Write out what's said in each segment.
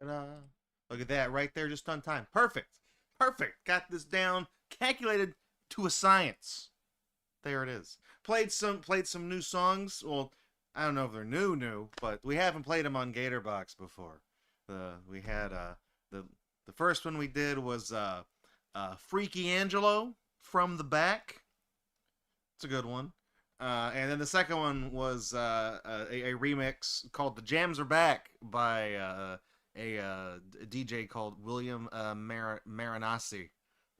Ta-da. Look at that right there, just on time. Perfect. Perfect. Got this down, calculated to a science. There it is. Played some new songs. Well, I don't know if they're new, but we haven't played them on GatorBox before. We had the first one we did was Freaky Angelo from the Back. It's a good one. And then the second one was a remix called "The Jams Are Back" by a DJ called William Marinassi,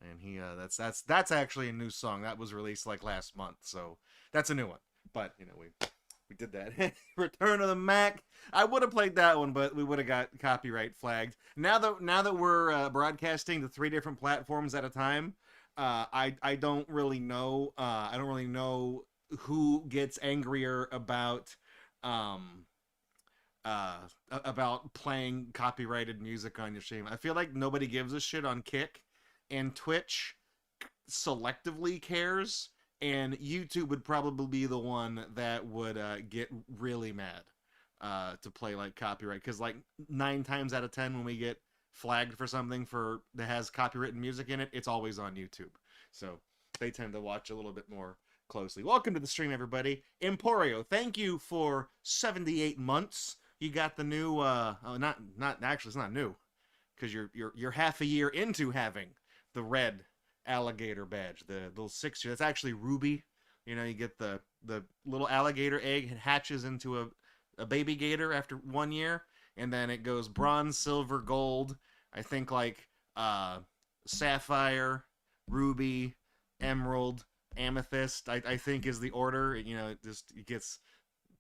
and that's actually a new song that was released like last month, so that's a new one. But we did that. Return of the Mac. I would have played that one, but we would have got copyright flagged. Now that we're broadcasting to 3 different platforms at a time, I don't really know. I don't really know who gets angrier about playing copyrighted music on your stream. I feel like nobody gives a shit on Kick, and Twitch selectively cares, and YouTube would probably be the one that would get really mad to play like copyright, because like 9 times out of 10 when we get flagged for something that has copyrighted music in it, it's always on YouTube. So they tend to watch a little bit more closely. Welcome to the stream, everybody. Emporio, thank you for 78 months. You got the new not actually, it's not new, because you're half a year into having the red alligator badge, the little 6-year. That's actually Ruby. You get the little alligator egg, it hatches into a baby gator after 1 year, and then it goes bronze, silver, gold. I think like sapphire, ruby, emerald, amethyst, I think is the order. It gets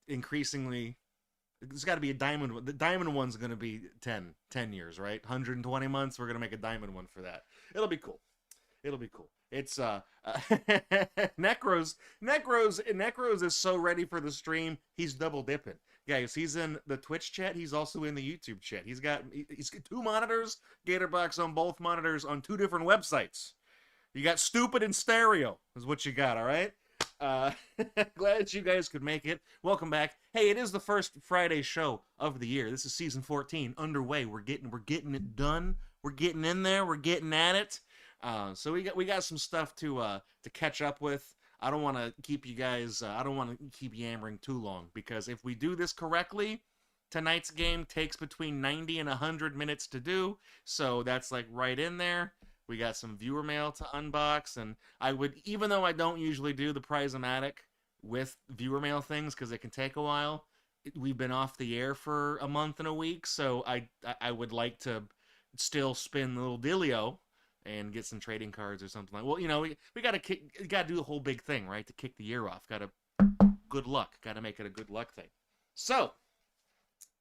increasingly. There's got to be a diamond one. The diamond one's going to be 10 years, right? 120 months. We're going to make a diamond one for that. It'll be cool. It's Necros is so ready for the stream. He's double dipping. Guys, he's in the Twitch chat. He's also in the YouTube chat. He's got 2 monitors, GatorBox on both monitors on 2 different websites. You got stupid and stereo is what you got, all right? Glad you guys could make it. Welcome back. Hey, it is the first Friday show of the year. This is season 14 underway. We're getting it done. We're getting in there. We're getting at it. So we got some stuff to catch up with. I don't want to keep you guys. I don't want to keep yammering too long, because if we do this correctly, tonight's game takes between 90 and 100 minutes to do. So that's like right in there. We got some viewer mail to unbox, and I would, even though I don't usually do the Prizomatic with viewer mail things because it can take a while, we've been off the air for a month and a week, so I would like to still spin the little dealio and get some trading cards or something like. Well, we gotta do the whole big thing, right, to kick the year off. Good luck. Gotta make it a good luck thing. So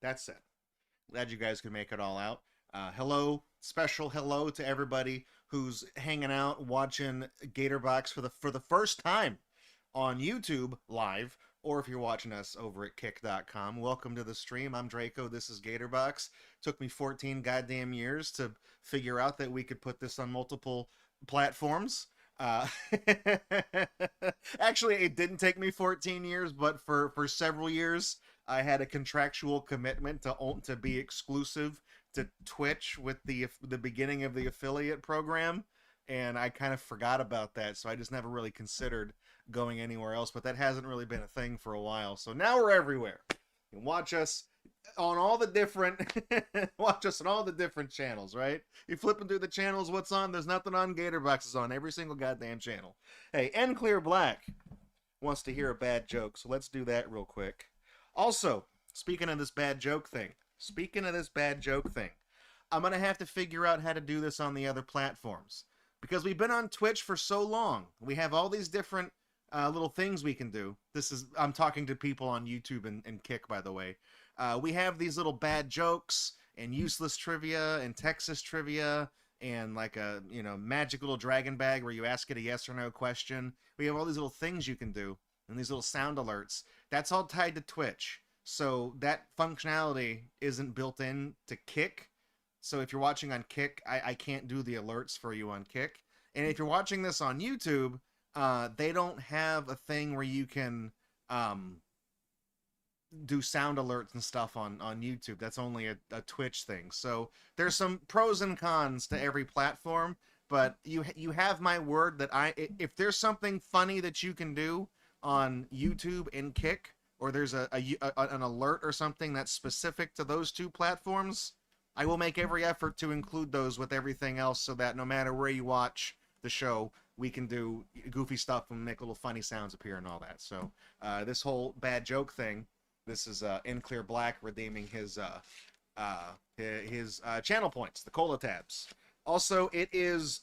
that's it. Glad you guys could make it all out. Special hello to everybody who's hanging out watching GatorBox for the first time on YouTube live, or if you're watching us over at kick.com. Welcome to the stream. I'm Draco. This is GatorBox. Took me 14 goddamn years to figure out that we could put this on multiple platforms. Actually, it didn't take me 14 years, but for several years, I had a contractual commitment to be exclusive to Twitch with the beginning of the affiliate program, and I kind of forgot about that, so I just never really considered going anywhere else. But that hasn't really been a thing for a while, so now we're everywhere. You can watch us on all the different channels, right? You're flipping through the channels, what's on? There's nothing on. GatorBox is on every single goddamn channel. Hey, N Clear Black wants to hear a bad joke, so let's do that real quick. Also, speaking of this bad joke thing, I'm going to have to figure out how to do this on the other platforms, because we've been on Twitch for so long. We have all these different little things we can do. I'm talking to people on YouTube and Kick, by the way. We have these little bad jokes and useless trivia and Texas trivia and like a magic little dragon bag where you ask it a yes or no question. We have all these little things you can do and these little sound alerts. That's all tied to Twitch. So that functionality isn't built in to Kick. So if you're watching on Kick, I can't do the alerts for you on Kick. And if you're watching this on YouTube, they don't have a thing where you can do sound alerts and stuff on YouTube. That's only a Twitch thing. So there's some pros and cons to every platform, but you have my word that if there's something funny that you can do on YouTube and Kick, or there's an alert or something that's specific to those two platforms, I will make every effort to include those with everything else, so that no matter where you watch the show, we can do goofy stuff and make little funny sounds appear and all that. So this whole bad joke thing, this is In Clear Black redeeming his channel points, the cola tabs. Also, it is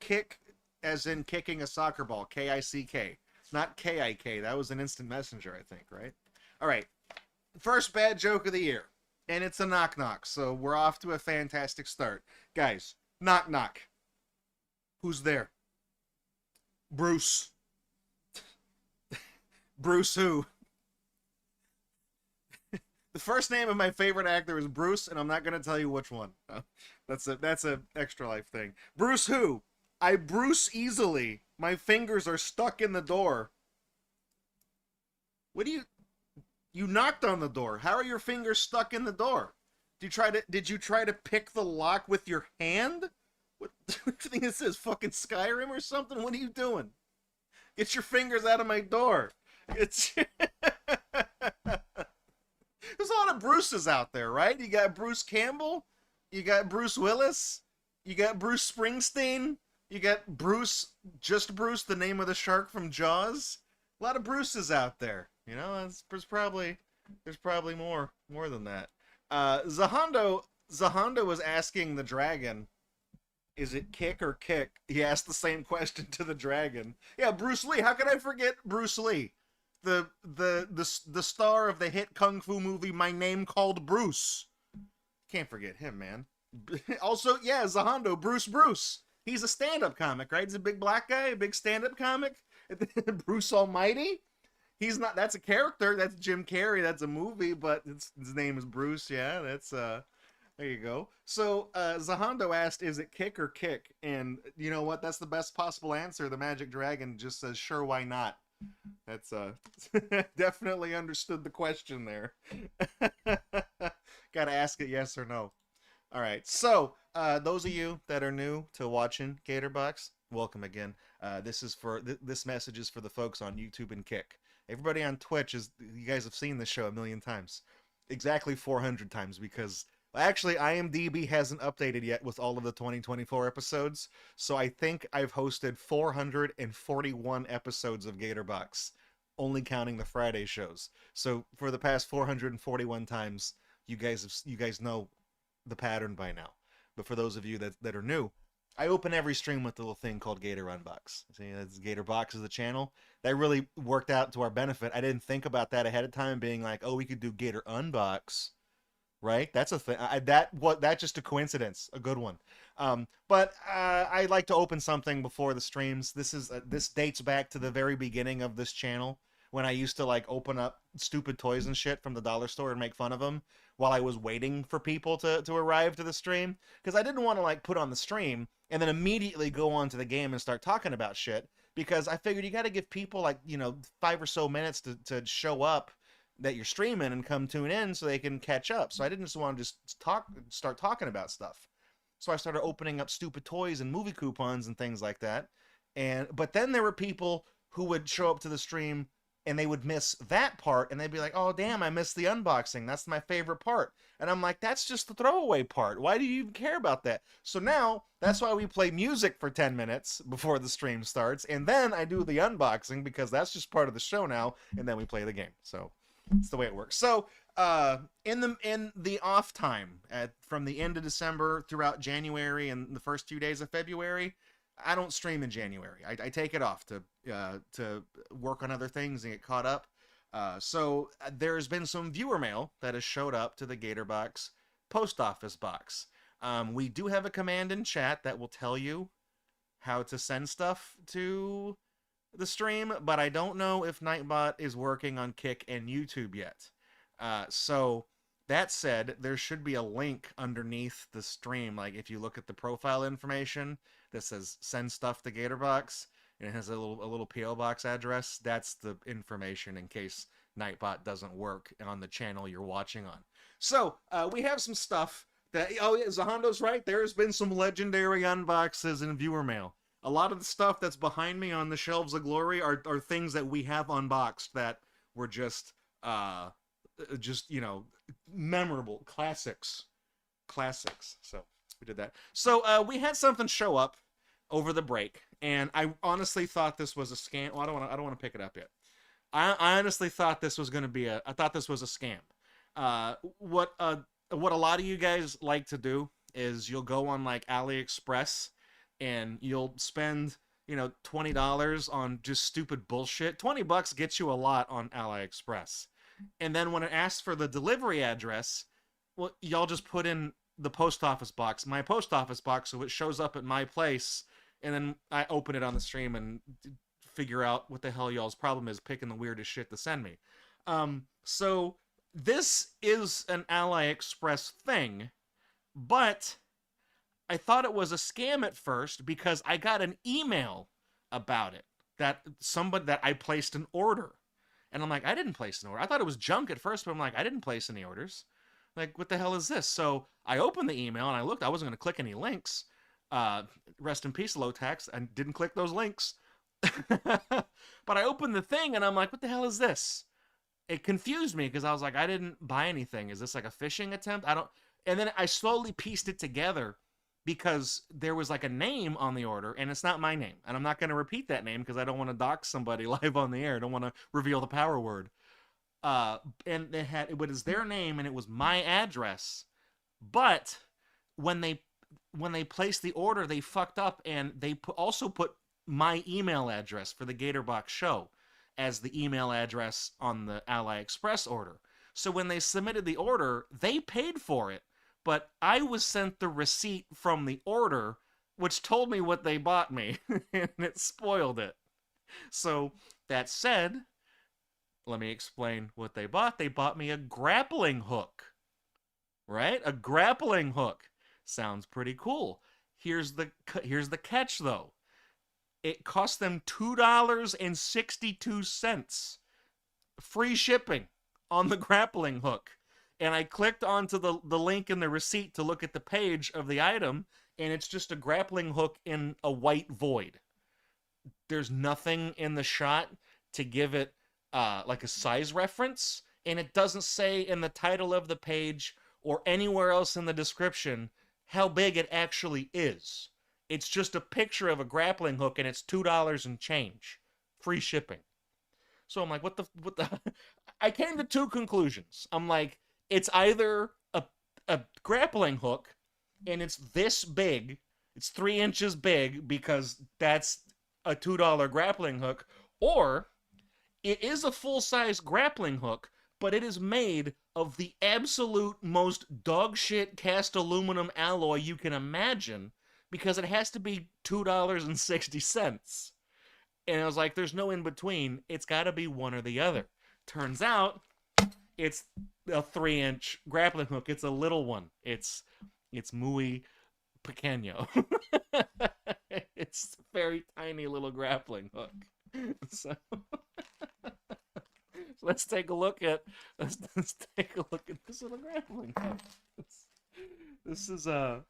kick, as in kicking a soccer ball, K-I-C-K, not K-I-K. That was an instant messenger, I think, right? All right, first bad joke of the year, and it's a knock-knock, so we're off to a fantastic start. Guys, knock-knock. Who's there? Bruce. Bruce who? The first name of my favorite actor is Bruce, and I'm not going to tell you which one. That's a Extra Life thing. Bruce who? I Bruce easily. My fingers are stuck in the door. What do you... You knocked on the door. How are your fingers stuck in the door? Did you try to pick the lock with your hand? What do you think this is? Fucking Skyrim or something? What are you doing? Get your fingers out of my door. It's... There's a lot of Bruces out there, right? You got Bruce Campbell, you got Bruce Willis, you got Bruce Springsteen, you got Bruce, just Bruce, the name of the shark from Jaws. A lot of Bruces out there. You know, there's probably more than that. Zahando was asking the dragon, is it kick or kick? He asked the same question to the dragon. Yeah, Bruce Lee. How could I forget Bruce Lee? The star of the hit kung fu movie My Name Called Bruce. Can't forget him, man. Also, yeah, Zahando, Bruce. He's a stand-up comic, right? He's a big black guy, a big stand-up comic. Bruce Almighty. He's not. That's a character. That's Jim Carrey. That's a movie, but his name is Bruce. Yeah, that's there you go. So Zahando asked, "Is it kick or kick?" And you know what? That's the best possible answer. The Magic Dragon just says, "Sure, why not?" That's definitely understood the question there. Gotta ask it yes or no. All right. So those of you that are new to watching Gatorbox, welcome again. This message is for the folks on YouTube and Kick. Everybody on Twitch you guys have seen this show a million times, exactly 400 times, because actually IMDb hasn't updated yet with all of the 2024 episodes, so I think I've hosted 441 episodes of Gatorbox, only counting the Friday shows. So for the past 441 times, you guys know the pattern by now. But for those of you that are new, I open every stream with a little thing called GatorUnbox. See, that's GatorBox is the channel. That really worked out to our benefit. I didn't think about that ahead of time, being like, oh, we could do GatorUnbox, right? That's a thing. That's just a coincidence, a good one. But I like to open something before the streams. This dates back to the very beginning of this channel, when I used to like open up stupid toys and shit from the dollar store and make fun of them while I was waiting for people to arrive to the stream, because I didn't want to like put on the stream and then immediately go on to the game and start talking about shit, because I figured you got to give people like, 5 or so minutes to show up that you're streaming and come tune in so they can catch up. So I didn't just want to start talking about stuff. So I started opening up stupid toys and movie coupons and things like that. But then there were people who would show up to the stream and they would miss that part, and they'd be like, oh, damn, I missed the unboxing. That's my favorite part. And I'm like, that's just the throwaway part. Why do you even care about that? So now, that's why we play music for 10 minutes before the stream starts, and then I do the unboxing, because that's just part of the show now, and then we play the game. So that's the way it works. So in the off time, from the end of December throughout January and the first 2 days of February, I don't stream in January. I take it off to work on other things and get caught up. So there's been some viewer mail that has showed up to the Gatorbox post office box. We do have a command in chat that will tell you how to send stuff to the stream, but I don't know if Nightbot is working on Kick and YouTube yet. So that said, there should be a link underneath the stream. Like if you look at the profile information that says send stuff to Gatorbox, and it has a little PO box address, that's the information in case Nightbot doesn't work on the channel you're watching on. So we have some stuff that, oh yeah, Zahondo's right. There's been some legendary unboxes in viewer mail. A lot of the stuff that's behind me on the shelves of glory are things that we have unboxed that were just you know, memorable classics. So we did that. So we had something show up over the break, and I honestly thought this was a scam. Well, I don't want to pick it up yet. I honestly thought this was going to be I thought this was a scam. What a lot of you guys like to do is you'll go on like AliExpress and you'll spend, you know, $20 on just stupid bullshit. $20 gets you a lot on AliExpress. And then when it asks for the delivery address, well, y'all just put in the post office box, my post office box, so it shows up at my place, and then I open it on the stream and figure out what the hell y'all's problem is picking the weirdest shit to send me. So this is an AliExpress thing, but I thought it was a scam at first because I got an email about it that I placed an order. And I'm like, I didn't place an order. I thought it was junk at first, but I'm like, I didn't place any orders. Like, what the hell is this? So I opened the email and I looked. I wasn't going to click any links. Rest in peace, low tax. I didn't click those links. But I opened the thing and I'm like, what the hell is this? It confused me because I was like, I didn't buy anything. Is this like a phishing attempt? And then I slowly pieced it together because there was like a name on the order and it's not my name. And I'm not going to repeat that name because I don't want to dox somebody live on the air. I don't want to reveal the power word. And it was their name and it was my address. But when they placed the order, they fucked up and they also put my email address for the Gatorbox show as the email address on the AliExpress order. So when they submitted the order, they paid for it, but I was sent the receipt from the order, which told me what they bought me, and it spoiled it. So that said, let me explain what they bought. They bought me a grappling hook, right? A grappling hook. Sounds pretty cool. Here's the catch, though. It cost them $2.62. Free shipping on the grappling hook. And I clicked onto the link in the receipt to look at the page of the item, and it's just a grappling hook in a white void. There's nothing in the shot to give it like a size reference, and it doesn't say in the title of the page or anywhere else in the description how big it actually is. It's just a picture of a grappling hook, and it's $2 and change. Free shipping. So I'm like, what the? I came to two conclusions. I'm like, it's either a grappling hook, and it's this big. It's 3 inches big because that's a $2 grappling hook, or it is a full-size grappling hook, but it is made of the absolute most dog shit cast aluminum alloy you can imagine, because it has to be $2.60. And I was like, there's no in between. It's got to be one or the other. Turns out, it's a 3-inch grappling hook. It's a little one. It's muy pequeño. It's a very tiny little grappling hook. So let's take a look at this little grappling hook. This is I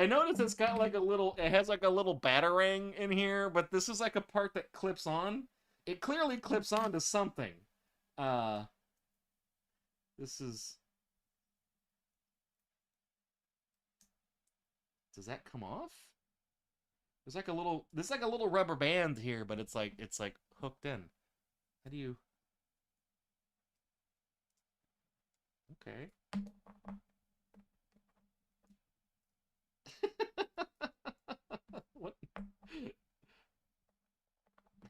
noticed it's got like it has like a little batarang in here, but this is like a part that clips on. It clearly clips on to something. This is, does that come off? There's like a little rubber band here, but it's like hooked in. How do you? Okay. What?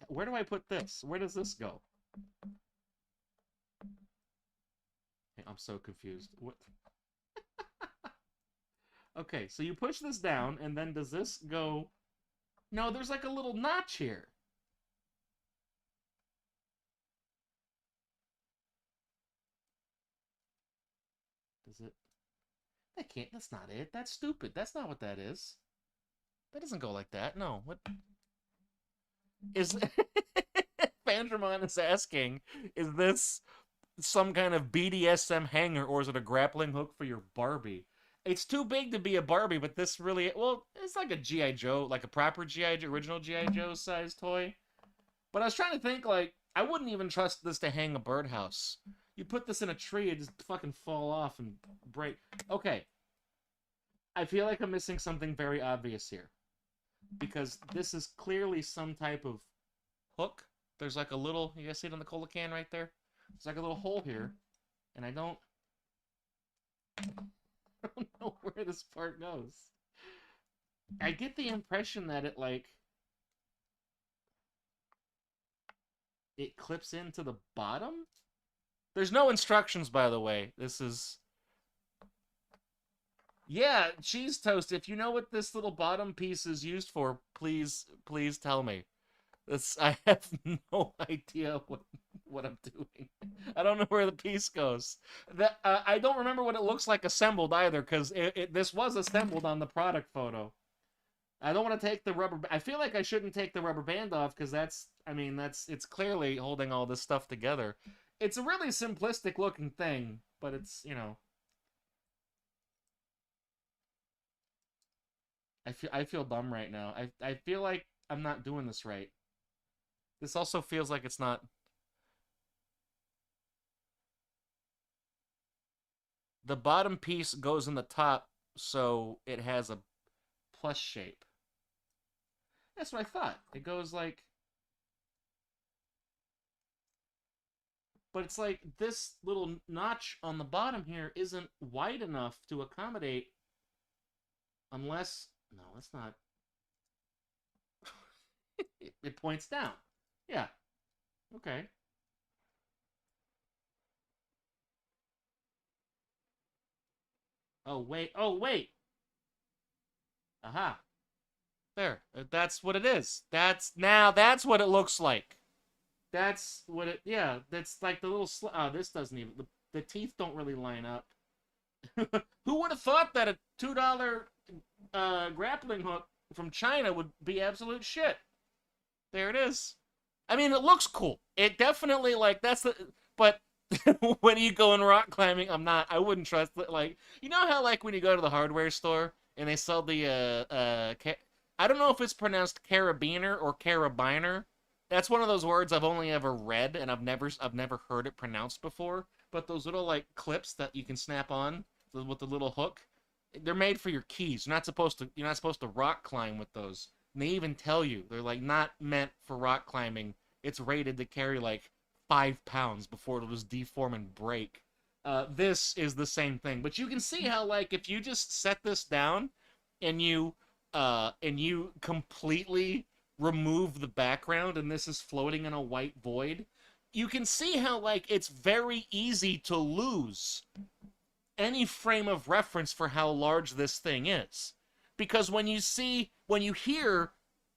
Where do I put this? Where does this go? I'm so confused. What? Okay, so you push this down, and then does this go? No, there's like a little notch here. Does it? That can't. That's not it. That's stupid. That's not what that is. That doesn't go like that. No. What? Is Bandramon is asking, is this some kind of BDSM hanger, or is it a grappling hook for your Barbie? It's too big to be a Barbie, but this really, well, it's like a G.I. Joe, like a proper G.I. Joe, original G.I. Joe size toy. But I was trying to think, like, I wouldn't even trust this to hang a birdhouse. You put this in a tree, it just fucking fall off and break. Okay. I feel like I'm missing something very obvious here. Because this is clearly some type of hook. There's like a little, you guys see it on the cola can right there? There's like a little hole here. And I don't know where this part goes. I get the impression that it, like, it clips into the bottom? There's no instructions, by the way. This is... Yeah, cheese toast, if you know what this little bottom piece is used for, please tell me. I have no idea what I'm doing. I don't know where the piece goes. I don't remember what it looks like assembled either, because this was assembled on the product photo. I don't want to take the rubber... I feel like I shouldn't take the rubber band off, because it's clearly holding all this stuff together. It's a really simplistic looking thing, but it's, you know... I feel dumb right now. I feel like I'm not doing this right. This also feels like it's not... The bottom piece goes in the top, so it has a plus shape. That's what I thought. It goes like... But it's like this little notch on the bottom here isn't wide enough to accommodate... Unless... No, that's not... it points down. Yeah. Okay. Oh, wait. Oh, wait! Aha. There. That's what it is. That's what it looks like. That's what it... Yeah, that's like the little... Oh, this doesn't even... The teeth don't really line up. Who would have thought that a $2 grappling hook from China would be absolute shit? There it is. I mean, it looks cool. It definitely, like, that's the... But when you go in rock climbing, I wouldn't trust it. Like, you know how, like, when you go to the hardware store and they sell the, I don't know if it's pronounced carabiner or carabiner. That's one of those words I've only ever read, and I've never heard it pronounced before. But those little, like, clips that you can snap on with the little hook, they're made for your keys. You're not supposed to rock climb with those. And they even tell you they're, like, not meant for rock climbing. It's rated to carry, like, 5 pounds before it'll just deform and break. This is the same thing. But you can see how, like, if you just set this down and you completely remove the background and this is floating in a white void, you can see how, like, it's very easy to lose any frame of reference for how large this thing is. Because when you hear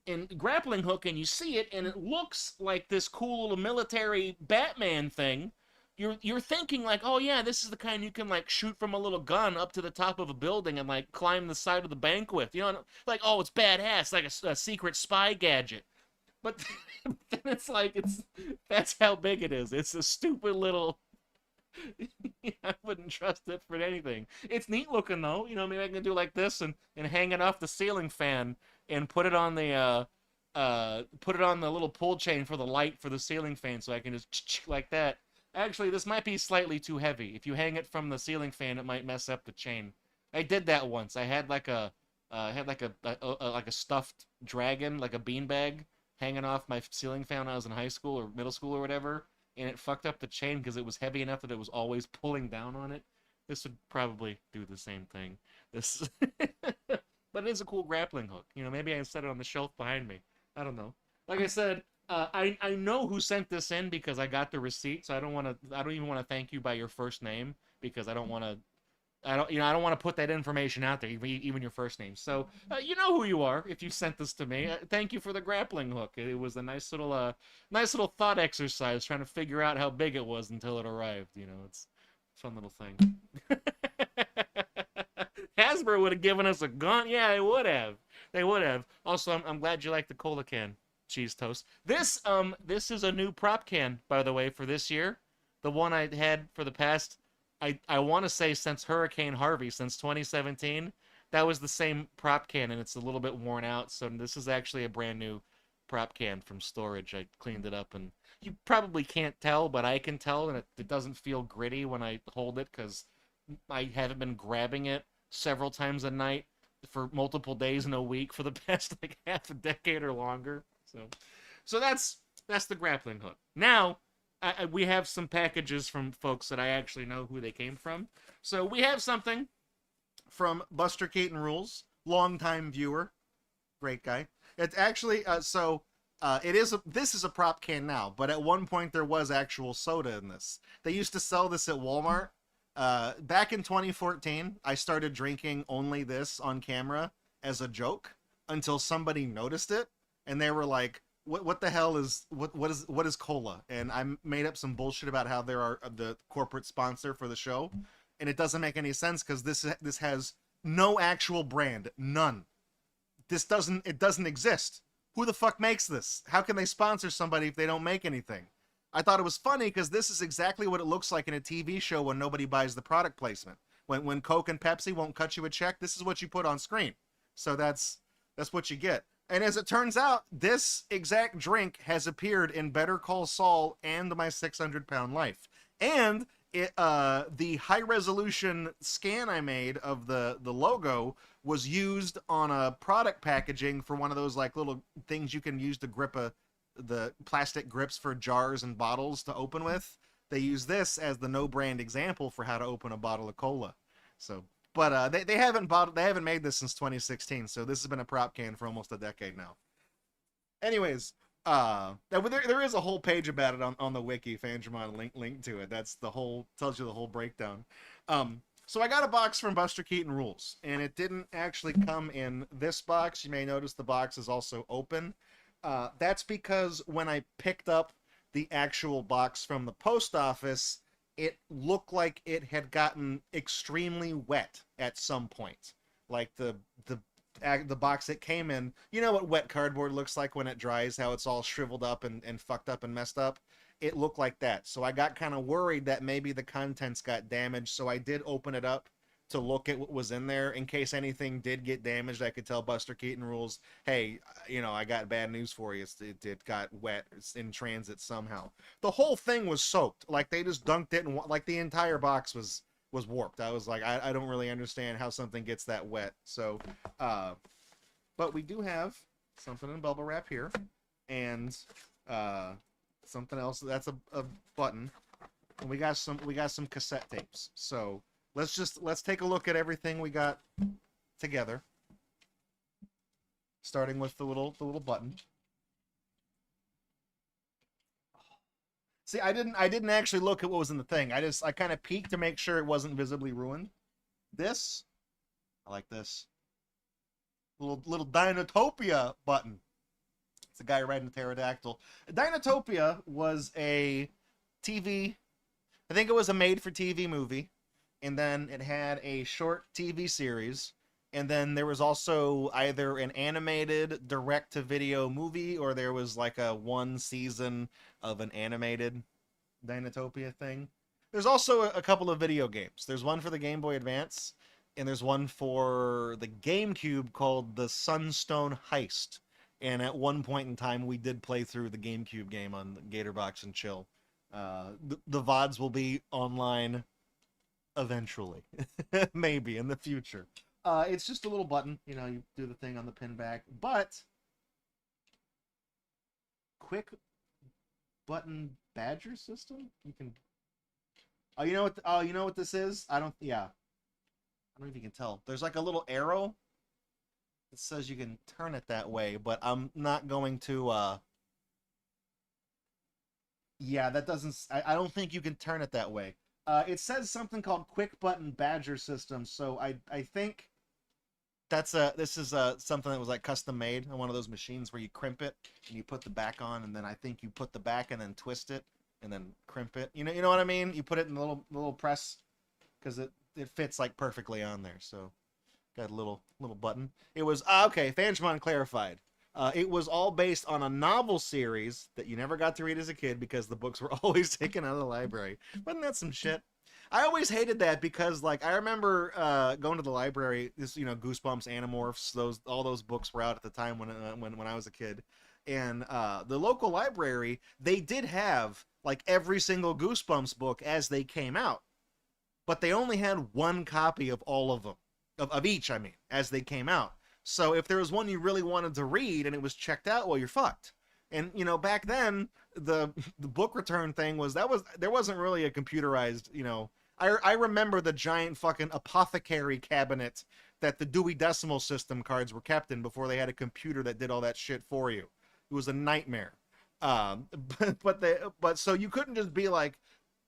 in grappling hook and you see it and it looks like this cool little military Batman thing, you're thinking like, oh yeah, this is the kind you can, like, shoot from a little gun up to the top of a building and, like, climb the side of the bank with. You know, like, oh, it's badass, like a secret spy gadget. But then it's like, that's how big it is. It's a stupid little... I wouldn't trust it for anything. It's neat looking though. You know, maybe I can do like this and hang it off the ceiling fan and put it on the little pull chain for the light for the ceiling fan, so I can just like that. Actually, this might be slightly too heavy. If you hang it from the ceiling fan, it might mess up the chain. I did that once. I had like a stuffed dragon, like a beanbag, hanging off my ceiling fan when I was in high school or middle school or whatever, and it fucked up the chain because it was heavy enough that it was always pulling down on it. This would probably do the same thing. This, but it is a cool grappling hook. You know, maybe I can set it on the shelf behind me. I don't know. Like I said, I know who sent this in because I got the receipt, so I don't even want to thank you by your first name because I don't want to put that information out there, even your first name. So you know who you are if you sent this to me. Thank you for the grappling hook. It was a nice little thought exercise trying to figure out how big it was until it arrived. You know, it's a fun little thing. Hasbro would have given us a gun. Yeah, they would have. They would have. Also, I'm glad you like the cola can cheese toast. This is a new prop can, by the way, for this year. the one I had for the past, I want to say since Hurricane Harvey, since 2017, that was the same prop can, and it's a little bit worn out. So this is actually a brand new prop can from storage. I cleaned it up, and you probably can't tell, but I can tell, and it doesn't feel gritty when I hold it because I haven't been grabbing it several times a night for multiple days in a week for the past like half a decade or longer. So that's the grappling hook. Now we have some packages from folks that I actually know who they came from. So we have something from Busterkeatonrules, longtime viewer, great guy. It's actually this is a prop can now, but at one point there was actual soda in this. They used to sell this at Walmart. Back in 2014, I started drinking only this on camera as a joke until somebody noticed it, and they were like, "What the hell is what is cola?" And I made up some bullshit about how there are the corporate sponsor for the show, and it doesn't make any sense because this has no actual brand, none. It doesn't exist. Who the fuck makes this? How can they sponsor somebody if they don't make anything? I thought it was funny because this is exactly what it looks like in a TV show when nobody buys the product placement. When Coke and Pepsi won't cut you a check, this is what you put on screen. So that's what you get. And as it turns out, this exact drink has appeared in Better Call Saul and My 600-Pound Life. And the high-resolution scan I made of the logo was used on a product packaging for one of those like little things you can use to grip the plastic grips for jars and bottles to open with. They use this as the no-brand example for how to open a bottle of cola. So, but they haven't made this since 2016, so this has been a prop can for almost a decade now. Anyways, there is a whole page about it on the wiki. Fangermon link to it. That's the whole, tells you the whole breakdown. So I got a box from Busterkeatonrules, and it didn't actually come in this box. You may notice the box is also open. That's because when I picked up the actual box from the post office, it looked like it had gotten extremely wet at some point. Like the box it came in, you know what wet cardboard looks like when it dries, how it's all shriveled up and fucked up and messed up? It looked like that. So I got kind of worried that maybe the contents got damaged, so I did open it up to look at what was in there in case anything did get damaged. I could tell Busterkeatonrules, hey, you know, I got bad news for you. It got wet. It's in transit somehow. The whole thing was soaked. Like they just dunked it, and like the entire box was warped. I was like, I don't really understand how something gets that wet. So, but we do have something in bubble wrap here, and something else. That's a button, and we got some cassette tapes. So let's take a look at everything we got together, starting with the little button. See, I didn't actually look at what was in the thing. I kind of peeked to make sure it wasn't visibly ruined. This, I like this little Dinotopia button. It's a guy riding a pterodactyl. Dinotopia was a TV, I think it was a made-for-TV movie, and then it had a short TV series, and then there was also either an animated direct-to-video movie, or there was like a one season of an animated Dinotopia thing. There's also a couple of video games. There's one for the Game Boy Advance, and there's one for the GameCube called the Sunstone Heist. And at one point in time, we did play through the GameCube game on Gatorbox and Chill. The VODs will be online eventually. Maybe in the future. It's just a little button. You know, you do the thing on the pin back. But quick button badger system? You can... Oh, you know what this is? I don't know if you can tell. There's like a little arrow. It says you can turn it that way, but I'm not going to, yeah, that doesn't... I don't think you can turn it that way. It says something called Quick Button Badger System, so I think this is something that was like custom made on one of those machines where you crimp it and you put the back on, and then I think you put the back and then twist it and then crimp it. You know what I mean? You put it in the little press because it fits like perfectly on there. So got a little button. It was okay. Fangemon clarified. It was all based on a novel series that you never got to read as a kid because the books were always taken out of the library. Wasn't that some shit? I always hated that because, like, I remember going to the library. This, Goosebumps, Animorphs, all those books were out at the time when I was a kid, and the local library, they did have like every single Goosebumps book as they came out, but they only had one copy of all of them, of each. I mean, as they came out. So if there was one you really wanted to read and it was checked out, well, you're fucked. And back then the book return thing there wasn't really a computerized. I remember the giant fucking apothecary cabinet that the Dewey Decimal System cards were kept in before they had a computer that did all that shit for you. It was a nightmare. But so you couldn't just be like,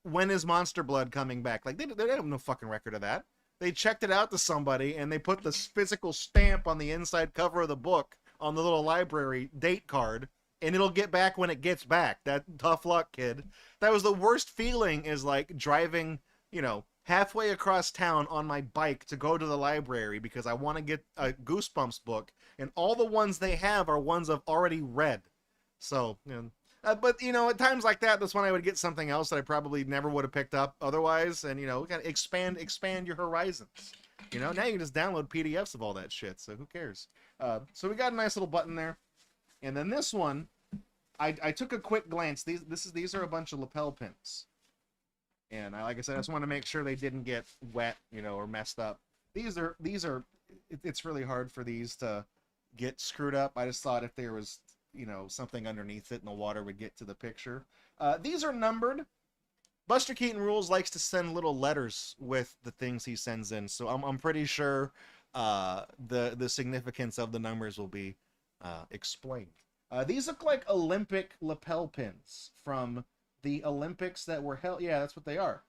when is Monster Blood coming back? Like, they have no fucking record of that. They checked it out to somebody and they put the physical stamp on the inside cover of the book on the little library date card, and it'll get back when it gets back. That tough luck, kid. That was the worst feeling, is like driving, halfway across town on my bike to go to the library because I want to get a Goosebumps book, and all the ones they have are ones I've already read. So, but at times like that, that's when I would get something else that I probably never would have picked up otherwise, and kind of expand your horizons. Now you can just download PDFs of all that shit, so who cares? So we got a nice little button there, and then this one, I took a quick glance. These are a bunch of lapel pins, and like I said, I just want to make sure they didn't get wet, or messed up. These are it's really hard for these to get screwed up. I just thought if there was something underneath it and the water would get to the picture. These are numbered. Buster Keaton Rules likes to send little letters with the things he sends in, so I'm pretty sure the significance of the numbers will be explained. These look like Olympic lapel pins from the Olympics that were held. Yeah, that's what they are.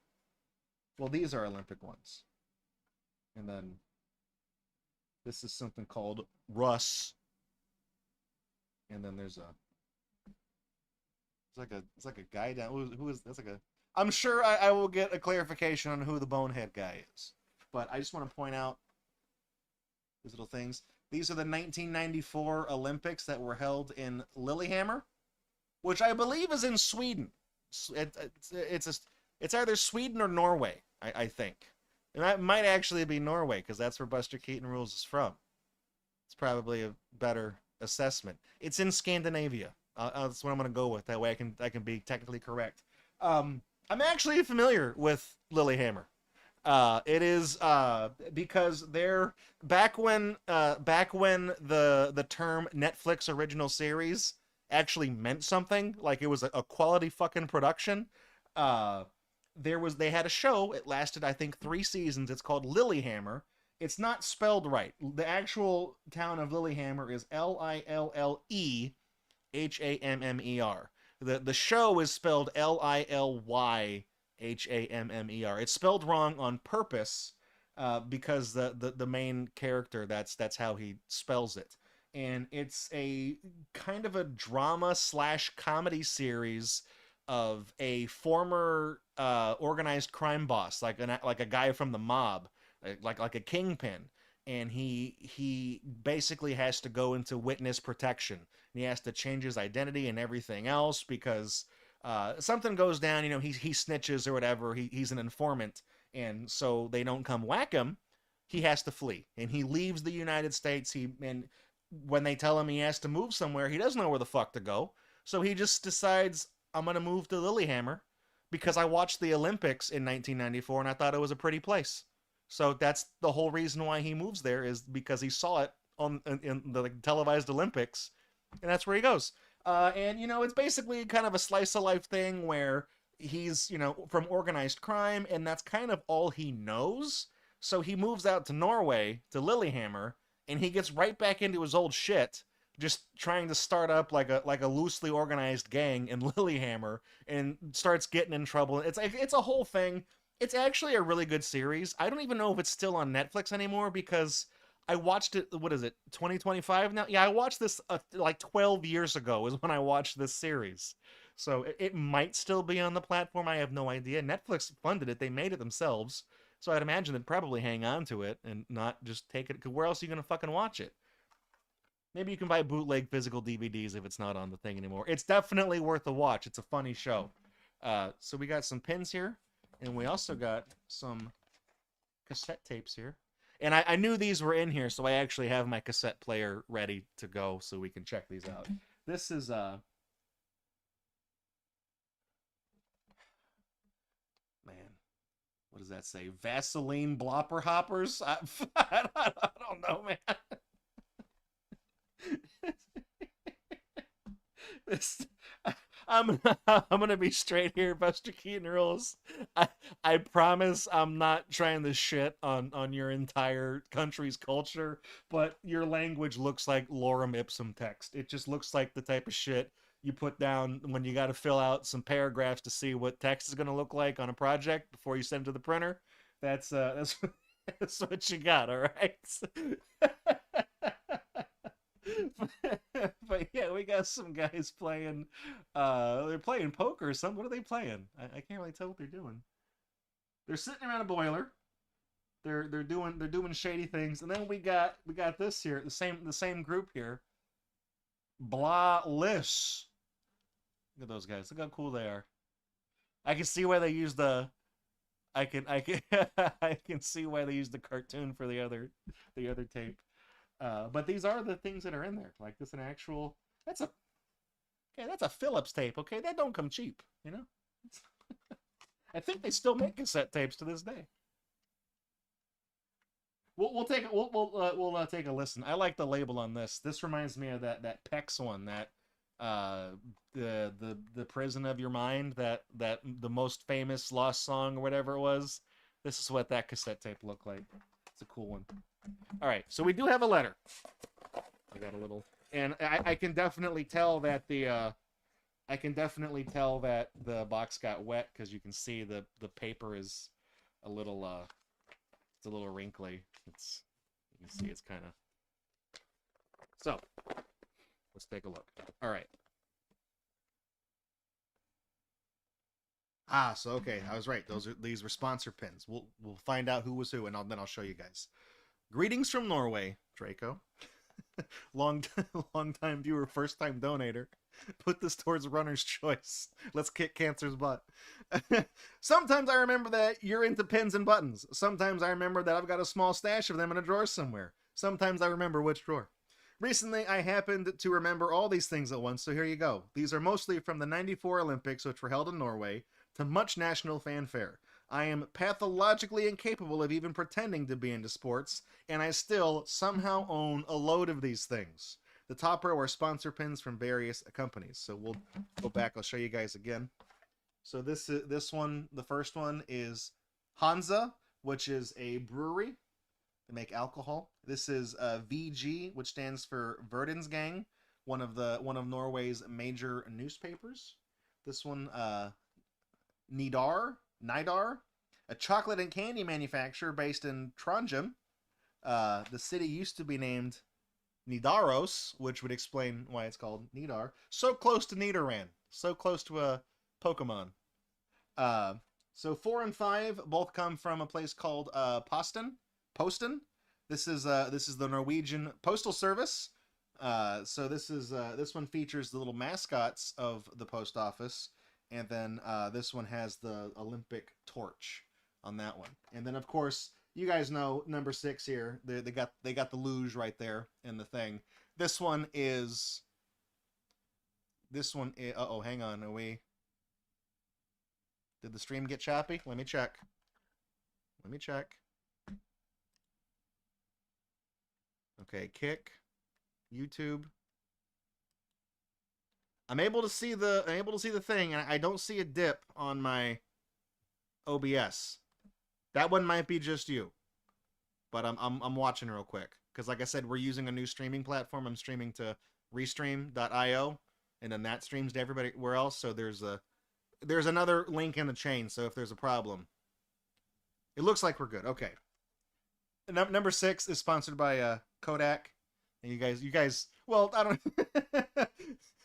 Well, these are Olympic ones. And then this is something called Russ. And then there's it's like a guy down. Who is that's like a? I'm sure I will get a clarification on who the bonehead guy is, but I just want to point out these little things. These are the 1994 Olympics that were held in Lillehammer, which I believe is in Sweden. It's either Sweden or Norway, I think, and that might actually be Norway because that's where Buster Keaton Rules is from. It's probably a better assessment. It's in Scandinavia. That's what I'm going to go with. That way I can be technically correct. I'm actually familiar with Lillehammer. It is because they're back when the term Netflix original series actually meant something, like it was a quality fucking production. They had a show. It lasted, I think, 3 seasons. It's called Lillehammer. It's not spelled right. The actual town of Lillehammer is Lillehammer. The show is spelled Lillyhammer. It's spelled wrong on purpose because the main character, that's how he spells it. And it's a kind of a drama / comedy series of a former organized crime boss, like a guy from the mob, like a kingpin, and he basically has to go into witness protection, and he has to change his identity and everything else because something goes down. He snitches or whatever. He's an informant, and so they don't come whack him. He has to flee, and he leaves the United States. And when they tell him he has to move somewhere, he doesn't know where the fuck to go. So he just decides, I'm gonna move to Lillehammer because I watched the Olympics in 1994 and I thought it was a pretty place. So that's the whole reason why he moves there, is because he saw it in the televised Olympics, and that's where he goes. And it's basically kind of a slice of life thing where he's from organized crime, and that's kind of all he knows. So he moves out to Norway, to Lillehammer, and he gets right back into his old shit, just trying to start up like a loosely organized gang in Lillehammer, and starts getting in trouble. It's a whole thing. It's actually a really good series. I don't even know if it's still on Netflix anymore because I watched it, what is it, 2025 now? Yeah, I watched this like 12 years ago is when I watched this series. So it might still be on the platform. I have no idea. Netflix funded it. They made it themselves. So I'd imagine they'd probably hang on to it and not just take it, because where else are you going to fucking watch it? Maybe you can buy bootleg physical DVDs if it's not on the thing anymore. It's definitely worth a watch. It's a funny show. So we got some pins here, and we also got some cassette tapes here. And I knew these were in here, so I actually have my cassette player ready to go so we can check these out. This is man, what does that say? Vaseline blopper hoppers? I don't know, man. This, I'm gonna be straight here, Busterkeatonrules. I promise I'm not trying to shit on your entire country's culture, but your language looks like lorem ipsum text. It just looks like the type of shit you put down when you got to fill out some paragraphs to see what text is gonna look like on a project before you send it to the printer. That's that's what you got, all right. But yeah, we got some guys playing. They're playing poker or something. What are they playing? I can't really tell what they're doing. They're sitting around a boiler. They're doing shady things, and then we got this here, the same group here. Blah Lish. Look at those guys. Look how cool they are. I can see why they use the. I can I can see why they used the cartoon for the other tape. But these are the things that are in there. Like this, an actual. That's a Phillips tape. Okay, that don't come cheap. You know. I think they still make cassette tapes to this day. We'll take a listen. I like the label on this. This reminds me of that Pex one, that the Prison of Your Mind, that the most famous lost song or whatever it was. This is what that cassette tape looked like. It's a cool one. All right, so we do have a letter. I got a little, and I can definitely tell that the box got wet because you can see the paper is a little it's a little wrinkly. You can see it's kind of. So let's take a look. All right. So okay, I was right. These were sponsor pins. We'll find out who was who, and then I'll show you guys. Greetings from Norway, Draco. long time viewer, first time donator. Put this towards runner's choice. Let's kick cancer's butt. Sometimes I remember that you're into pins and buttons. Sometimes I remember that I've got a small stash of them in a drawer somewhere. Sometimes I remember which drawer. Recently, I happened to remember all these things at once, so here you go. These are mostly from the '94 Olympics, which were held in Norway, to much national fanfare. I am pathologically incapable of even pretending to be into sports, and I still somehow own a load of these things. The top row are sponsor pins from various companies. So we'll go back. I'll show you guys again. So this one, the first one is Hansa, which is a brewery. They make alcohol. This is VG, which stands for Verdensgang, one of Norway's major newspapers. This one, Nidar, a chocolate and candy manufacturer based in Trondheim. The city used to be named Nidaros, which would explain why it's called Nidar. So close to Nidoran. So close to a Pokemon. So 4 and 5 both come from a place called Posten. This is the Norwegian Postal Service. So this one features the little mascots of the post office, and then this one has the Olympic torch on that one. And then of course, you guys know number 6 here. They got the luge right there in the thing. This one is. Uh-oh, hang on. Did the stream get choppy? Let me check. Okay, kick, YouTube. I'm able to see the thing, and I don't see a dip on my OBS. That one might be just you, but I'm watching real quick because, like I said, we're using a new streaming platform. I'm streaming to Restream.io, and then that streams to everywhere else. So there's another link in the chain. So if there's a problem, it looks like we're good. Okay. Number 6 is sponsored by Kodak, and you guys. Well, I don't.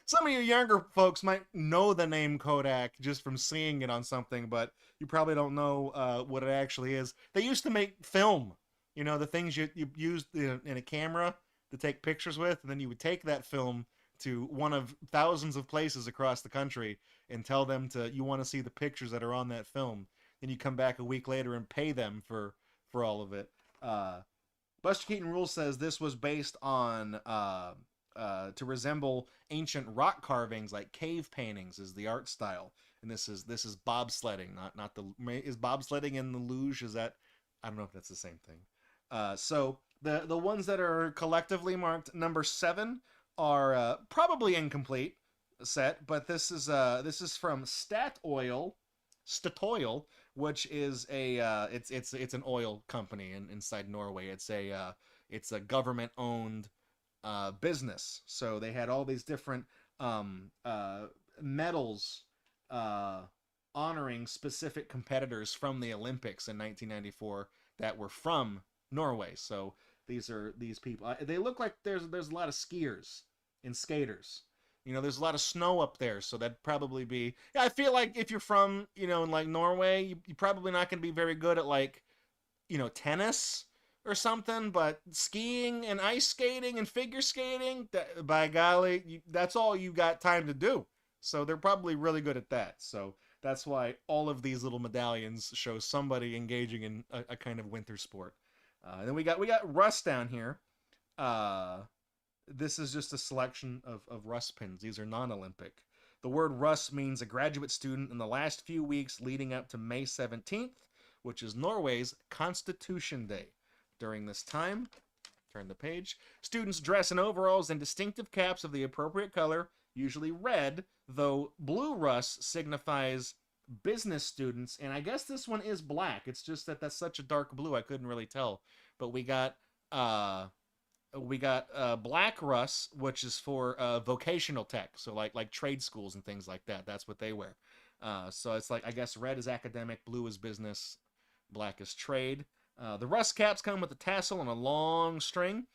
Some of you younger folks might know the name Kodak just from seeing it on something, but you probably don't know what it actually is. They used to make film, the things you used in a camera to take pictures with, and then you would take that film to one of thousands of places across the country and tell them you want to see the pictures that are on that film. Then you come back a week later and pay them for all of it. Buster Keaton Rules says this was based on to resemble ancient rock carvings, like cave paintings is the art style. And this is bobsledding, not the is bobsledding in the luge. Is that, I don't know if that's the same thing. So the ones that are collectively marked number 7 are probably incomplete set, but this is from Statoil, which is a it's an oil company inside Norway. It's a government owned business. So they had all these different medals honoring specific competitors from the Olympics in 1994 that were from Norway. So these people. They look like there's a lot of skiers and skaters. You know, there's a lot of snow up there, so that'd probably be. Yeah, I feel like if you're from, in like Norway, you're probably not going to be very good at like, tennis or something. But skiing and ice skating and figure skating, by golly, that's all you got time to do. So they're probably really good at that. So that's why all of these little medallions show somebody engaging in a kind of winter sport. Then we got Russ down here. This is just a selection of Russ pins. These are non-Olympic. The word Russ means a graduate student in the last few weeks leading up to May 17th, which is Norway's Constitution Day. During this time, turn the page, students dress in overalls and distinctive caps of the appropriate color, usually red, though blue Russ signifies business students, and I guess this one is black. It's just that that's such a dark blue, I couldn't really tell. But we got black Russ, which is for vocational tech, so like trade schools and things like that. That's what they wear. So it's like, I guess red is academic, blue is business, black is trade. The Russ caps come with a tassel and a long string.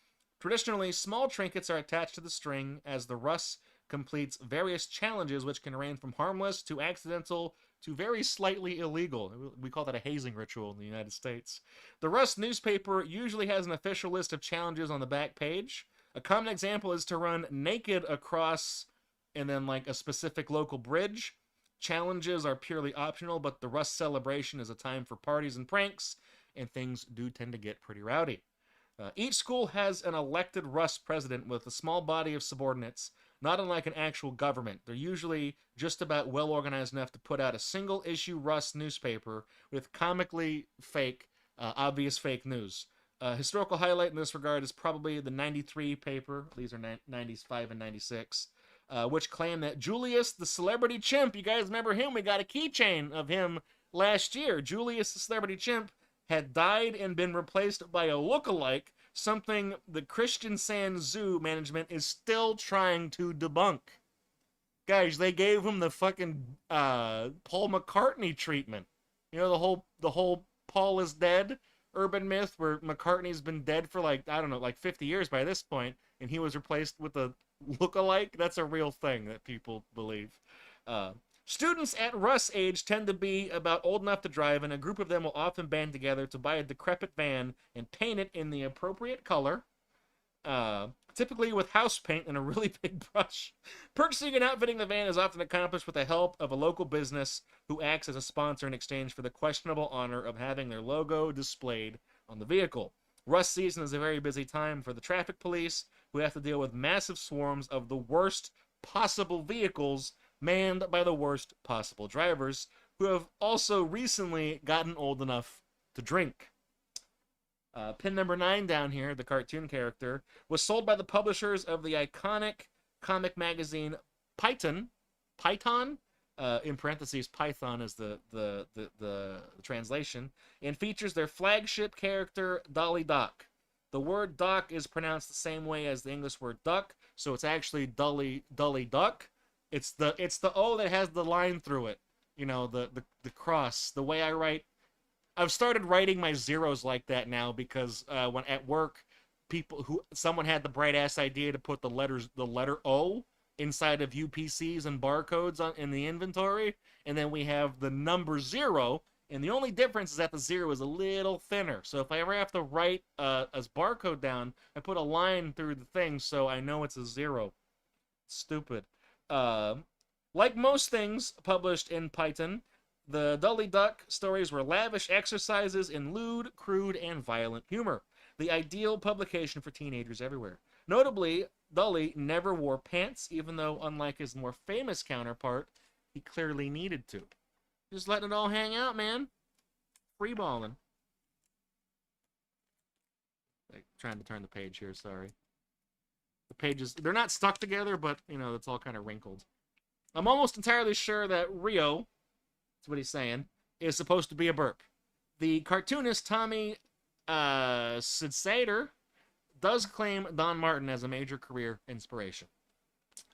Traditionally, small trinkets are attached to the string as the Russ completes various challenges, which can range from harmless to accidental to very slightly illegal. We call that a hazing ritual in the United States. The Russ newspaper usually has an official list of challenges on the back page. A common example is to run naked across and then like a specific local bridge. Challenges are purely optional, but the Russ celebration is a time for parties and pranks, and things do tend to get pretty rowdy. Each school has an elected Russ president with a small body of subordinates, not unlike an actual government. They're usually just about well organized enough to put out a single issue Russ newspaper with comically fake, obvious fake news. Historical highlight in this regard is probably the 93 paper, these are 95 and 96, which claim that Julius the celebrity chimp, you guys remember him? We got a keychain of him last year. Julius the celebrity chimp had died and been replaced by a look-alike, something the Christian Sand Zoo management is still trying to debunk. Guys, they gave him the fucking Paul McCartney treatment. You know, the whole Paul is dead urban myth where McCartney's been dead for like, I don't know, like 50 years by this point, and he was replaced with a look-alike. That's a real thing that people believe. Students at Russ age tend to be about old enough to drive, and a group of them will often band together to buy a decrepit van and paint it in the appropriate color, typically with house paint and a really big brush. Purchasing and outfitting the van is often accomplished with the help of a local business who acts as a sponsor in exchange for the questionable honor of having their logo displayed on the vehicle. Russ season is a very busy time for the traffic police, who have to deal with massive swarms of the worst possible vehicles manned by the worst possible drivers, who have also recently gotten old enough to drink. Pin number 9 down here, the cartoon character, was sold by the publishers of the iconic comic magazine Python, in parentheses, Python is the translation, and features their flagship character, Dolly Dock. The word Dock is pronounced the same way as the English word duck, so it's actually Dolly Duck. It's the O that has the line through it. You know, the cross. The way I write, I've started writing my zeros like that now because when at work, someone had the bright ass idea to put the letter O inside of UPCs and barcodes in the inventory, and then we have the number 0 And the only difference is that the 0 is a little thinner. So if I ever have to write a barcode down, I put a line through the thing so I know it's a 0. Stupid. Like most things published in Python, the Dully Duck stories were lavish exercises in lewd, crude, and violent humor. The ideal publication for teenagers everywhere. Notably, Dully never wore pants, even though, unlike his more famous counterpart, he clearly needed to. Just letting it all hang out, man. Freeballing. Like, trying to turn the page here, sorry. The pages, they're not stuck together, but, you know, it's all kind of wrinkled. I'm almost entirely sure that Rio, that's what he's saying, is supposed to be a burp. The cartoonist Tommy Sidsader does claim Don Martin as a major career inspiration.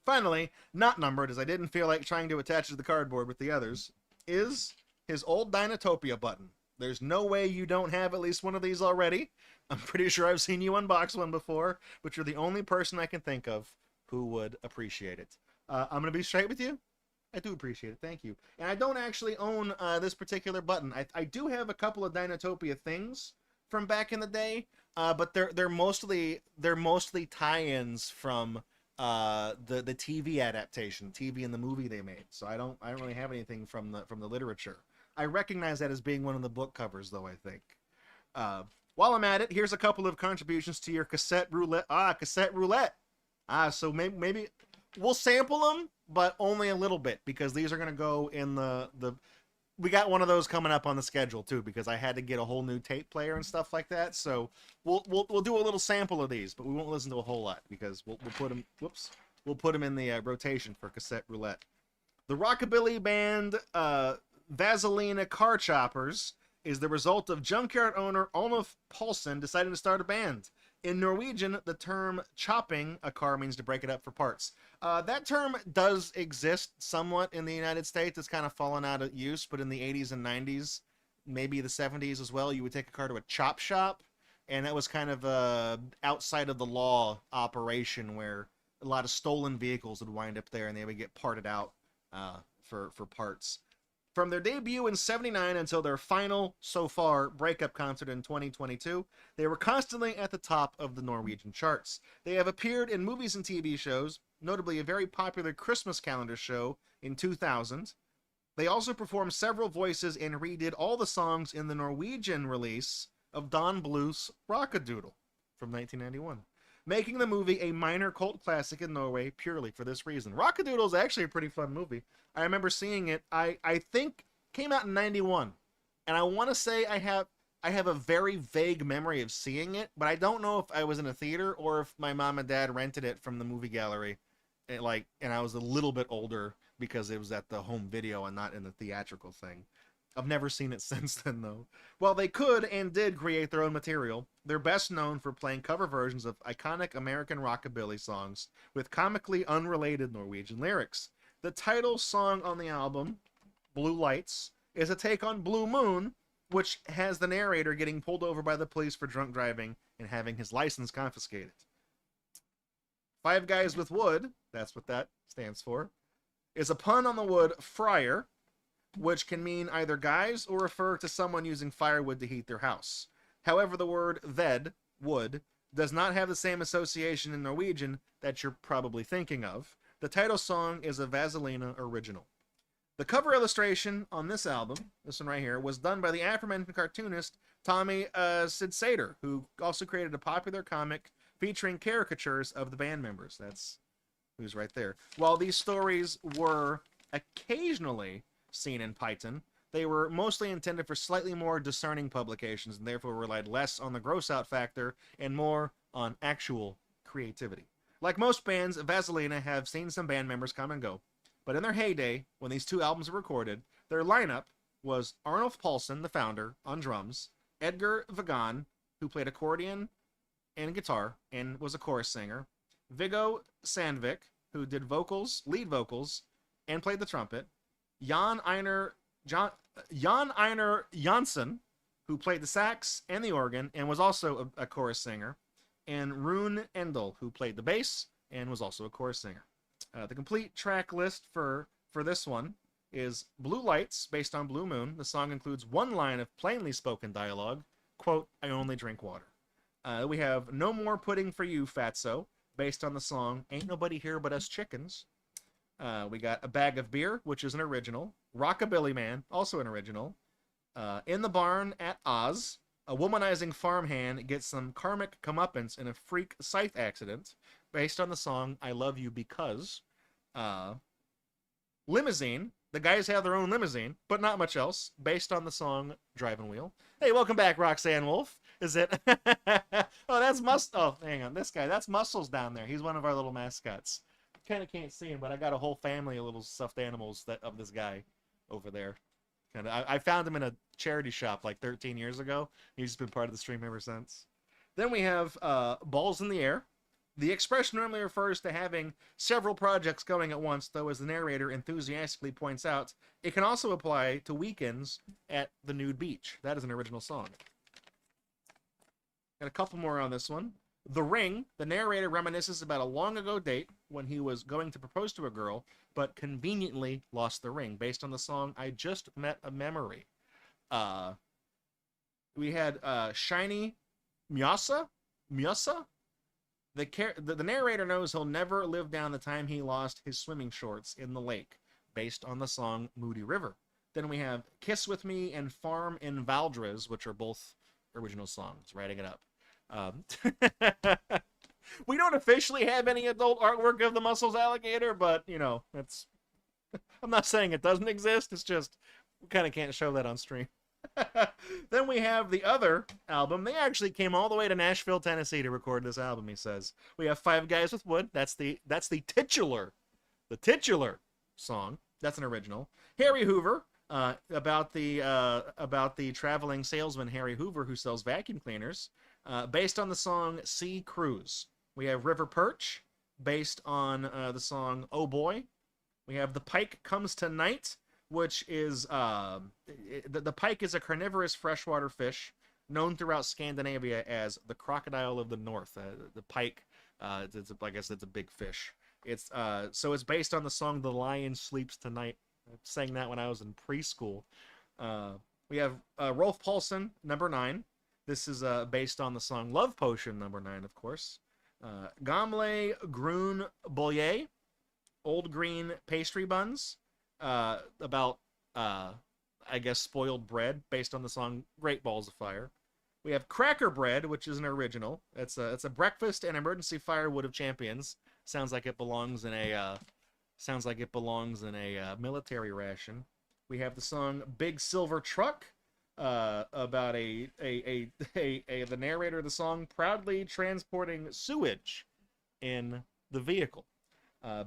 Finally, not numbered, as I didn't feel like trying to attach it to the cardboard with the others, is his old Dinotopia button. There's no way you don't have at least one of these already. I'm pretty sure I've seen you unbox one before, but you're the only person I can think of who would appreciate it. I'm going to be straight with you. I do appreciate it. Thank you. And I don't actually own this particular button. I do have a couple of Dinotopia things from back in the day, but they're mostly tie-ins from the TV adaptation, TV and the movie they made. So I don't really have anything from the literature. I recognize that as being one of the book covers, though, I think. While I'm at it, here's a couple of contributions to your cassette roulette. Cassette roulette. So maybe we'll sample them, but only a little bit, because these are going to go in the... We got one of those coming up on the schedule, too, because I had to get a whole new tape player and stuff like that. So we'll do a little sample of these, but we won't listen to a whole lot, because we'll put them... Whoops. We'll put them in the rotation for cassette roulette. The rockabilly band Vaselina Car Choppers is the result of junkyard owner Olaf Paulsen deciding to start a band. In Norwegian, the term chopping a car means to break it up for parts. That term does exist somewhat in the United States. It's kind of fallen out of use, but in the 80s and 90s, maybe the 70s as well, you would take a car to a chop shop, and that was kind of a outside of the law operation where a lot of stolen vehicles would wind up there and they would get parted out for parts. From their debut in '79 until their final, so far, breakup concert in 2022, they were constantly at the top of the Norwegian charts. They have appeared in movies and TV shows, notably a very popular Christmas calendar show in 2000. They also performed several voices and redid all the songs in the Norwegian release of Don Bluth's Rockadoodle from 1991, making the movie a minor cult classic in Norway purely for this reason. Rockadoodle is actually a pretty fun movie. I remember seeing it. I think came out in '91, and I want to say I have a very vague memory of seeing it, but I don't know if I was in a theater or if my mom and dad rented it from the movie gallery, and I was a little bit older because it was at the home video and not in the theatrical thing. I've never seen it since then, though. While they could and did create their own material, they're best known for playing cover versions of iconic American rockabilly songs with comically unrelated Norwegian lyrics. The title song on the album, Blue Lights, is a take on Blue Moon, which has the narrator getting pulled over by the police for drunk driving and having his license confiscated. Five Guys with Wood, that's what that stands for, is a pun on the word friar, which can mean either guys or refer to someone using firewood to heat their house. However, the word ved, wood, does not have the same association in Norwegian that you're probably thinking of. The title song is a Vaselina original. The cover illustration on this album, this one right here, was done by the aforementioned cartoonist Tommy Sidsader, who also created a popular comic featuring caricatures of the band members. That's who's right there. While these stories were occasionally seen in Python, they were mostly intended for slightly more discerning publications and therefore relied less on the gross out factor and more on actual creativity. Like most bands, Vaselina have seen some band members come and go, but in their heyday, when these two albums were recorded, their lineup was Arnulf Paulsen, the founder, on drums, Edgar Vagan, who played accordion and guitar and was a chorus singer, Viggo Sandvik, who did vocals, lead vocals, and played the trumpet, Jan Einar Jansson, who played the sax and the organ and was also a chorus singer, and Rune Endel, who played the bass and was also a chorus singer. The complete track list for this one is Blue Lights, based on Blue Moon. The song includes one line of plainly spoken dialogue, quote, I only drink water. We have No More Pudding for You, Fatso, based on the song Ain't Nobody Here But Us Chickens. We got A Bag of Beer, which is an original. Rockabilly Man, also an original. In the Barn at Oz, a womanizing farmhand gets some karmic comeuppance in a freak scythe accident, based on the song I Love You Because. Limousine, the guys have their own limousine, but not much else, based on the song Driving Wheel. Hey, welcome back, Roxanne Wolf. Is it? Oh, that's Oh, hang on. This guy, that's Muscles down there. He's one of our little mascots. Kind of can't see him, but I got a whole family of little stuffed animals of this guy over there. I found him in a charity shop like 13 years ago. He's been part of the stream ever since. Then we have Balls in the Air. The expression normally refers to having several projects going at once, though as the narrator enthusiastically points out, it can also apply to weekends at the nude beach. That is an original song. Got a couple more on this one. The Ring, the narrator reminisces about a long ago date when he was going to propose to a girl, but conveniently lost the ring, based on the song I Just Met a Memory. We had Shiny Myasa? The narrator knows he'll never live down the time he lost his swimming shorts in the lake, based on the song Moody River. Then we have Kiss With Me and Farm in Valdres, which are both original songs, writing it up. We don't officially have any adult artwork of the Muscles alligator, but, you know, it's... I'm not saying it doesn't exist, it's just we kind of can't show that on stream. Then we have the other album. They actually came all the way to Nashville, Tennessee to record this album, he says. We have Five Guys with Wood. That's the titular song. That's an original. Harry Hoover, about the traveling salesman Harry Hoover who sells vacuum cleaners, based on the song Sea Cruise. We have River Perch, based on the song Oh Boy. We have The Pike Comes Tonight, which is the pike is a carnivorous freshwater fish known throughout Scandinavia as the crocodile of the north. The pike, I guess it's a big fish. So it's based on the song The Lion Sleeps Tonight. I sang that when I was in preschool. We have Rolf Paulsen, number 9. This is based on the song Love Potion, number 9, of course. Gamle Grun Bollier, Old Green Pastry Buns, about, I guess, spoiled bread, based on the song Great Balls of Fire. We have Cracker Bread, which is an original. It's a breakfast and emergency firewood of champions. Sounds like it belongs in a military ration. We have the song Big Silver Truck, about the narrator of the song proudly transporting sewage in the vehicle.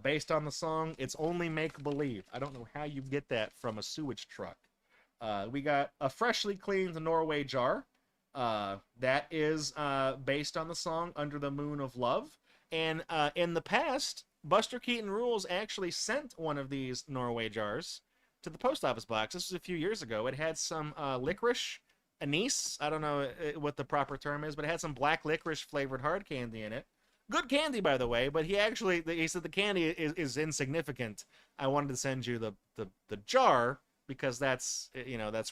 Based on the song It's Only Make Believe. I don't know how you get that from a sewage truck. We got A Freshly Cleaned Norway Jar. That is based on the song Under the Moon of Love. And in the past, Buster Keaton Rules actually sent one of these Norway jars to the post office box. This was a few years ago. It had some licorice, anise. I don't know what the proper term is, but it had some black licorice flavored hard candy in it. Good candy, by the way, but he said the candy is insignificant. I wanted to send you the jar because that's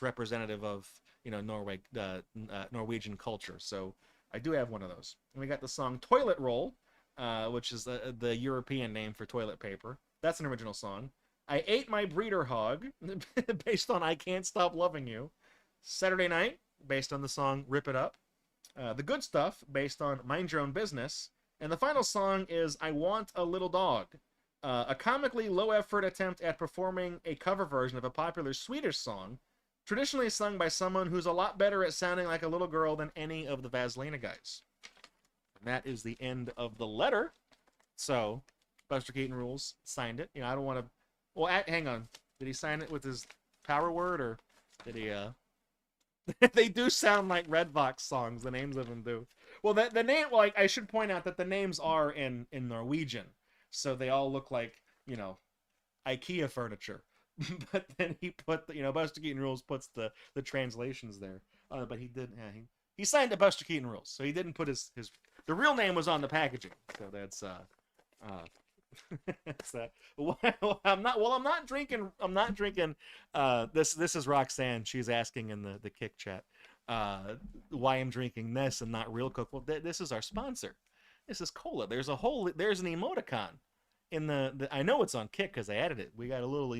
representative of Norwegian culture. So I do have one of those. And we got the song Toilet Roll, which is the European name for toilet paper. That's an original song. I Ate My Breeder Hog, based on I Can't Stop Loving You. Saturday Night, based on the song Rip It Up. The Good Stuff, based on Mind Your Own Business. And the final song is I Want a Little Dog, a comically low-effort attempt at performing a cover version of a popular Swedish song, traditionally sung by someone who's a lot better at sounding like a little girl than any of the Vaselina guys. And that is the end of the letter. So, Buster Keaton Rules signed it. I don't want to... Well, hang on. Did he sign it with his power word, or did he... They do sound like Redbox songs, the names of them do. Well, the name... Well, I should point out that the names are in Norwegian. So they all look like, IKEA furniture. But then he put... Buster Keaton Rules puts the translations there. But he did... He signed it Buster Keaton Rules. So he didn't put his... The real name was on the packaging. So that's... Well, I'm not. Well, I'm not drinking. I'm not drinking. This is Roxanne. She's asking in the kick chat, why I'm drinking this and not real Coke. Well, this is our sponsor. This is cola. There's an emoticon in the I know it's on Kick because I added it. We got a little.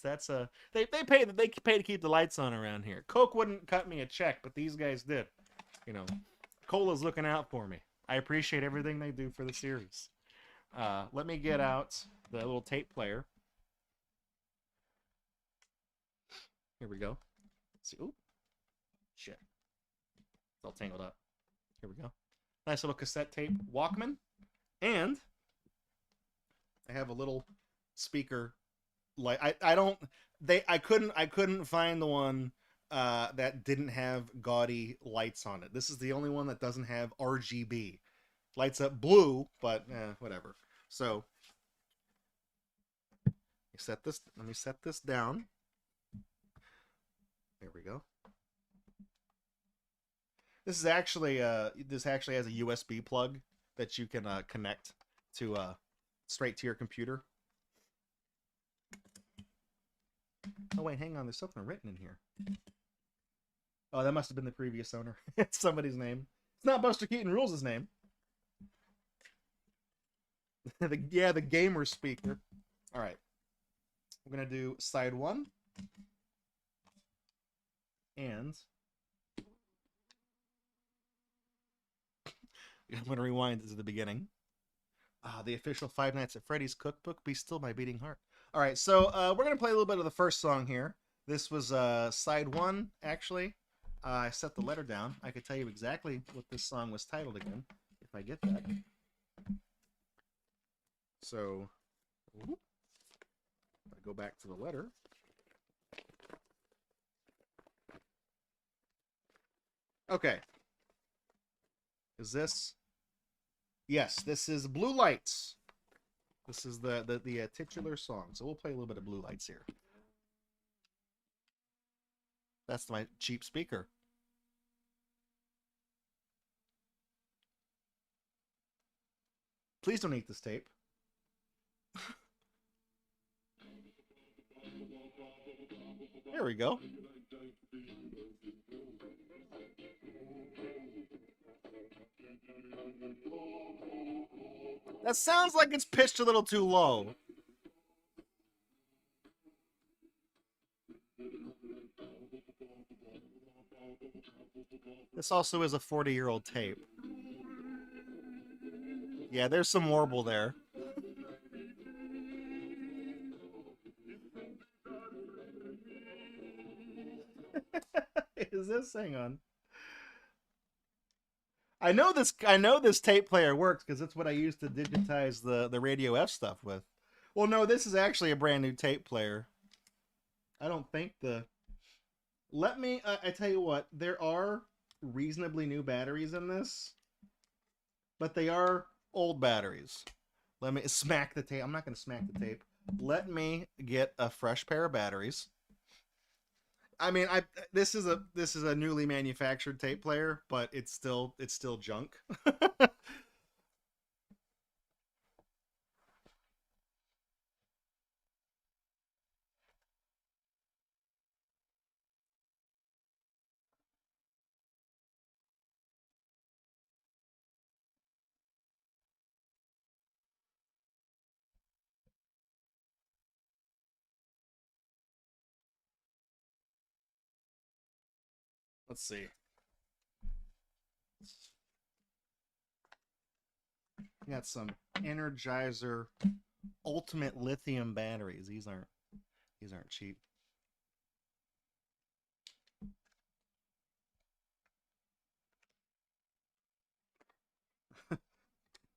That's they pay to keep the lights on around here. Coke wouldn't cut me a check, but these guys did. You know, Cola's looking out for me. I appreciate everything they do for the series. Let me get out the little tape player. Here we go. Let's see. Ooh, shit. It's all tangled up. Here we go. Nice little cassette tape Walkman, and I have a little speaker. Like I couldn't find the one that didn't have gaudy lights on it. This is the only one that doesn't have RGB. Lights up blue, but whatever. So let me set this down. There we go. This actually has a USB plug that you can connect to straight to your computer. Oh wait, hang on. There's something written in here. Oh, that must have been the previous owner. It's somebody's name. It's not Busterkeatonrules' name. the gamer speaker. All right, we're gonna do side 1, and I'm gonna rewind to the beginning. The official Five Nights at Freddy's cookbook. Be still my beating heart. All right, so we're gonna play a little bit of the first song here. This was side 1, actually. I set the letter down. I could tell you exactly what this song was titled again if I get that. So, if I go back to the letter. Okay. Is this? Yes, this is Blue Lights. This is the titular song. So we'll play a little bit of Blue Lights here. That's my cheap speaker. Please don't eat this tape. There we go. That sounds like it's pitched a little too low. This also is a 40-year-old tape. Yeah, there's some warble there. Is this? Hang on. I know this tape player works because it's what I used to digitize the Radio F stuff with. Well, no, this is actually a brand new tape player. I don't think Let me, I tell you what, there are reasonably new batteries in this, but they are old batteries. Let me smack the tape. I'm not going to smack the tape. Let me get a fresh pair of batteries. I mean, this is a newly manufactured tape player, but it's still junk. Let's see. Got some Energizer Ultimate Lithium batteries. These aren't cheap.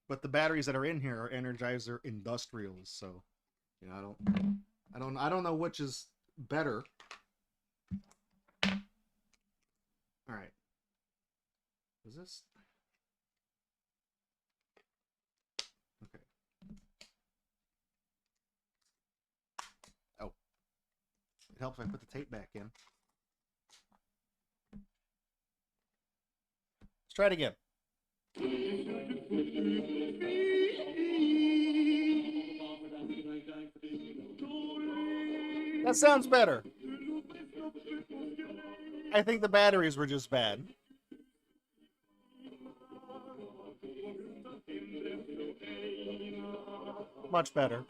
But the batteries that are in here are Energizer Industrials, so you know, I don't know which is better. All right. Is this? Okay. Oh. It helps if I put the tape back in. Let's try it again. That sounds better. I think the batteries were just bad. Much better.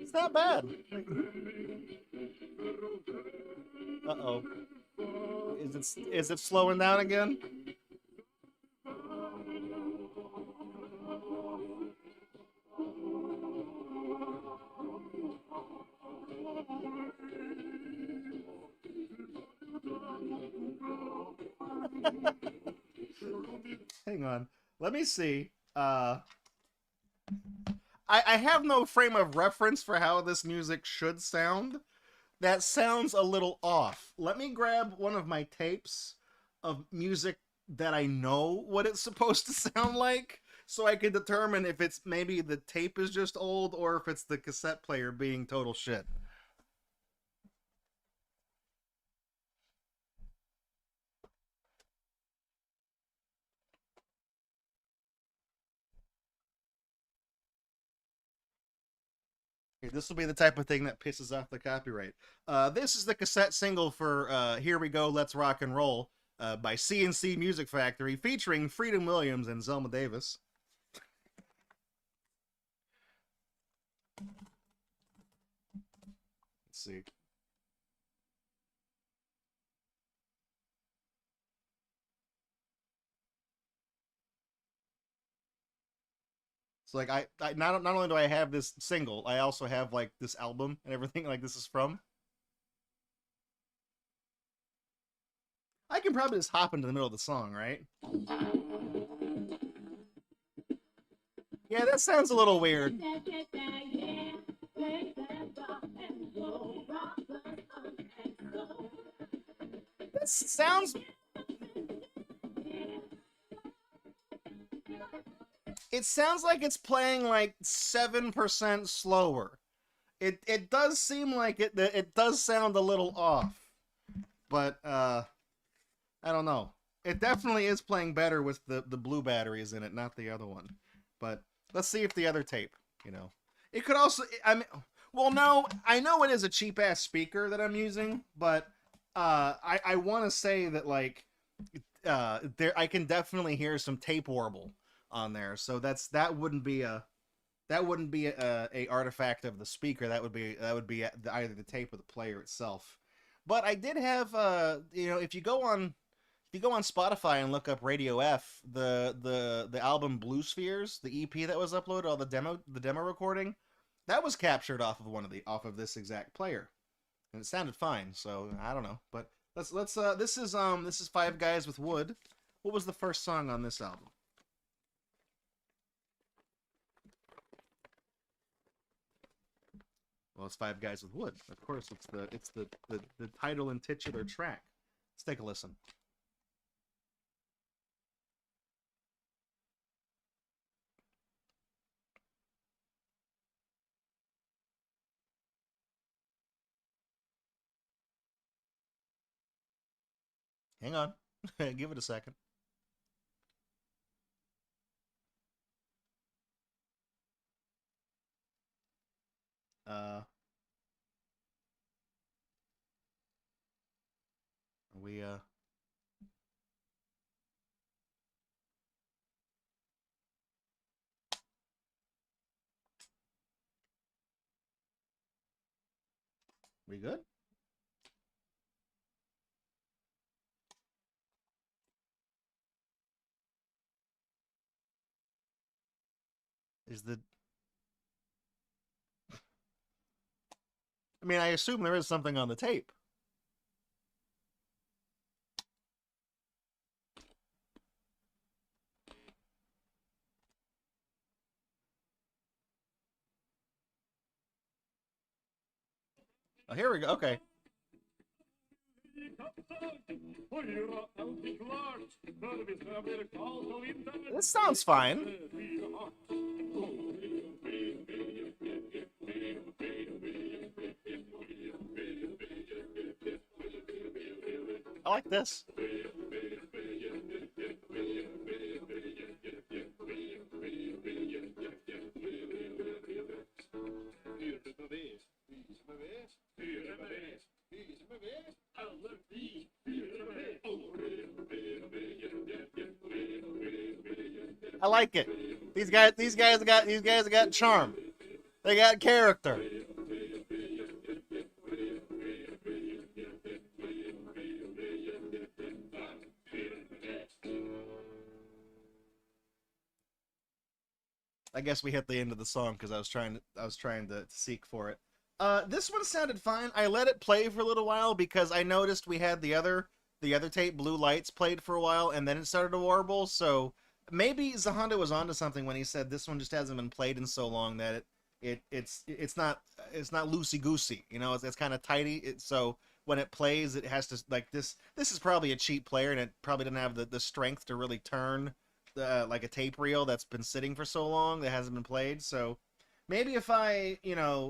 It's not bad. Uh-oh. Is it slowing down again? Hang on. Let me see. I have no frame of reference for how this music should sound. That sounds a little off. Let me grab one of my tapes of music that I know what it's supposed to sound like, so I can determine if it's maybe the tape is just old or if it's the cassette player being total shit. This will be the type of thing that pisses off the copyright. This is the cassette single for Here We Go, Let's Rock and Roll by CNC Music Factory, featuring Freedom Williams and Zelma Davis. Let's see. So like I not only do I have this single, I also have like this album and everything like this is from. I can probably just hop into the middle of the song, right? Yeah, that sounds a little weird. That sounds... It sounds like it's playing like 7% slower. It does seem like it does sound a little off. But I don't know. It definitely is playing better with the blue batteries in it, not the other one. But let's see if the other tape, you know. It could also, I mean, well, no, I know it is a cheap ass speaker that I'm using, but I want to say that like there I can definitely hear some tape warble on there. So that wouldn't be a artifact of the speaker. That would be either the tape or the player itself. But I did have you know, if you go on Spotify and look up Radio F, the album Blue Spheres, the EP that was uploaded, all the demo recording, that was captured off of this exact player, and it sounded fine. So I don't know, but let's this is Five Guys with Wood. What was the first song on this album? Well, it's Five Guys with Wood. Of course, it's the title and titular track. Let's take a listen. Hang on. Give it a second. We good? Is the I mean, I assume there is something on the tape. Oh, here we go. Okay. This sounds fine. I like this. I like it. These guys got charm. They got character. I guess we hit the end of the song because I was trying to seek for it. This one sounded fine. I let it play for a little while because I noticed we had the other tape, Blue Lights, played for a while, and then it started to warble. So maybe Zahanda was onto something when he said this one just hasn't been played in so long that it's not loosey goosey. You know, it's kind of tighty. So when it plays, it has to like this. This is probably a cheap player, and it probably didn't have the strength to really turn like a tape reel that's been sitting for so long that hasn't been played. So maybe if I,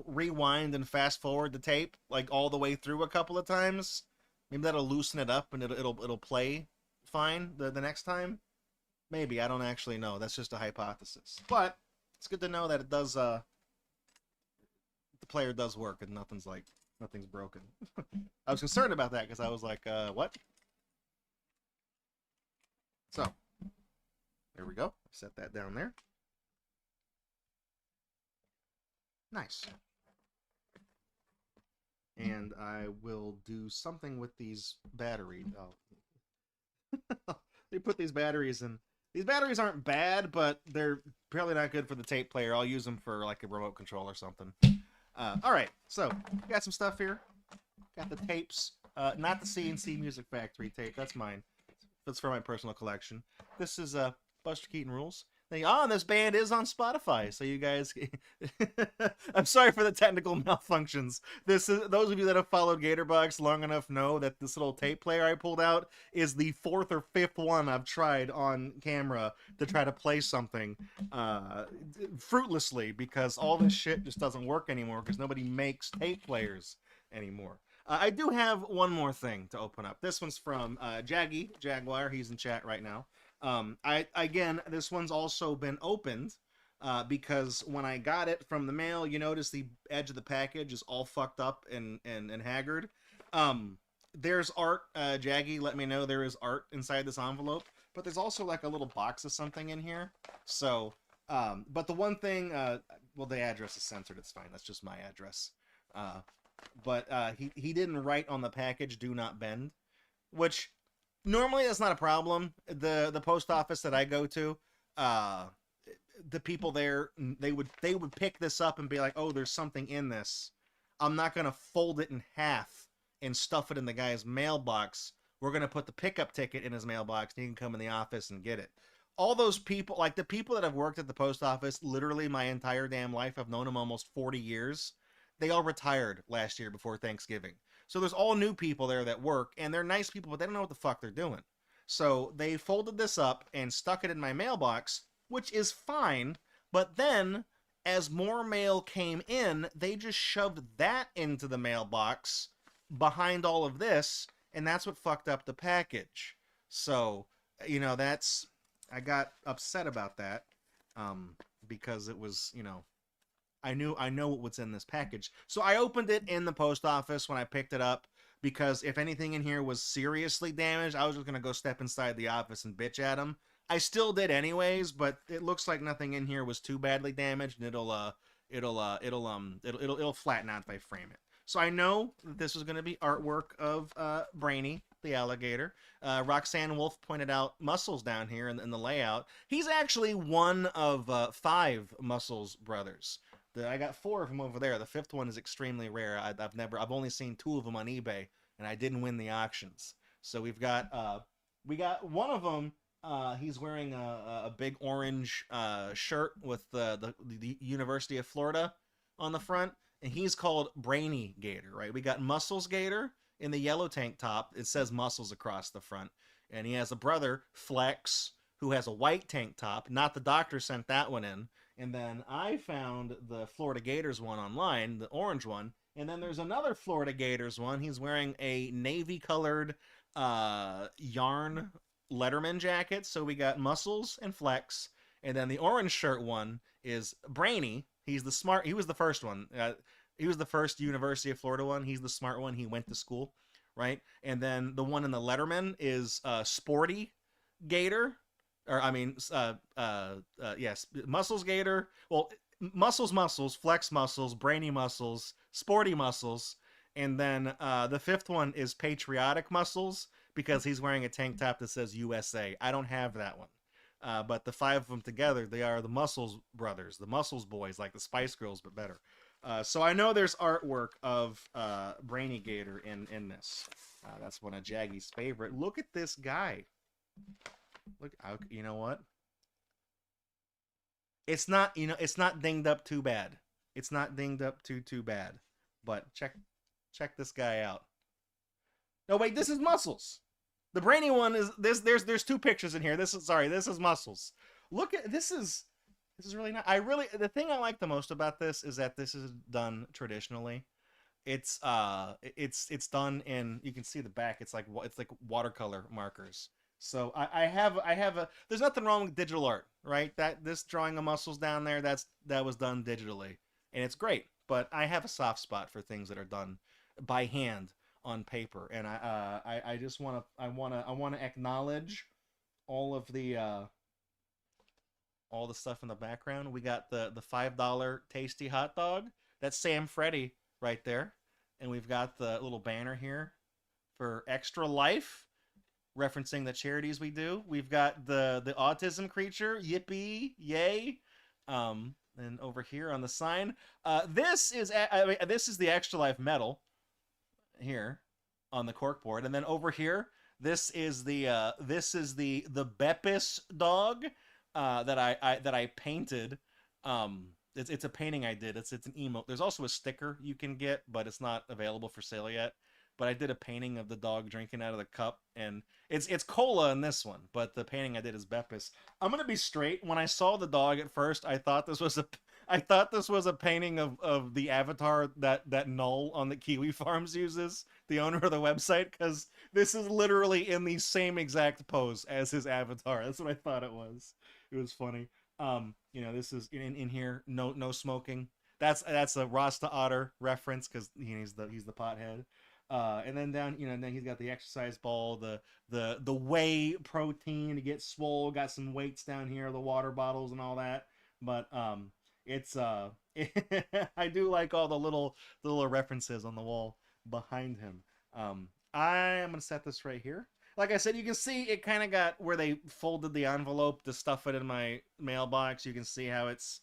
rewind and fast forward the tape like all the way through a couple of times, maybe that'll loosen it up and it'll play fine the next time. Maybe, I don't actually know. That's just a hypothesis. But it's good to know that it does the player does work and nothing's broken. I was concerned about that because I was like, what? So there we go. Set that down there. Nice. And I will do something with these batteries. Oh. They put these batteries in. These batteries aren't bad, but they're probably not good for the tape player. I'll use them for like a remote control or something. All right, so got some stuff here. Got the tapes. Not the CNC Music Factory tape. That's mine. That's for my personal collection. This is Busterkeatonrules. And this band is on Spotify, so you guys. I'm sorry for the technical malfunctions. This is those of you that have followed Gatorbox long enough know that this little tape player I pulled out is the 4th or 5th one I've tried on camera to try to play something fruitlessly because all this shit just doesn't work anymore because nobody makes tape players anymore. I do have one more thing to open up. This one's from Jaggyjaguar. He's in chat right now. Again, this one's also been opened because when I got it from the mail, you notice the edge of the package is all fucked up and haggard. There's art. Jaggy let me know there is art inside this envelope, but there's also like a little box of something in here. So, but the one thing, well, the address is censored. It's fine. That's just my address. But he didn't write on the package, "Do not bend," which normally that's not a problem. The post office that I go to, the people there, they would pick this up and be like, "Oh, there's something in this. I'm not gonna fold it in half and stuff it in the guy's mailbox. We're gonna put the pickup ticket in his mailbox, and he can come in the office and get it." All those people, like the people that have worked at the post office, literally my entire damn life, I've known them almost 40 years. They all retired last year before Thanksgiving. So there's all new people there that work, and they're nice people, but they don't know what the fuck they're doing. So they folded this up and stuck it in my mailbox, which is fine, but then, as more mail came in, they just shoved that into the mailbox behind all of this, and that's what fucked up the package. So, I got upset about that, because it was, I know what's in this package. So I opened it in the post office when I picked it up because if anything in here was seriously damaged, I was just going to go step inside the office and bitch at them. I still did anyways, but it looks like nothing in here was too badly damaged, and it'll flatten out if I frame it. So I know that this is going to be artwork of Brainy, the alligator. Roxanne Wolf pointed out Muscles down here in the layout. He's actually one of 5 Muscles brothers. I got 4 of them over there. The 5th one is extremely rare. I've only seen 2 of them on eBay, and I didn't win the auctions. So we got one of them. He's wearing a big orange shirt with the University of Florida on the front, and he's called Brainy Gator, right? We got Muscles Gator in the yellow tank top. It says Muscles across the front, and he has a brother, Flex, who has a white tank top. Not the doctor sent that one in. And then I found the Florida Gators one online, the orange one. And then there's another Florida Gators one. He's wearing a navy-colored yarn Letterman jackets. So we got Muscles and Flex, and then the orange shirt one is Brainy. He was the first one. He was the first University of Florida one. He's the smart one. He went to school, right? And then the one in the Letterman is Sporty Gator, or I mean, yes, Muscles Gator. Well, Muscles, Flex Muscles, Brainy Muscles, Sporty Muscles, and then the fifth one is Patriotic Muscles because he's wearing a tank top that says USA. I don't have that one. But the five of them together, they are the Muscles brothers, the Muscles boys, like the Spice Girls, but better. So I know there's artwork of Brainy Gator in this. That's one of Jaggy's favorite. Look at this guy. Look, you know what? It's not, it's not dinged up too bad. It's not dinged up too bad. But check this guy out. No, wait, this is Muscles. The Brainy one is this. There's two pictures in here. This is Muscles. Look at this is really nice. The thing I like the most about this is that this is done traditionally. It's done in, you can see the back. It's like watercolor markers. So I have a, there's nothing wrong with digital art, right? This drawing of Muscles down there, that was done digitally, and it's great. But I have a soft spot for things that are done by hand on paper, and I just want to acknowledge all of the stuff in the background. We got the $5 tasty hot dog. That's Sam Freddy right there, and we've got the little banner here for Extra Life, referencing the charities we do. We've got the autism creature, yippee, yay. And over here on the sign, this is the Extra Life medal here on the corkboard, and then over here, this is the Beppis dog that I painted. It's a painting I did. It's an emote. There's also a sticker you can get, but it's not available for sale yet. But I did a painting of the dog drinking out of the cup, and it's cola in this one, but the painting I did is Beppis. I'm gonna be straight. When I saw the dog at first, I thought this was a painting of the avatar that Null on the Kiwi Farms uses, the owner of the website, because this is literally in the same exact pose as his avatar. That's what I thought it was. It was funny. This is in here. No smoking. That's a Rasta Otter reference because he's the pothead. And then down, then he's got the exercise ball, the whey protein to get swole, got some weights down here, the water bottles and all that. But it's I do like all the little references on the wall behind him. I'm gonna set this right here. Like I said, you can see it kind of got where they folded the envelope to stuff it in my mailbox. You can see how it's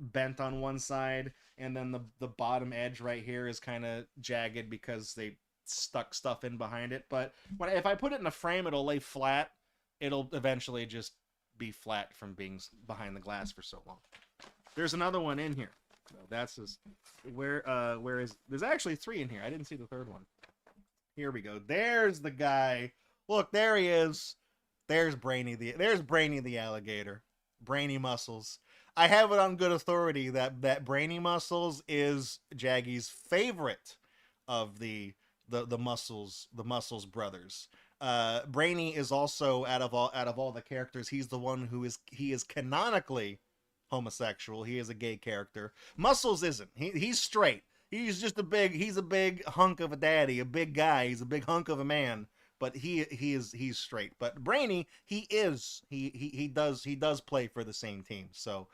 bent on one side, and then the bottom edge right here is kind of jagged because they stuck stuff in behind it. But if I put it in a frame, it'll lay flat. It'll eventually just be flat from being behind the glass for so long. There's another one in here. That's just where is there's actually three in here. I didn't see the third one. Here we go. There's the guy. Look, there he is. There's Brainy the alligator. Brainy Muscles. I have it on good authority that Brainy Muscles is Jaggy's favorite of the Muscles brothers. Brainy is also out of all the characters, he's the one who is canonically homosexual. He is a gay character. Muscles isn't. He's straight. He's just a big hunk of a daddy, a big guy. He's a big hunk of a man. But he's straight. But Brainy, he does play for the same team. So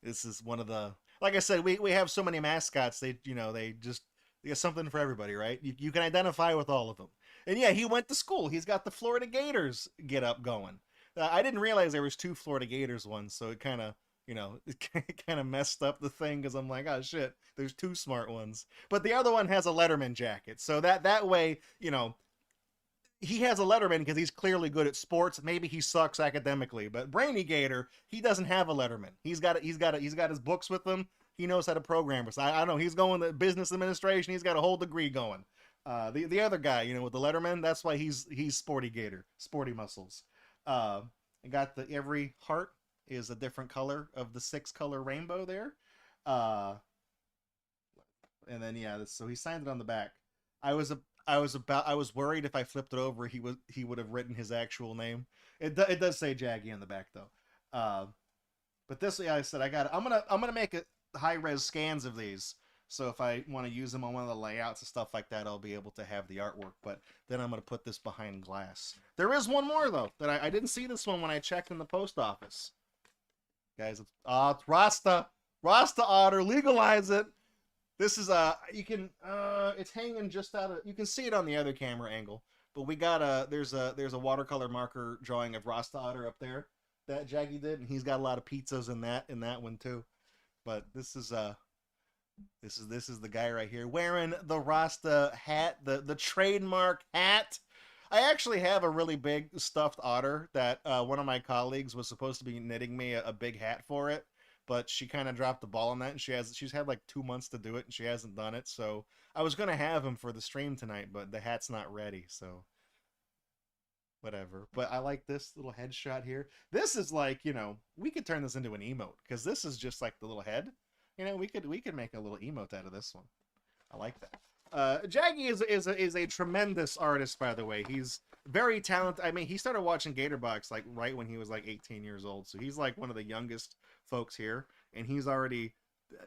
this is one of the, like I said, we have so many mascots. They got something for everybody, right? You can identify with all of them. And yeah, he went to school. He's got the Florida Gators get up going. I didn't realize there was two Florida Gators ones, so it kind of messed up the thing because I'm like, oh shit, there's two smart ones. But the other one has a Letterman jacket, so that way, he has a Letterman because he's clearly good at sports. Maybe he sucks academically, but Brainy Gator, he doesn't have a Letterman. He's got his books with him. He knows how to program. So I don't know. He's going to business administration. He's got a whole degree going. The other guy, with the Letterman, that's why he's Sporty Gator, Sporty Muscles. I got every heart is a different color of the 6-color rainbow there. And then so he signed it on the back. I was I was worried if I flipped it over, he would have written his actual name. It does say Jaggy on the back though. But this, yeah, I said I'm gonna make it high res scans of these. So if I want to use them on one of the layouts and stuff like that, I'll be able to have the artwork. But then I'm gonna put this behind glass. There is one more though that I didn't see this one when I checked in the post office. Guys, it's Rasta otter, legalize it. This is you can it's hanging just out of, you can see it on the other camera angle, but we got there's a watercolor marker drawing of Rasta otter up there that Jaggy did, and he's got a lot of pizzas in that one too. But this is the guy right here wearing the Rasta hat, the trademark hat. I actually have a really big stuffed otter that one of my colleagues was supposed to be knitting me a big hat for it, but she kind of dropped the ball on that, and she's had like 2 months to do it, and she hasn't done it. So I was gonna have him for the stream tonight, but the hat's not ready, so whatever. But I like this little headshot here. This is like, you know, we could turn this into an emote because this is just like the little head. You know, we could make a little emote out of this one. I like that. Jaggy is a tremendous artist, by the way. He's very talented. I mean, he started watching GatorBox like right when he was like 18 years old. So he's like one of the youngest folks here, and he's already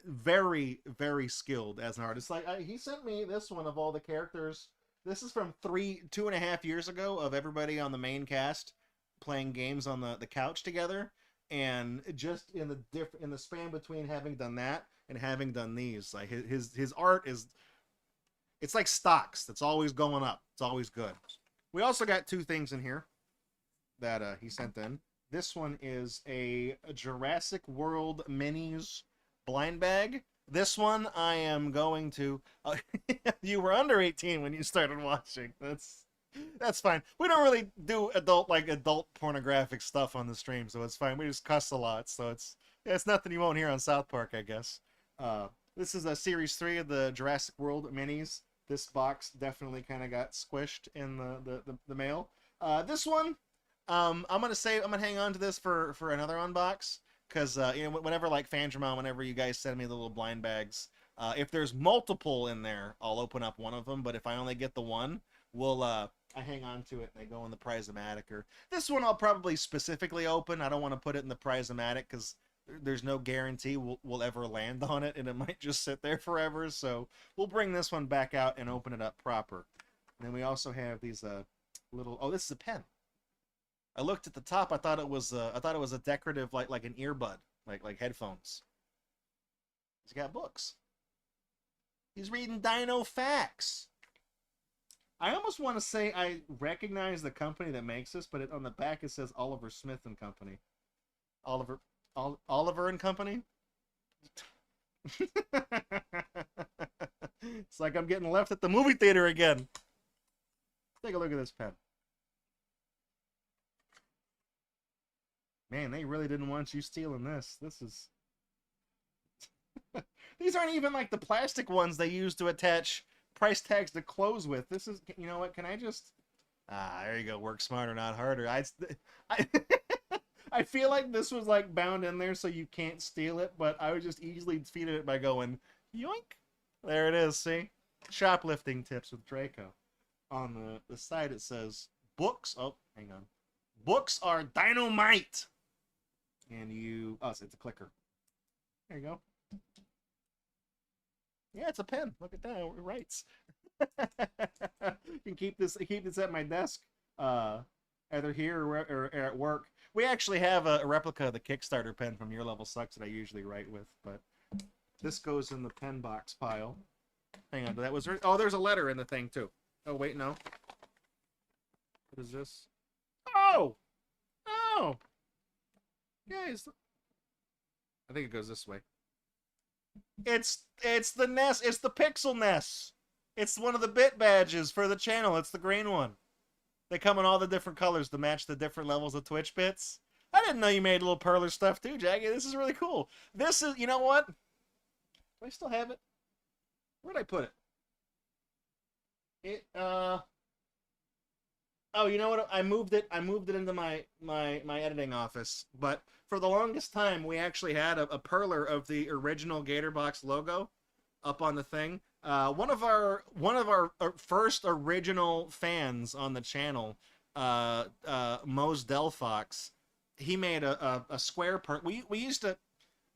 very, very skilled as an artist. Like he sent me this one of all the characters. This is from 2.5 years ago of everybody on the main cast playing games on the couch together. And just in the span between having done that and having done these, like his art is, it's like stocks. That's always going up. It's always good. We also got 2 things in here that he sent in. This one is a Jurassic World Minis blind bag. This one I am going to. You were under 18 when you started watching. That's fine. We don't really do adult pornographic stuff on the stream, so it's fine. We just cuss a lot, so it's nothing you won't hear on South Park, I guess. This is a Series 3 of the Jurassic World Minis. This box definitely kind of got squished in the mail. This one, I'm gonna hang on to this for another unbox, because you know, whenever like Fandramon, whenever you guys send me the little blind bags, if there's multiple in there, I'll open up one of them. But if I only get the one, I hang on to it and they go in the Prizomatic. Or this one I'll probably specifically open. I don't want to put it in the Prizomatic because there's no guarantee we'll ever land on it, and it might just sit there forever. So we'll bring this one back out and open it up proper. And then we also have these little. Oh, this is a pen. I looked at the top. I thought it was a decorative like an earbud, like headphones. He's got books. He's reading Dino Facts. I almost want to say I recognize the company that makes this, but on the back it says Oliver Smith and Company. Oliver and Company? It's like I'm getting left at the movie theater again. Take a look at this pen. Man, they really didn't want you stealing this. This is... These aren't even like the plastic ones they use to attach price tags to clothes with. This is, you know what, can I just... there you go. Work smarter, not harder. I feel like this was like bound in there so you can't steal it, but I would just easily defeat it by going yoink. There it is, see? Shoplifting tips with Draco. On the side it says books. Oh, hang on. Books are dynamite. And you... Oh, it's a clicker. There you go. Yeah, it's a pen. Look at that. It writes. You can keep this at my desk, either here or at work. We actually have a replica of the Kickstarter pen from Your Level Sucks that I usually write with, but this goes in the pen box pile. Hang on, oh, there's a letter in the thing too. Oh wait, no. What is this? Oh, guys. I think it goes this way. It's the NES. It's the Pixel NES. It's one of the bit badges for the channel. It's the green one. They come in all the different colors to match the different levels of Twitch bits. I didn't know you made little perler stuff too, Jaggy. This is really cool. This is, you know what? Do I still have it? Where'd I put it? Oh, you know what? I moved it into my editing office. But for the longest time, we actually had a perler of the original GatorBox logo up on the thing. One of our first original fans on the channel, Mose Delphox, he made a square part. We used to,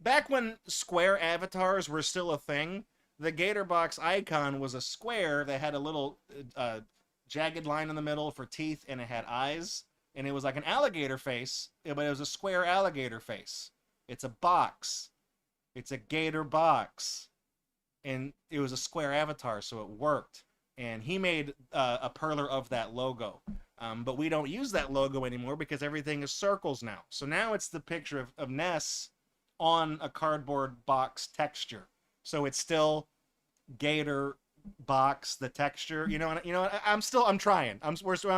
back when square avatars were still a thing. The Gatorbox icon was a square that had a little jagged line in the middle for teeth, and it had eyes, and it was like an alligator face, but it was a square alligator face. It's a box. It's a gator box. And it was a square avatar, so it worked. And he made a perler of that logo. But we don't use that logo anymore because everything is circles now. So now it's the picture of Ness on a cardboard box texture. So it's still gator box, the texture. You know. I'm trying. I'm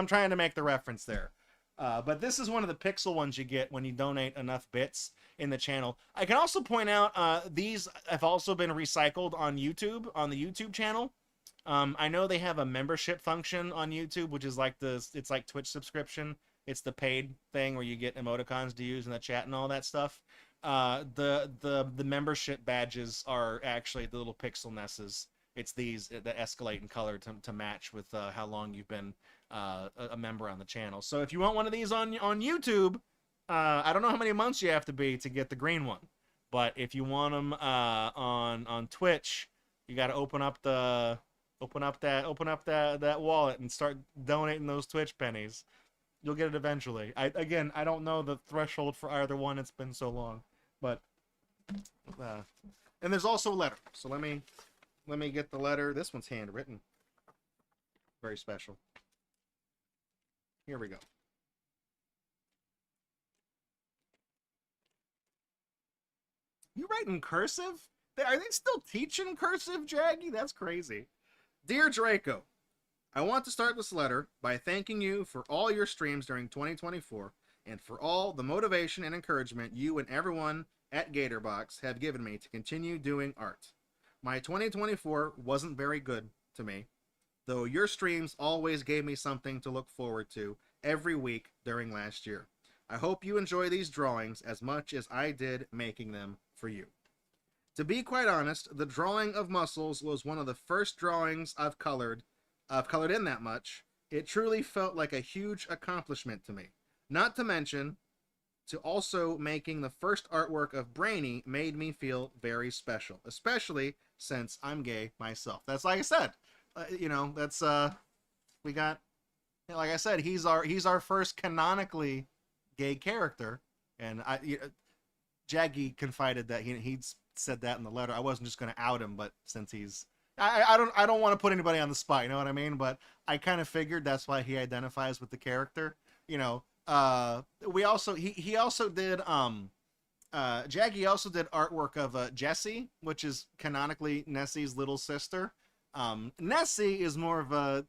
trying to make the reference there. But this is one of the pixel ones you get when you donate enough bits in the channel. I can also point out these have also been recycled on YouTube, on the YouTube channel. I know they have a membership function on YouTube, which is like it's like Twitch subscription. It's the paid thing where you get emoticons to use in the chat and all that stuff. The membership badges are actually the little pixel nesses. It's these that escalate in color to match with how long you've been a member on the channel. So if you want one of these on YouTube, I don't know how many months you have to be to get the green one, but if you want them on Twitch, you got to open up that wallet and start donating those Twitch pennies. You'll get it eventually. I don't know the threshold for either one. It's been so long, but and there's also a letter. So let me get the letter. This one's handwritten. Very special. Here we go. You write in cursive? Are they still teaching cursive, Jaggy? That's crazy. Dear Draco, I want to start this letter by thanking you for all your streams during 2024 and for all the motivation and encouragement you and everyone at Gatorbox have given me to continue doing art. My 2024 wasn't very good to me, though your streams always gave me something to look forward to every week during last year. I hope you enjoy these drawings as much as I did making them for you. To be quite honest, the drawing of muscles was one of the first drawings I've colored in that much. It truly felt like a huge accomplishment to me. Not to mention, to also making the first artwork of Brainy made me feel very special, especially since I'm gay myself. That's like I said, that's we got, like I said, he's our first canonically gay character, and Jaggy confided that he'd said that in the letter. I wasn't just going to out him, but since he's, I don't want to put anybody on the spot, you know what I mean? But I kind of figured that's why he identifies with the character, we also he also did Jaggy also did artwork of Jessie, which is canonically Nessie's little sister. Nessie is more of a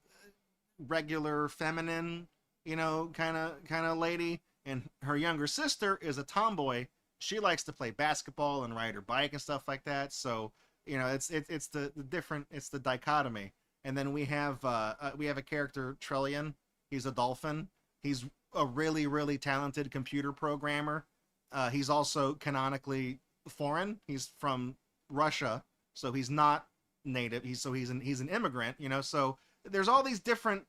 regular feminine, kind of lady, and her younger sister is a tomboy. She likes to play basketball and ride her bike and stuff like that. So it's the dichotomy. And then we have a character, Trillian. He's a dolphin. He's a really, really talented computer programmer. He's also canonically foreign. He's from Russia, so he's not native. He's an immigrant, So there's all these different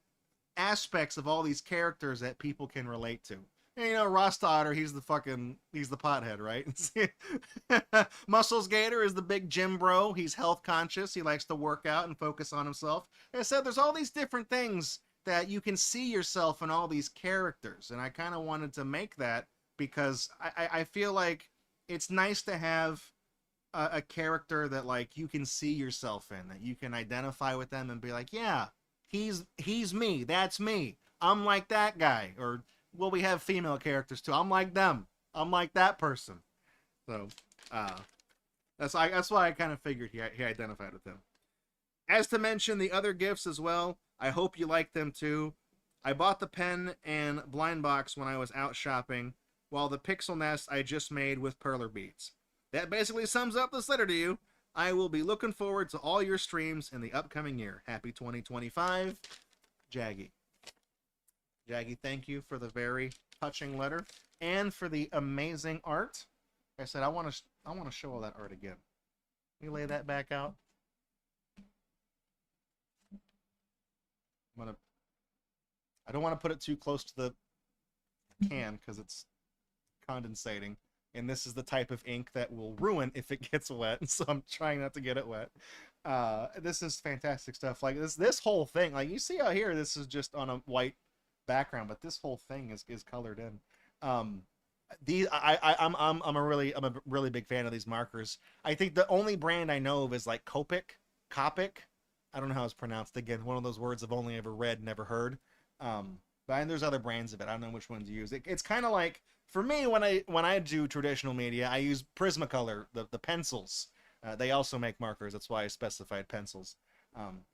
aspects of all these characters that people can relate to. And, Rasta Otter, he's the pothead, right? Muscles Gator is the big gym bro. He's health conscious. He likes to work out and focus on himself. Like I said, there's all these different things that you can see yourself in all these characters. And I kind of wanted to make that because I feel like it's nice to have a character that like you can see yourself in, that you can identify with them and be like, yeah, he's me. That's me. I'm like that guy. Or, well, we have female characters too. I'm like them. I'm like that person. So, that's why I kind of figured he identified with them. As to mention the other gifts as well, I hope you like them too. I bought the pen and blind box when I was out shopping, while the pixel nest I just made with perler beads. That basically sums up this letter to you. I will be looking forward to all your streams in the upcoming year. Happy 2025, Jaggy. Jaggy, thank you for the very touching letter and for the amazing art. Like I said, I want to show all that art again. Can you lay that back out? I'm gonna. I don't want to put it too close to the can because it's condensating. And this is the type of ink that will ruin if it gets wet. So I'm trying not to get it wet. This is fantastic stuff. Like this whole thing, like you see out here, this is just on a white background, but this whole thing is colored in. Um, I'm a really big fan of these markers. I think the only brand I know of is like Copic. I don't know how it's pronounced. Again, one of those words I've only ever read, never heard. But there's other brands of it. I don't know which ones to use. It's kind of like for me when I do traditional media, I use Prismacolor, the pencils. They also make markers. That's why I specified pencils.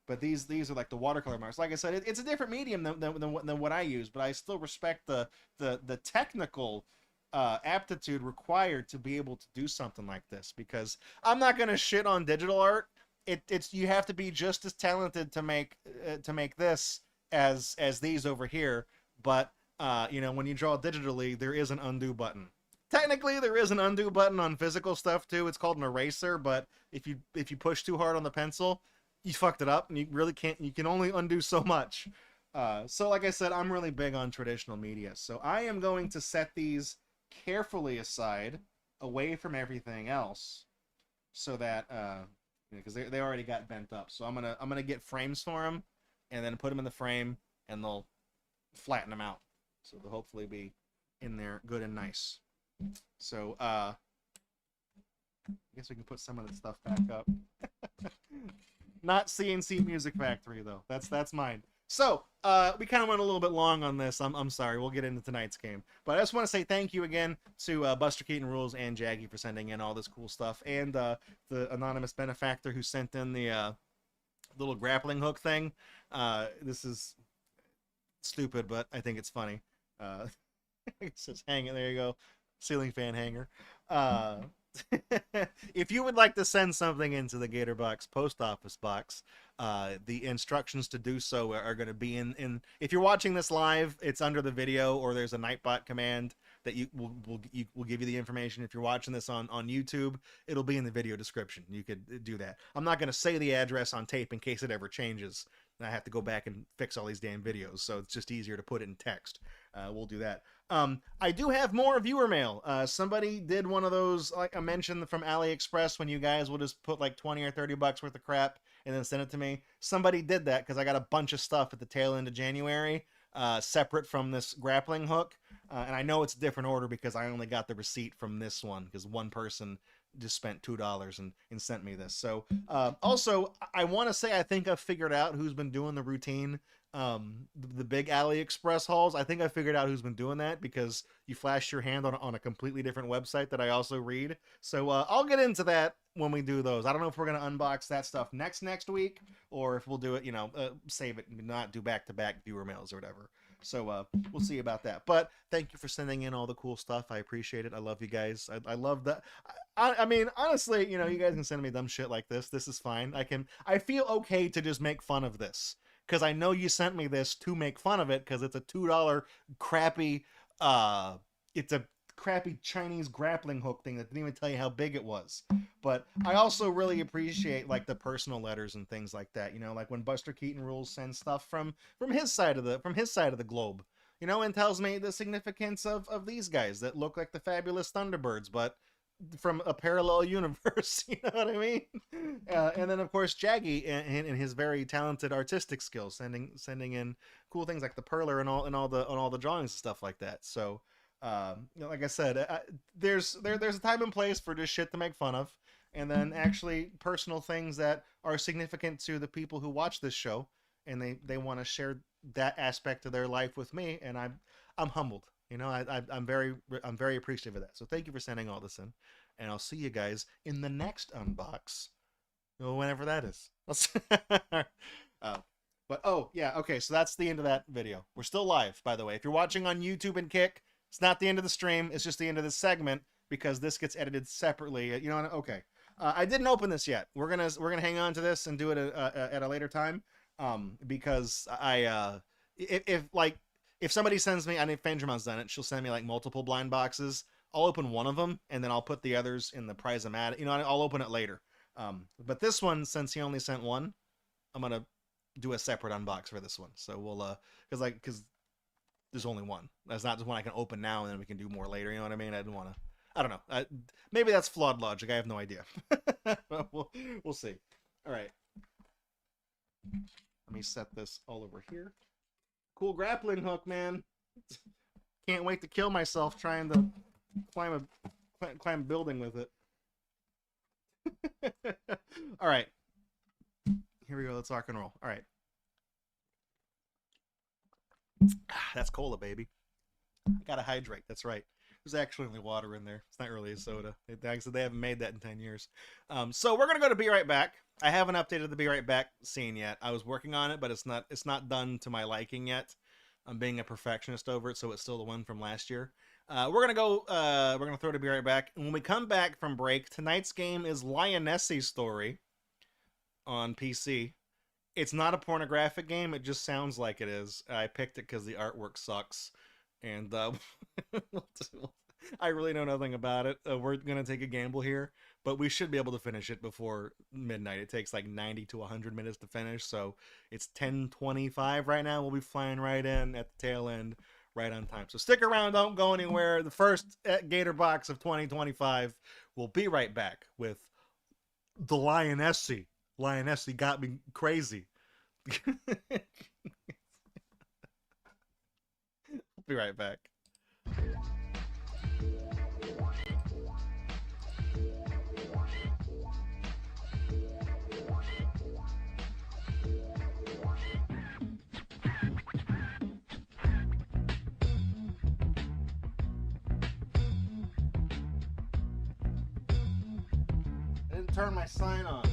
But these are like the watercolor markers. Like I said, it's a different medium than what I use, but I still respect the technical aptitude required to be able to do something like this, because I'm not gonna shit on digital art. It's you have to be just as talented to make this as these over here. But you know, when you draw digitally, there is an undo button. Technically, there is an undo button on physical stuff too. It's called an eraser, but if you push too hard on the pencil, you fucked it up, and you really can't. You can only undo so much. So, like I said, I'm really big on traditional media. So I am going to set these carefully aside, away from everything else, so that because they already got bent up. So I'm gonna get frames for them, and then put them in the frame, and they'll flatten them out. So they'll hopefully be in there good and nice. So I guess we can put some of the stuff back up. Not CNC Music Factory though. That's mine. So we kind of went a little bit long on this. I'm sorry. We'll get into tonight's game, but I just want to say thank you again to Busterkeatonrules and Jaggy for sending in all this cool stuff, and the anonymous benefactor who sent in the little grappling hook thing. This is stupid, but I think it's funny. It's just hanging. There you go. Ceiling fan hanger. If you would like to send something into the Gatorbox post office box, the instructions to do so are going to be in. If you're watching this live, it's under the video, or there's a Nightbot command that will give you the information. If you're watching this on YouTube, it'll be in the video description. You could do that. I'm not going to say the address on tape in case it ever changes. I have to go back and fix all these damn videos, so it's just easier to put it in text. We'll do that. I do have more viewer mail. Somebody did one of those, like I mentioned, from AliExpress, when you guys will just put like 20 or 30 bucks worth of crap and then send it to me. Somebody did that because I got a bunch of stuff at the tail end of January, separate from this grappling hook. And I know it's a different order because I only got the receipt from this one, because one person just spent $2 and sent me this. So also, I want to say I think I've figured out who's been doing the routine, the big AliExpress hauls. I think I figured out who's been doing that, because you flash your hand on a completely different website that I also read. So I'll get into that when we do those. I don't know if we're going to unbox that stuff next week, or if we'll do it, save it and not do back-to-back viewer mails or whatever. So we'll see about that. But thank you for sending in all the cool stuff. I appreciate it. I love you guys. I love that. I mean, honestly, you guys can send me dumb shit like this. This is fine. I feel okay to just make fun of this, because I know you sent me this to make fun of it, because it's a $2 crappy, it's a crappy Chinese grappling hook thing that didn't even tell you how big it was. But I also really appreciate like the personal letters and things like that. Like when Busterkeatonrules sends stuff from his side of the globe, and tells me the significance of these guys that look like the fabulous Thunderbirds, but from a parallel universe. You know what I mean? And then of course Jaggy and his very talented artistic skills, sending in cool things like the perler and all the drawings and stuff like that. So like I said, there's a time and place for just shit to make fun of, and then actually personal things that are significant to the people who watch this show, and they want to share that aspect of their life with me, and I'm humbled. I'm very appreciative of that. So thank you for sending all this in, and I'll see you guys in the next unbox, whenever that is. But oh yeah, okay. So that's the end of that video. We're still live, by the way. If you're watching on YouTube and Kick, it's not the end of the stream. It's just the end of this segment, because this gets edited separately. Okay. I didn't open this yet. We're gonna hang on to this and do it at a later time, because if somebody sends me, I know Fangermon's done it, she'll send me like multiple blind boxes. I'll open one of them, and then I'll put the others in the prize-o-matic. I'll open it later. But this one, since he only sent one, I'm gonna do a separate unbox for this one. So we'll because there's only one. That's not just one I can open now and then we can do more later. You know what I mean? I didn't want to. I don't know. Maybe that's flawed logic. I have no idea. We'll see. All right. Let me set this all over here. Cool grappling hook, man. Can't wait to kill myself trying to climb a building with it. All right. Here we go. Let's rock and roll. All right. That's cola, baby. I gotta hydrate. That's right. There's actually only water in there. It's not really a soda. They haven't made that in 10 years. So we're gonna go to Be Right Back. I haven't updated the Be Right Back scene yet. I was working on it, but it's not done to my liking yet. I'm being a perfectionist over it, so it's still the one from last year. We're gonna throw to Be Right Back. And when we come back from break, tonight's game is Lionessy Story on PC. It's not a pornographic game. It just sounds like it is. I picked it because the artwork sucks. And I really know nothing about it. We're going to take a gamble here. But we should be able to finish it before midnight. It takes like 90 to 100 minutes to finish. So it's 10:25 right now. We'll be flying right in at the tail end, right on time. So stick around. Don't go anywhere. The first Gatorbox of 2025. We'll be right back with the Lionessy. Lionessy got me crazy. We'll be right back. I didn't turn my sign on.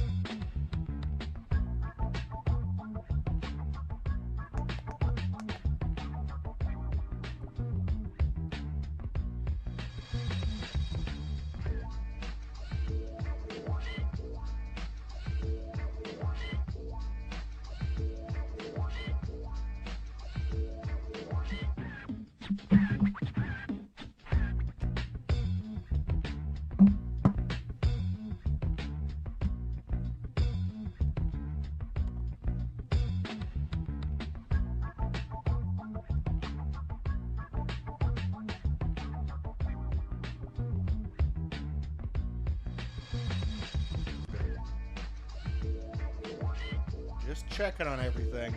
Just checking on everything.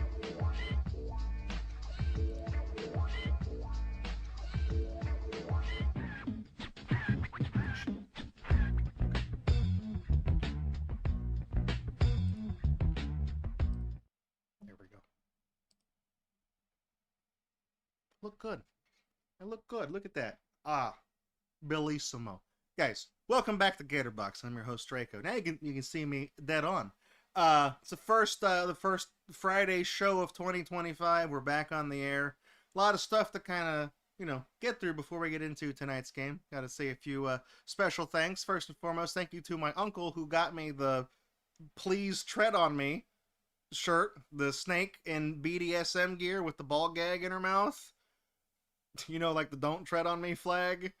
There we go. Look good. I look good. Look at that. Ah, bellissimo. Guys, welcome back to GatorBox. I'm your host Draco. Now you can see me dead on. It's the first Friday show of 2025. We're back on the air. A lot of stuff to kind of, get through before we get into tonight's game. Got to say a few special thanks. First and foremost, thank you to my uncle who got me the Please Tread on Me shirt, the snake in BDSM gear with the ball gag in her mouth. Like the Don't Tread on Me flag.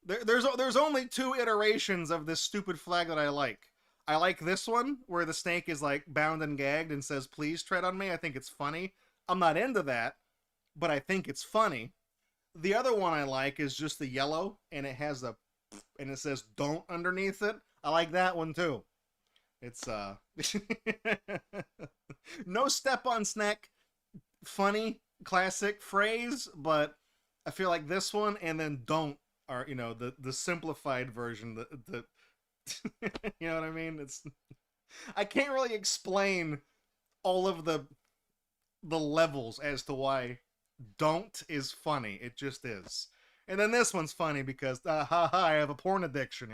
There's only 2 iterations of this stupid flag that I like. I like this one, where the snake is, like, bound and gagged and says, please tread on me. I think it's funny. I'm not into that, but I think it's funny. The other one I like is just the yellow, and it has and it says, don't underneath it. I like that one, too. It's, no step on snack. Funny, classic phrase, but I feel like this one and then don't are, the simplified version, the you know what I mean? I can't really explain all of the levels as to why don't is funny. It just is. And then this one's funny because I have a porn addiction,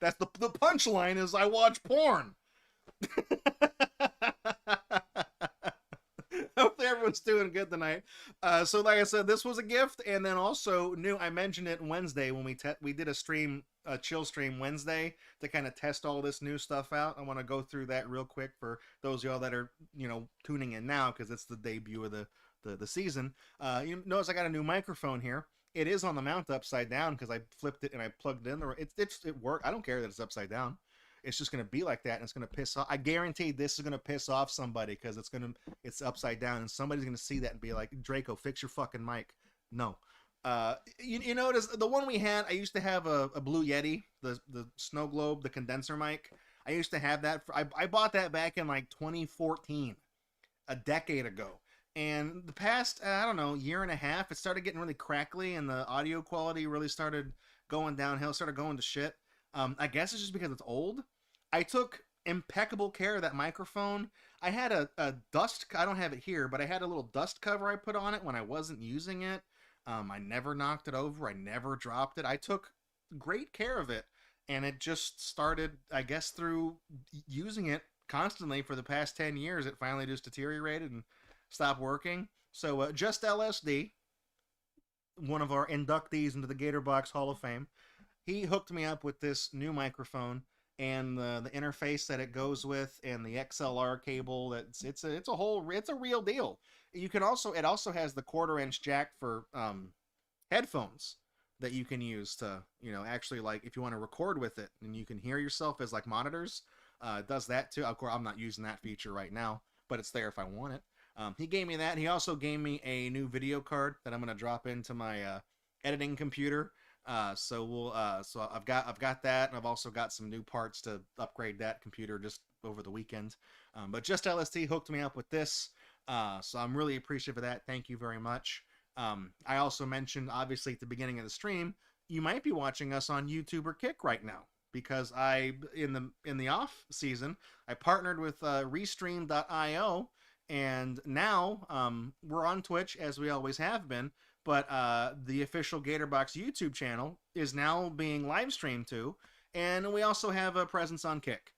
That's the punchline is I watch porn. Hopefully everyone's doing good tonight. So like I said, this was a gift, and then also I mentioned it Wednesday when we did a chill stream Wednesday to kind of test all this new stuff out. I want to go through that real quick for those of y'all that are tuning in now because it's the debut of the season. You notice I got a new microphone here. It is on the mount upside down because I flipped it and I plugged it in. It worked. I don't care that it's upside down. it's just gonna be like that, and it's gonna piss off. I guarantee this is gonna piss off somebody because it's upside down, and somebody's gonna see that and be like, Draco, fix your fucking mic. No. You notice the one we had, I used to have a Blue Yeti, the Snow Globe, the condenser mic. I used to have that. I bought that back in like 2014, a decade ago. And the past, I don't know, year and a half, it started getting really crackly, and the audio quality really started going downhill, started going to shit. I guess it's just because it's old. I took impeccable care of that microphone. I had a dust, I don't have it here, but I had a little dust cover I put on it when I wasn't using it. I never knocked it over. I never dropped it. I took great care of it. And it just started, I guess, through using it constantly for the past 10 years. It finally just deteriorated and stopped working. So Just LSD, one of our inductees into the Gatorbox Hall of Fame, he hooked me up with this new microphone and the interface that it goes with, and the XLR cable. It's a real deal. It also has the 1/4-inch jack for headphones that you can use to, actually, like, if you want to record with it and you can hear yourself as like monitors. It does that too. Of course, I'm not using that feature right now, but it's there if I want it. He gave me that. He also gave me a new video card that I'm gonna drop into my editing computer. So I've got that, and I've also got some new parts to upgrade that computer just over the weekend. But Just LST hooked me up with this, so I'm really appreciative of that. Thank you very much. I also mentioned, obviously, at the beginning of the stream, you might be watching us on YouTube or Kick right now, because in the off season, I partnered with Restream.io, and now we're on Twitch, as we always have been, but the official Gatorbox YouTube channel is now being live streamed to, and we also have a presence on Kick.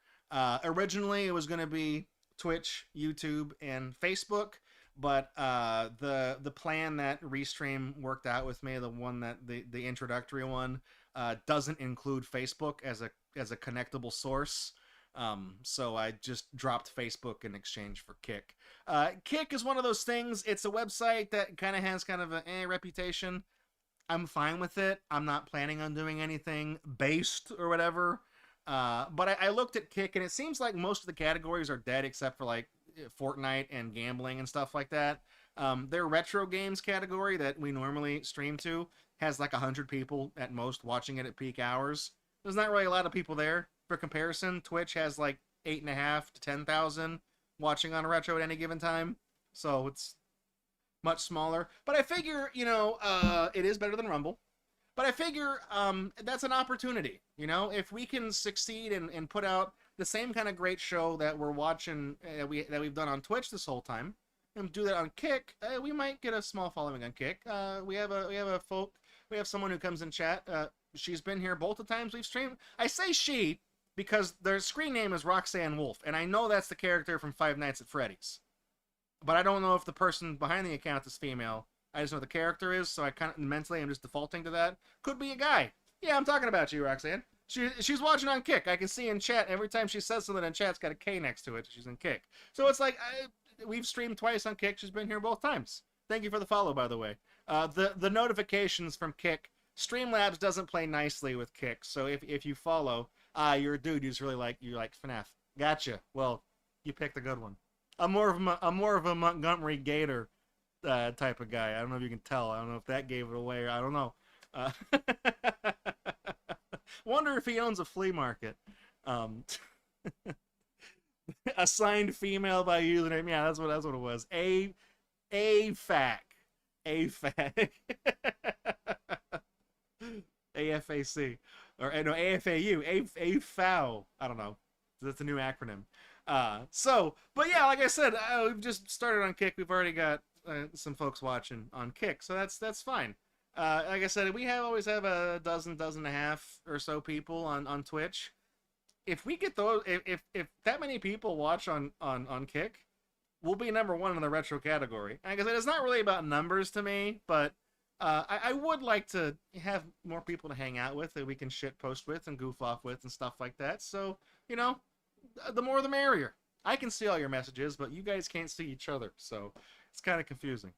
Originally, it was going to be Twitch, YouTube, and Facebook, but the plan that Restream worked out with me, the one that the introductory one, doesn't include Facebook as a connectable source. So I just dropped Facebook in exchange for Kick. Kick is one of those things. It's a website that kind of has kind of a reputation. I'm fine with it. I'm not planning on doing anything based or whatever. But I looked at Kick, and it seems like most of the categories are dead except for like Fortnite and gambling and stuff like that. Their retro games category that we normally stream to has like 100 people at most watching it at peak hours. There's not really a lot of people there. For comparison, Twitch has like 8,500 to 10,000 watching on retro at any given time, so it's much smaller. But I figure, it is better than Rumble. But I figure that's an opportunity. If we can succeed and put out the same kind of great show that we're watching, that we've done on Twitch this whole time, and do that on Kick, we might get a small following on Kick. We have someone who comes in chat. She's been here both the times we've streamed. I say she because their screen name is Roxanne Wolf, and I know that's the character from Five Nights at Freddy's. But I don't know if the person behind the account is female. I just know the character is, so I kind of mentally am just defaulting to that. Could be a guy. Yeah, I'm talking about you, Roxanne. She's watching on Kick. I can see in chat every time she says something in chat, it's got a K next to it. She's in Kick. So it's like, we've streamed twice on Kick. She's been here both times. Thank you for the follow, by the way. The notifications from Kick, Streamlabs doesn't play nicely with Kick, so if you follow, you're a dude who's really like FNAF. Gotcha. Well, you picked a good one. I'm more of a Montgomery Gator type of guy. I don't know if you can tell. I don't know if that gave it away. I don't know. Wonder if he owns a flea market. Assigned female by username. Yeah, that's what it was. AFAC. AFAC. Or no, AFAU. AFAU. I don't know. That's a new acronym. But yeah, like I said, we've just started on Kick. We've already got some folks watching on Kick, so that's fine. Like I said, we always have a dozen and a half or so people on Twitch. If we get those, if that many people watch on Kick, we'll be #1 in the retro category. Like I said, it's not really about numbers to me, but I would like to have more people to hang out with that we can shit post with and goof off with and stuff like that. So, the more the merrier. I can see all your messages, but you guys can't see each other, so it's kind of confusing.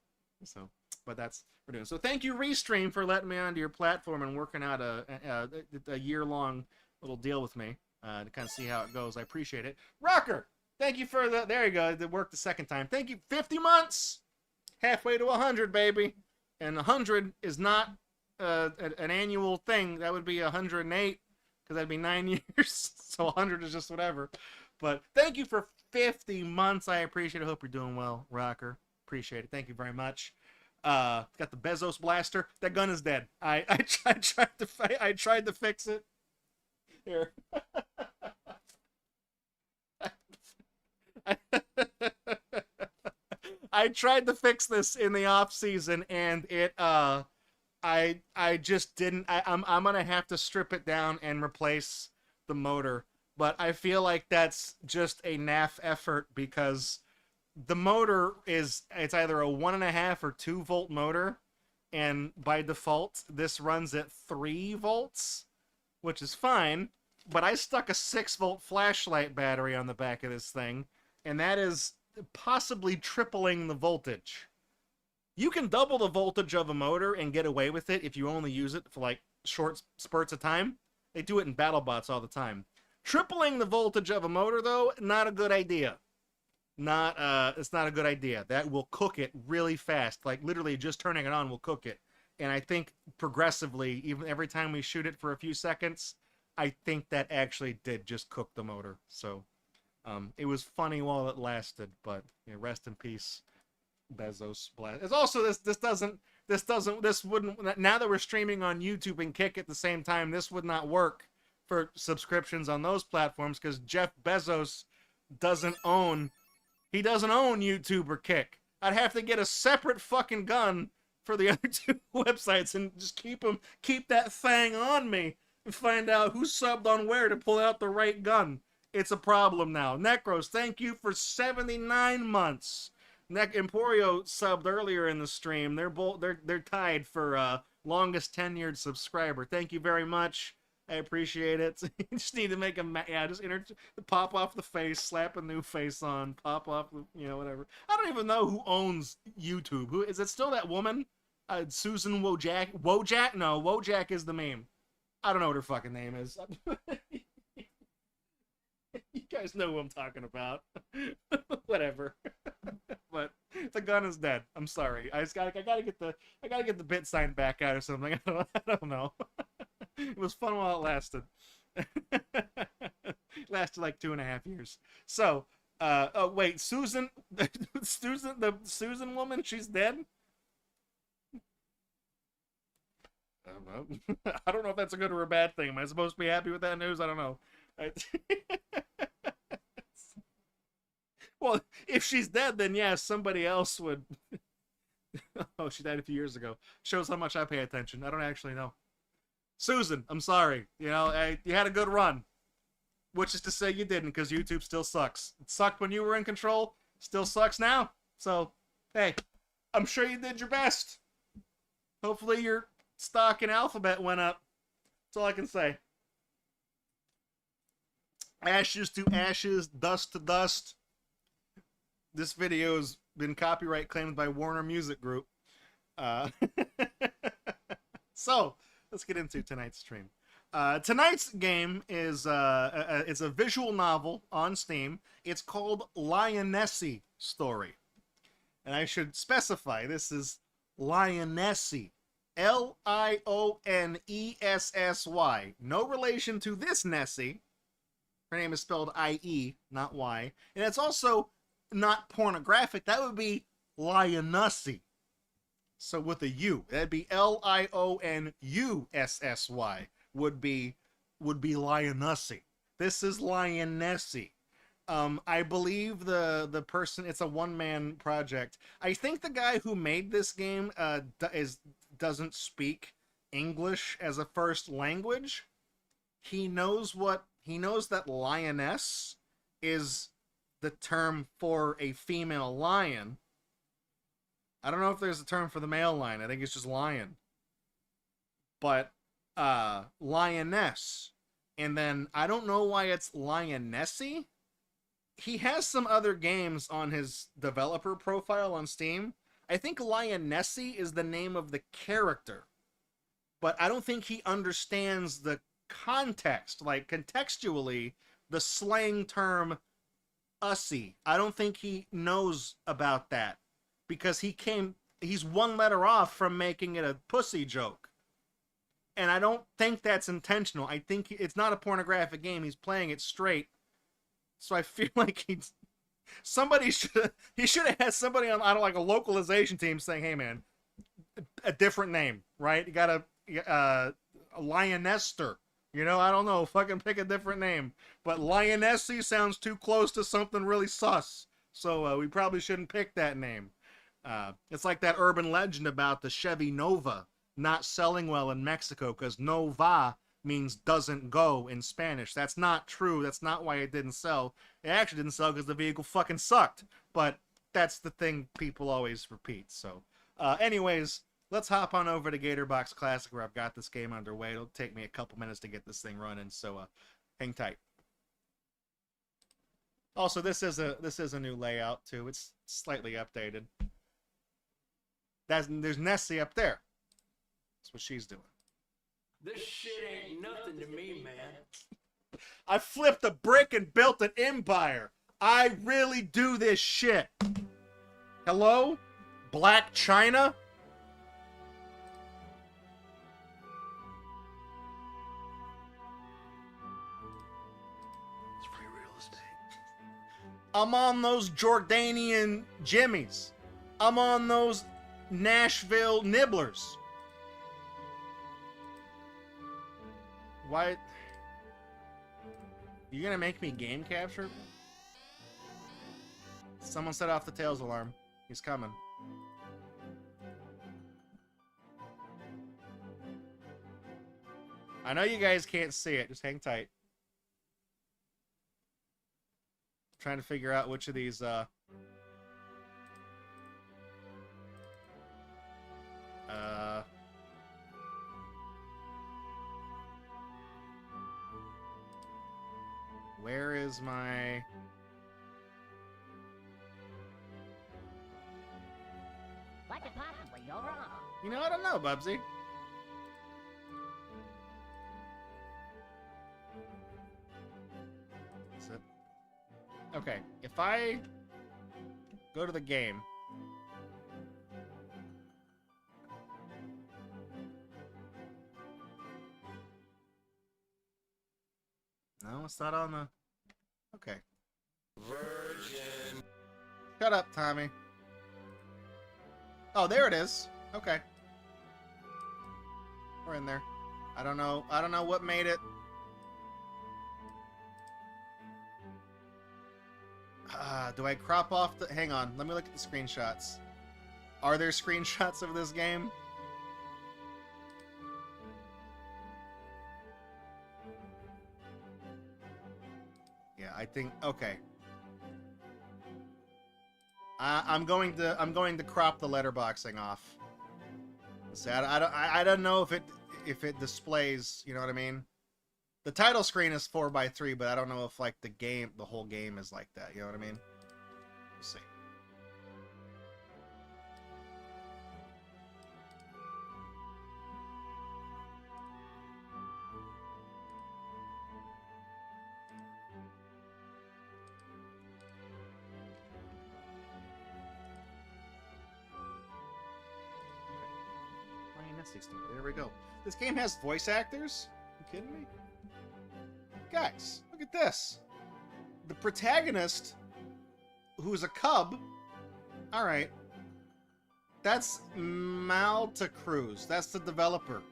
So, but that's what we're doing. So thank you, Restream, for letting me onto your platform and working out a year-long little deal with me. to kind of see how it goes. I appreciate it. Rocker, thank you for the. There you go. It worked the second time. Thank you. 50 months, halfway to 100, baby. And 100 is not an annual thing. That would be 108 because that'd be 9 years. So 100 is just whatever. But thank you for 50 months. I appreciate it. I hope you're doing well, Rocker. Appreciate it. Thank you very much. Got the Bezos blaster. That gun is dead. I tried to fix it. Here. I tried to fix this in the off season, and it I just didn't. I'm gonna have to strip it down and replace the motor, but I feel like that's just a naff effort because the motor it's either a 1.5 or 2 volt motor, and by default this runs at 3 volts, which is fine. But I stuck a 6 volt flashlight battery on the back of this thing, and that is possibly tripling the voltage. You can double the voltage of a motor and get away with it if you only use it for like short spurts of time. They do it in BattleBots all the time. Tripling the voltage of a motor, though, not a good idea. It's not a good idea. That will cook it really fast. Like literally just turning it on will cook it. And I think progressively, even every time we shoot it for a few seconds, I think that actually did just cook the motor. So it was funny while it lasted, but you know, rest in peace, Bezos blast. It's also this wouldn't, now that we're streaming on YouTube and Kick at the same time, this would not work for subscriptions on those platforms because Jeff Bezos doesn't own YouTube or Kick. I'd have to get a separate fucking gun for the other 2 websites and just keep that thing on me and find out who subbed on where to pull out the right gun. It's a problem now. Necros, thank you for 79 months. Emporio subbed earlier in the stream. They're tied for longest tenured subscriber. Thank you very much. I appreciate it. You just need to make pop off the face, slap a new face on, pop off, whatever. I don't even know who owns YouTube. Who is it? Still that woman, Susan Wojak? Wojak? No, Wojak is the meme. I don't know what her fucking name is. You guys know who I'm talking about. Whatever. But the gun is dead. I'm sorry. I gotta get the bit sign back out or something. I don't know. It was fun while it lasted. Lasted like 2.5 years. So, oh wait, Susan, the Susan woman, she's dead. I don't know. I don't know if that's a good or a bad thing. Am I supposed to be happy with that news? I don't know. Well, if she's dead, then yes, somebody else would. Oh, she died a few years ago. Shows how much I pay attention. I don't actually know. Susan, I'm sorry. You had a good run. Which is to say you didn't, because YouTube still sucks. It sucked when you were in control. Still sucks now. So, hey, I'm sure you did your best. Hopefully your stock in Alphabet went up. That's all I can say. Ashes to ashes, dust to dust. This video has been copyright claimed by Warner Music Group. So, let's get into tonight's stream. Tonight's game is it's a visual novel on Steam. It's called Lionessy Story. And I should specify, this is Lionessy. Lionessy. No relation to this Nessie. Her name is spelled I-E, not Y. And it's also not pornographic. That would be Lionessy. So with a U. That'd be Lionusssy. Would be Lionessy. This is Lionessy. I believe the person, it's a one-man project. I think the guy who made this game doesn't speak English as a first language. He knows that lioness is the term for a female lion. I don't know if there's a term for the male lion. I think it's just lion. But lioness. And then I don't know why it's Lionessy. He has some other games on his developer profile on Steam. I think Lionessy is the name of the character. But I don't think he understands the context, like contextually, the slang term "ussy." I don't think he knows about that because he's one letter off from making it a pussy joke. And I don't think that's intentional. I think it's not a pornographic game. He's playing it straight. So I feel like he should have had somebody on, I don't like, a localization team saying, "Hey man, a different name, right? You got a Lionessy, you know, I don't know, fucking pick a different name." But Lionessy sounds too close to something really sus. So we probably shouldn't pick that name. It's like that urban legend about the Chevy Nova not selling well in Mexico because Nova means doesn't go in Spanish. That's not true. That's not why it didn't sell. It actually didn't sell because the vehicle fucking sucked. But that's the thing people always repeat. So, anyways, let's hop on over to GatorBox Classic where I've got this game underway. It'll take me a couple minutes to get this thing running. So, hang tight. Also, this is a new layout too. It's slightly updated. There's Nessie up there. That's what she's doing. This shit ain't nothing to me, man. I flipped a brick and built an empire. I really do this shit. Hello? Black China? It's free real estate. I'm on those Jordanian jimmies. I'm on those Nashville nibblers. Why? You gonna make me game capture? Someone set off the Tails alarm. He's coming. I know you guys can't see it. Just hang tight. Trying to figure out which of these, where is my... What could possibly go wrong? You know, I don't know, Bubsy. Is it? Okay, if I go to the game... No, it's not on the... Okay. Virgin. Shut up, Tommy. Oh, there it is. Okay. We're in there. I don't know what made it. Do I crop off the... Hang on. Let me look at the screenshots. Are there screenshots of this game? Yeah, I think... Okay. I'm going to crop the letterboxing off. See, I don't know if it displays, you know what I mean? The title screen is 4:3, but I don't know if like the whole game is like that, you know what I mean? Let's see. Lionessy Story. There we go. This game has voice actors? You kidding me? Guys, look at this. The protagonist, who's a cub. Alright. That's Malta Cruz. That's the developer.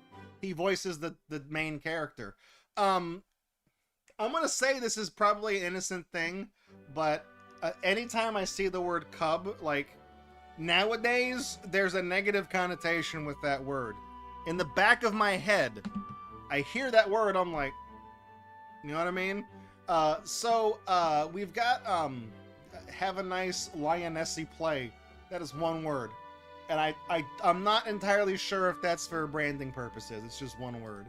He voices the main character. I'm gonna say this is probably an innocent thing, but anytime I see the word cub, like, nowadays, there's a negative connotation with that word. In the back of my head, I hear that word, I'm like, you know what I mean? We've got, have a nice Lionessy play. That is one word. And I'm not entirely sure if that's for branding purposes. It's just one word.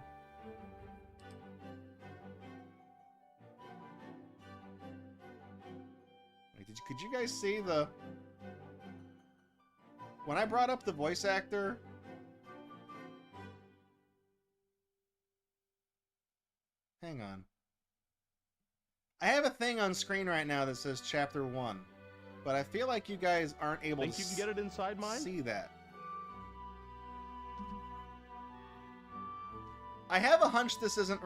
Could you guys see the... When I brought up the voice actor... thing on screen right now that says Chapter 1, but I feel like you guys aren't able Think to you can get it inside mine? see that. I have a hunch this isn't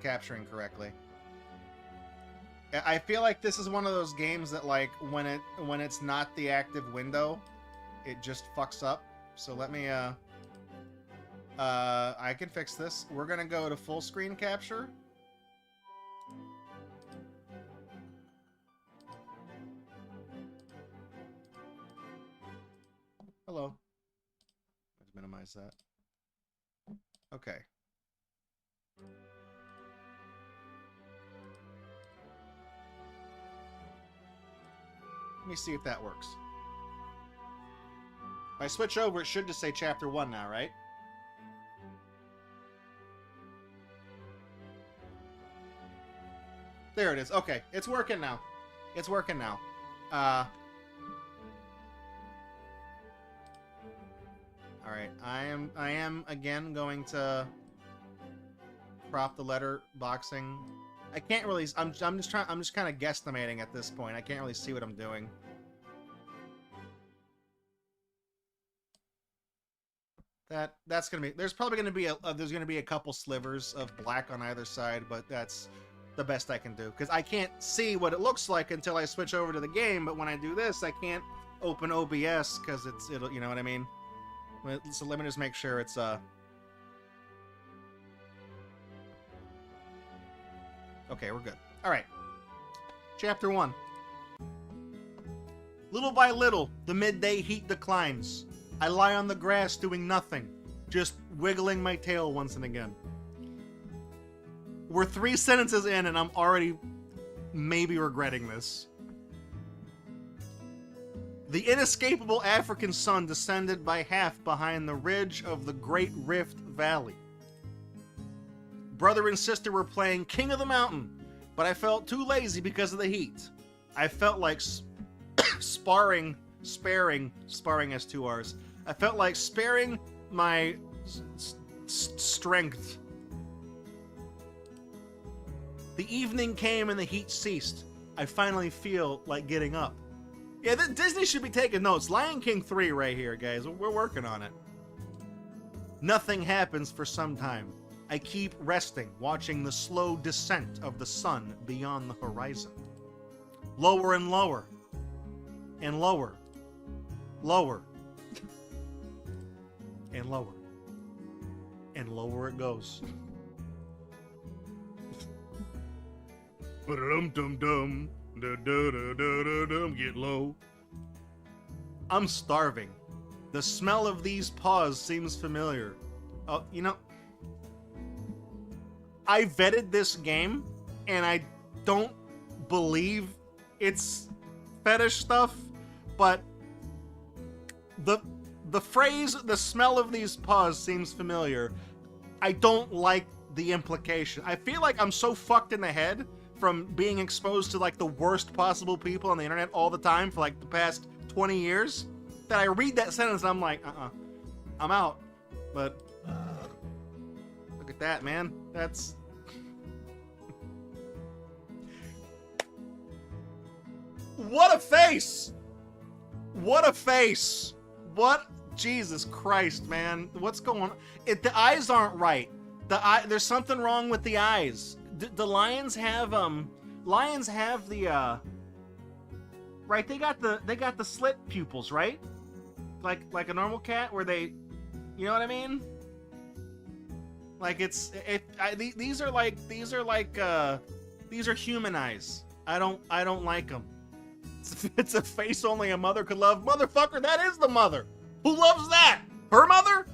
capturing correctly. I feel like this is one of those games that, like, when it's not the active window, it just fucks up. So let me I can fix this. We're gonna go to full screen capture. Hello. Let's minimize that. Okay. Let me see if that works. If I switch over, it should just say Chapter 1 now, right? There it is. Okay, it's working now. It's working now. Alright, I am again going to crop the letter boxing. I can't really. I'm just kind of guesstimating at this point. I can't really see what I'm doing. That's gonna be. There's probably gonna be a couple slivers of black on either side, but that's the best I can do because I can't see what it looks like until I switch over to the game. But when I do this, I can't open OBS because it'll. You know what I mean? So let me just make sure it's Okay, we're good. All right. Chapter 1. Little by little, the midday heat declines. I lie on the grass doing nothing, just wiggling my tail once and again. We're 3 sentences in and I'm already maybe regretting this. The inescapable African sun descended by half behind the ridge of the Great Rift Valley. Brother and sister were playing King of the Mountain, but I felt too lazy because of the heat. I felt like sparing has 2 R's. I felt like sparing my strength. The evening came and the heat ceased. I finally feel like getting up. Yeah, Disney should be taking notes. Lion King 3 right here, guys. We're working on it. Nothing happens for some time. I keep resting, watching the slow descent of the sun beyond the horizon. Lower and lower. And lower. Lower. And lower. And lower it goes. Ba-dum-dum-dum. Da-da-da-da-da-dum. Get low. I'm starving. The smell of these paws seems familiar. Oh, you know, I vetted this game, and I don't believe it's fetish stuff, but the phrase, the smell of these paws seems familiar. I don't like the implication. I feel like I'm so fucked in the head from being exposed to, like, the worst possible people on the internet all the time for, like, the past 20 years that I read that sentence and I'm like, I'm out. But look at that, man. That's... What a face! What a face! What? Jesus Christ, man. What's going on? The eyes aren't right. There's something wrong with the eyes. The lions have the right, they got the slit pupils, right? Like a normal cat where they, you know what I mean? Like these are human eyes. I don't like them. It's a face only a mother could love. Motherfucker, that is the mother. Who loves that? Her mother?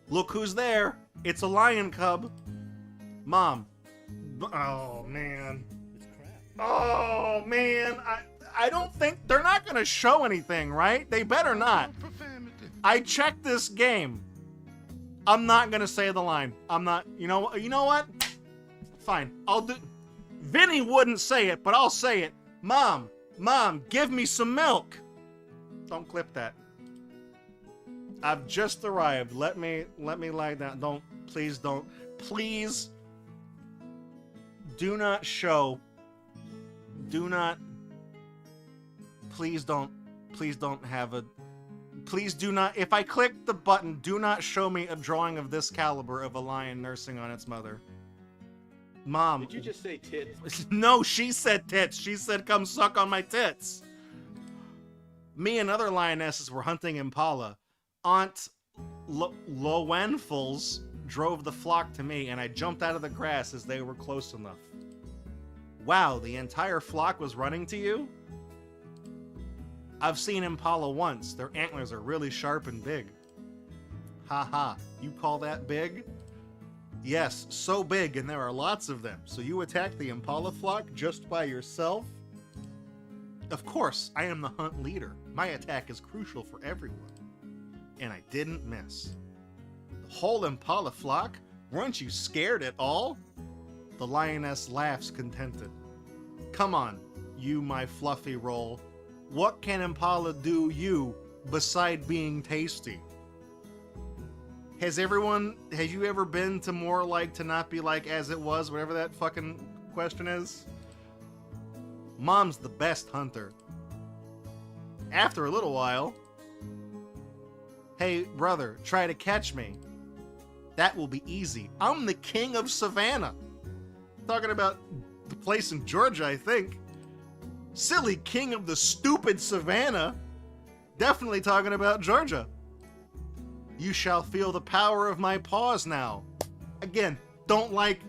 Look who's there. It's a lion cub. Mom. Oh, man. Oh, man. I don't think... They're not going to show anything, right? They better not. I checked this game. I'm not going to say the line. I'm not... You know what? Fine. I'll do... Vinny wouldn't say it, but I'll say it. Mom, give me some milk. Don't clip that. I've just arrived. Let me lie down. Please don't please do not show, please don't have a, please do not, if I click the button, do not show me a drawing of this caliber of a lion nursing on its mother. Mom. Did you just say tits? No, she said tits. She said, come suck on my tits. Me and other lionesses were hunting impala. Aunt Lowenfuls drove the flock to me, and I jumped out of the grass as they were close enough. Wow, the entire flock was running to you? I've seen impala once. Their antlers are really sharp and big. Haha, you call that big? Yes, so big, and there are lots of them. So you attack the impala flock just by yourself? Of course, I am the hunt leader. My attack is crucial for everyone. And I didn't miss. The whole impala flock? Weren't you scared at all? The lioness laughs contented. Come on, you my fluffy roll. What can impala do you beside being tasty? Has you ever been to more like to not be like as it was, whatever that fucking question is? Mom's the best hunter. After a little while, hey brother, try to catch me. That will be easy. I'm the king of Savannah. Talking about the place in Georgia, I think. Silly king of the stupid Savannah. Definitely talking about Georgia. You shall feel the power of my paws now. Again, don't like,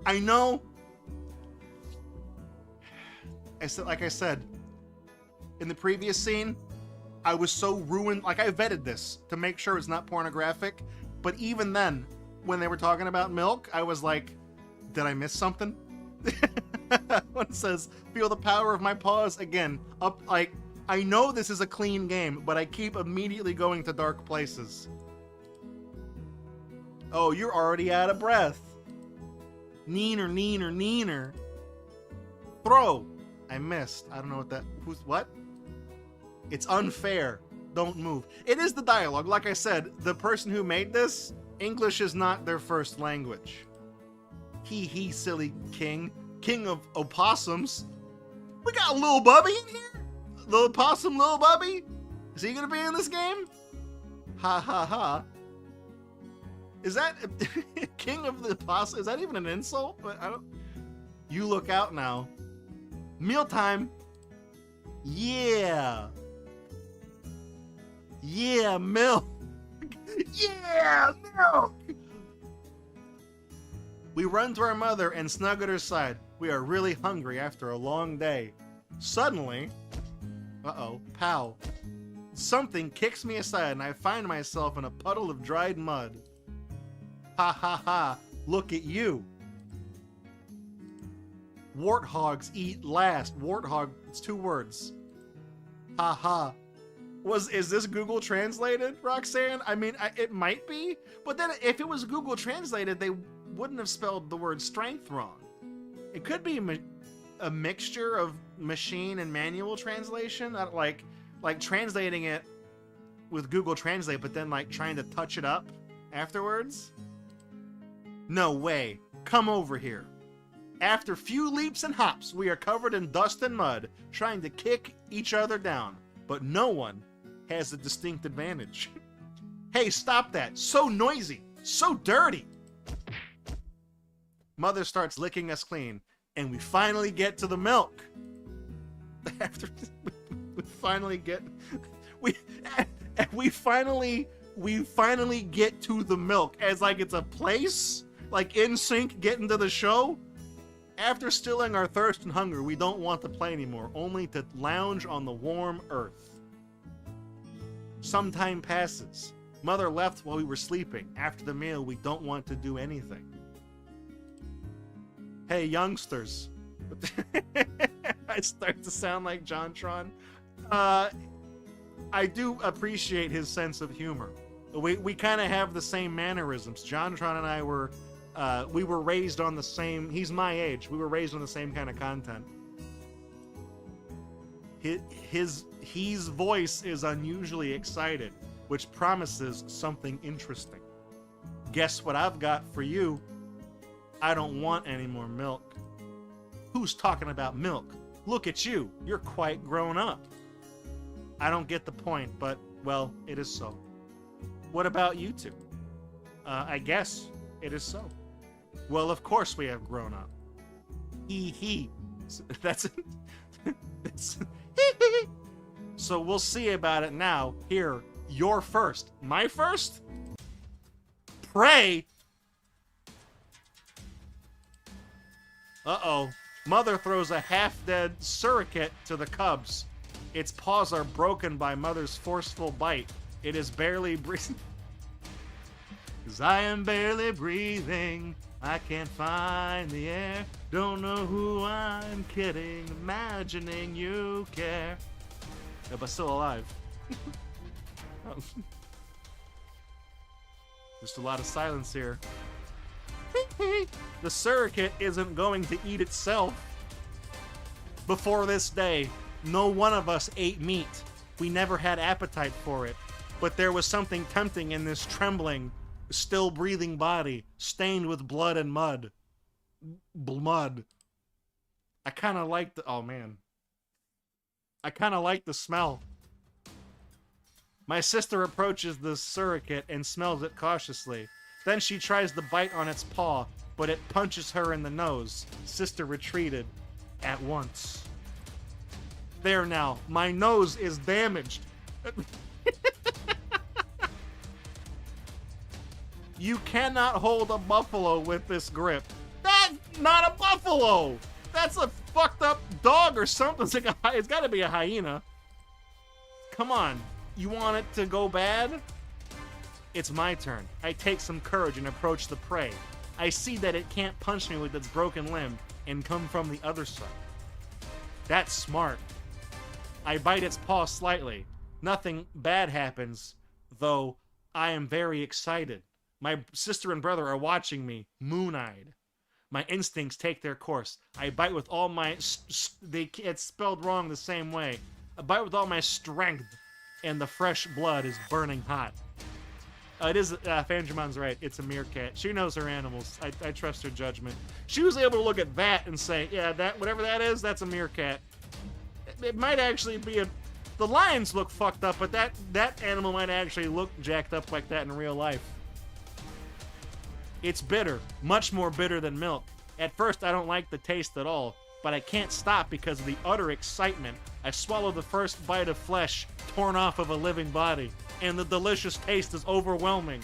I know. Like I said, in the previous scene, I was so ruined. Like, I vetted this to make sure it's not pornographic. But even then, when they were talking about milk, I was like, did I miss something? When it says, feel the power of my paws, again, up, like, I know this is a clean game, but I keep immediately going to dark places. Oh, you're already out of breath. Neener, neener, neener. Throw. I missed. I don't know what that... What? It's unfair. Don't move. It is the dialogue. Like I said, the person who made this, English is not their first language. He, silly king. King of opossums. We got Lil Bubby in here? Lil Possum, Lil Bubby? Is he gonna be in this game? Ha ha ha. Is that king of the possum? Is that even an insult? I don't. You look out now. Mealtime. Yeah. Yeah, milk. Yeah, milk. We run to our mother and snug at her side. We are really hungry after a long day. Suddenly, uh-oh, pow. Something kicks me aside and I find myself in a puddle of dried mud. Ha ha ha, look at you. Warthogs eat last. Warthog, it's 2 words. Ha ha. Is this Google translated, Roxanne? I mean, it might be, but then if it was Google translated, they wouldn't have spelled the word strength wrong. It could be a mixture of machine and manual translation, like translating it with Google Translate, but then like trying to touch it up afterwards. No way. Come over here. After few leaps and hops, we are covered in dust and mud, trying to kick each other down, but no one has a distinct advantage. Hey, stop that. So noisy. So dirty. Mother starts licking us clean, and we finally get to the milk. After we finally get we finally get to the milk, as like it's a place, like NSYNC getting to the show. After stilling our thirst and hunger, we don't want to play anymore, only to lounge on the warm earth. Some time passes. Mother left while we were sleeping. After the meal, we don't want to do anything. Hey, youngsters. I start to sound like JonTron. I do appreciate his sense of humor. We kind of have the same mannerisms. JonTron and I were we were raised on the same... He's my age. We were raised on the same kind of content. His voice is unusually excited, which promises something interesting. Guess what I've got for you? I don't want any more milk. Who's talking about milk? Look at you. You're quite grown up. I don't get the point, but, well, it is so. What about you two? I guess it is so. Well, of course we have grown up. He. That's So we'll see about it now. Here, you're first. My first? Pray? Uh-oh. Mother throws a half-dead surrogate to the cubs. Its paws are broken by Mother's forceful bite. It is barely breathing. 'Cause I am barely breathing. I can't find the air. Don't know who I'm kidding. Imagining you care. Yeah, but still alive. Just a lot of silence here. The surrogate isn't going to eat itself. Before this day, no one of us ate meat. We never had appetite for it. But there was something tempting in this trembling, still breathing body, stained with blood and mud. Mud. I kind of like the... Oh, man. I kind of like the smell. My sister approaches the surrogate and smells it cautiously. Then she tries to bite on its paw, but it punches her in the nose. Sister retreated at once. There now, my nose is damaged. You cannot hold a buffalo with this grip. That's not a buffalo! That's a fucked up dog or something. It's gotta be a hyena. Come on, you want it to go bad? It's my turn. I take some courage and approach the prey. I see that it can't punch me with its broken limb and come from the other side. That's smart. I bite its paw slightly. Nothing bad happens, though I am very excited. My sister and brother are watching me, moon-eyed. My instincts take their course. I bite with all my... It's spelled wrong the same way. I bite with all my strength, and the fresh blood is burning hot. It is... Fanjamon's right. It's a meerkat. She knows her animals. I trust her judgment. She was able to look at that and say, yeah, that whatever that is, that's a meerkat. It might actually be a... The lions look fucked up, but that animal might actually look jacked up like that in real life. It's bitter, much more bitter than milk. At first, I don't like the taste at all, but I can't stop because of the utter excitement. I swallow the first bite of flesh torn off of a living body, and the delicious taste is overwhelming.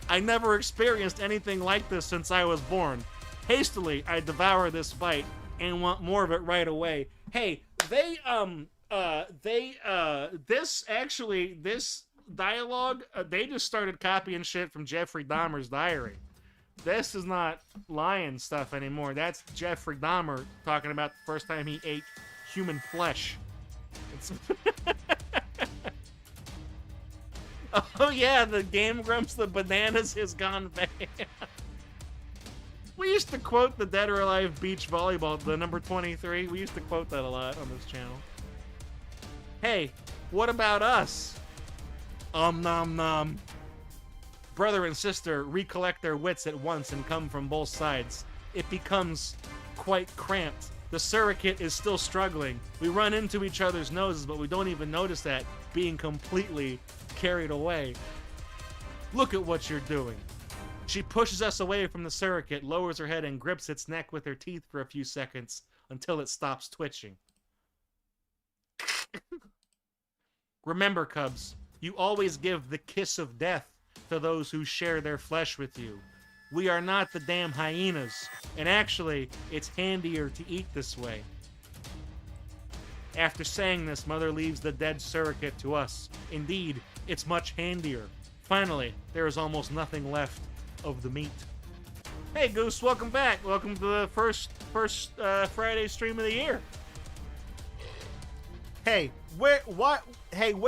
I never experienced anything like this since I was born. Hastily, I devour this bite and want more of it right away. Hey, this dialogue, they just started copying shit from Jeffrey Dahmer's diary. This is not lion stuff anymore. That's Jeffrey Dahmer talking about the first time he ate human flesh. Oh yeah, the Game Grumps, the bananas has gone bad. We used to quote the Dead or Alive beach volleyball, the number 23. We used to quote that a lot on this channel. Hey, what about us? Nom nom. Brother and sister recollect their wits at once and come from both sides. It becomes quite cramped. The surrogate is still struggling. We run into each other's noses, but we don't even notice that, being completely carried away. Look at what you're doing. She pushes us away from the surrogate, lowers her head, and grips its neck with her teeth for a few seconds until it stops twitching. Remember, cubs, you always give the kiss of death to those who share their flesh with you. We are not the damn hyenas, and actually, it's handier to eat this way. After saying this, Mother leaves the dead surrogate to us. Indeed, it's much handier. Finally, there is almost nothing left of the meat. Hey Goose, welcome back. Welcome to the first Friday stream of the year. Hey, where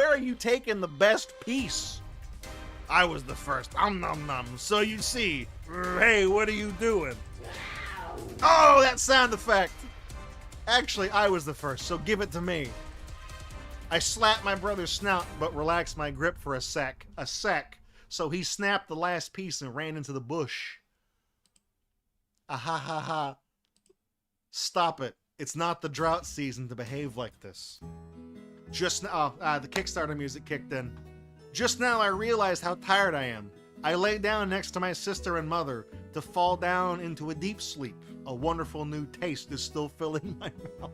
are you taking the best piece? I was the first. Nom nom. So you see. Hey, what are you doing? Oh, that sound effect. Actually, I was the first, so give it to me. I slapped my brother's snout, but relaxed my grip for a sec. So he snapped the last piece and ran into the bush. Ah ha ha ha. Stop it. It's not the drought season to behave like this. Just now, the Kickstarter music kicked in. Just now I realized how tired I am. I lay down next to my sister and mother to fall down into a deep sleep. A wonderful new taste is still filling my mouth.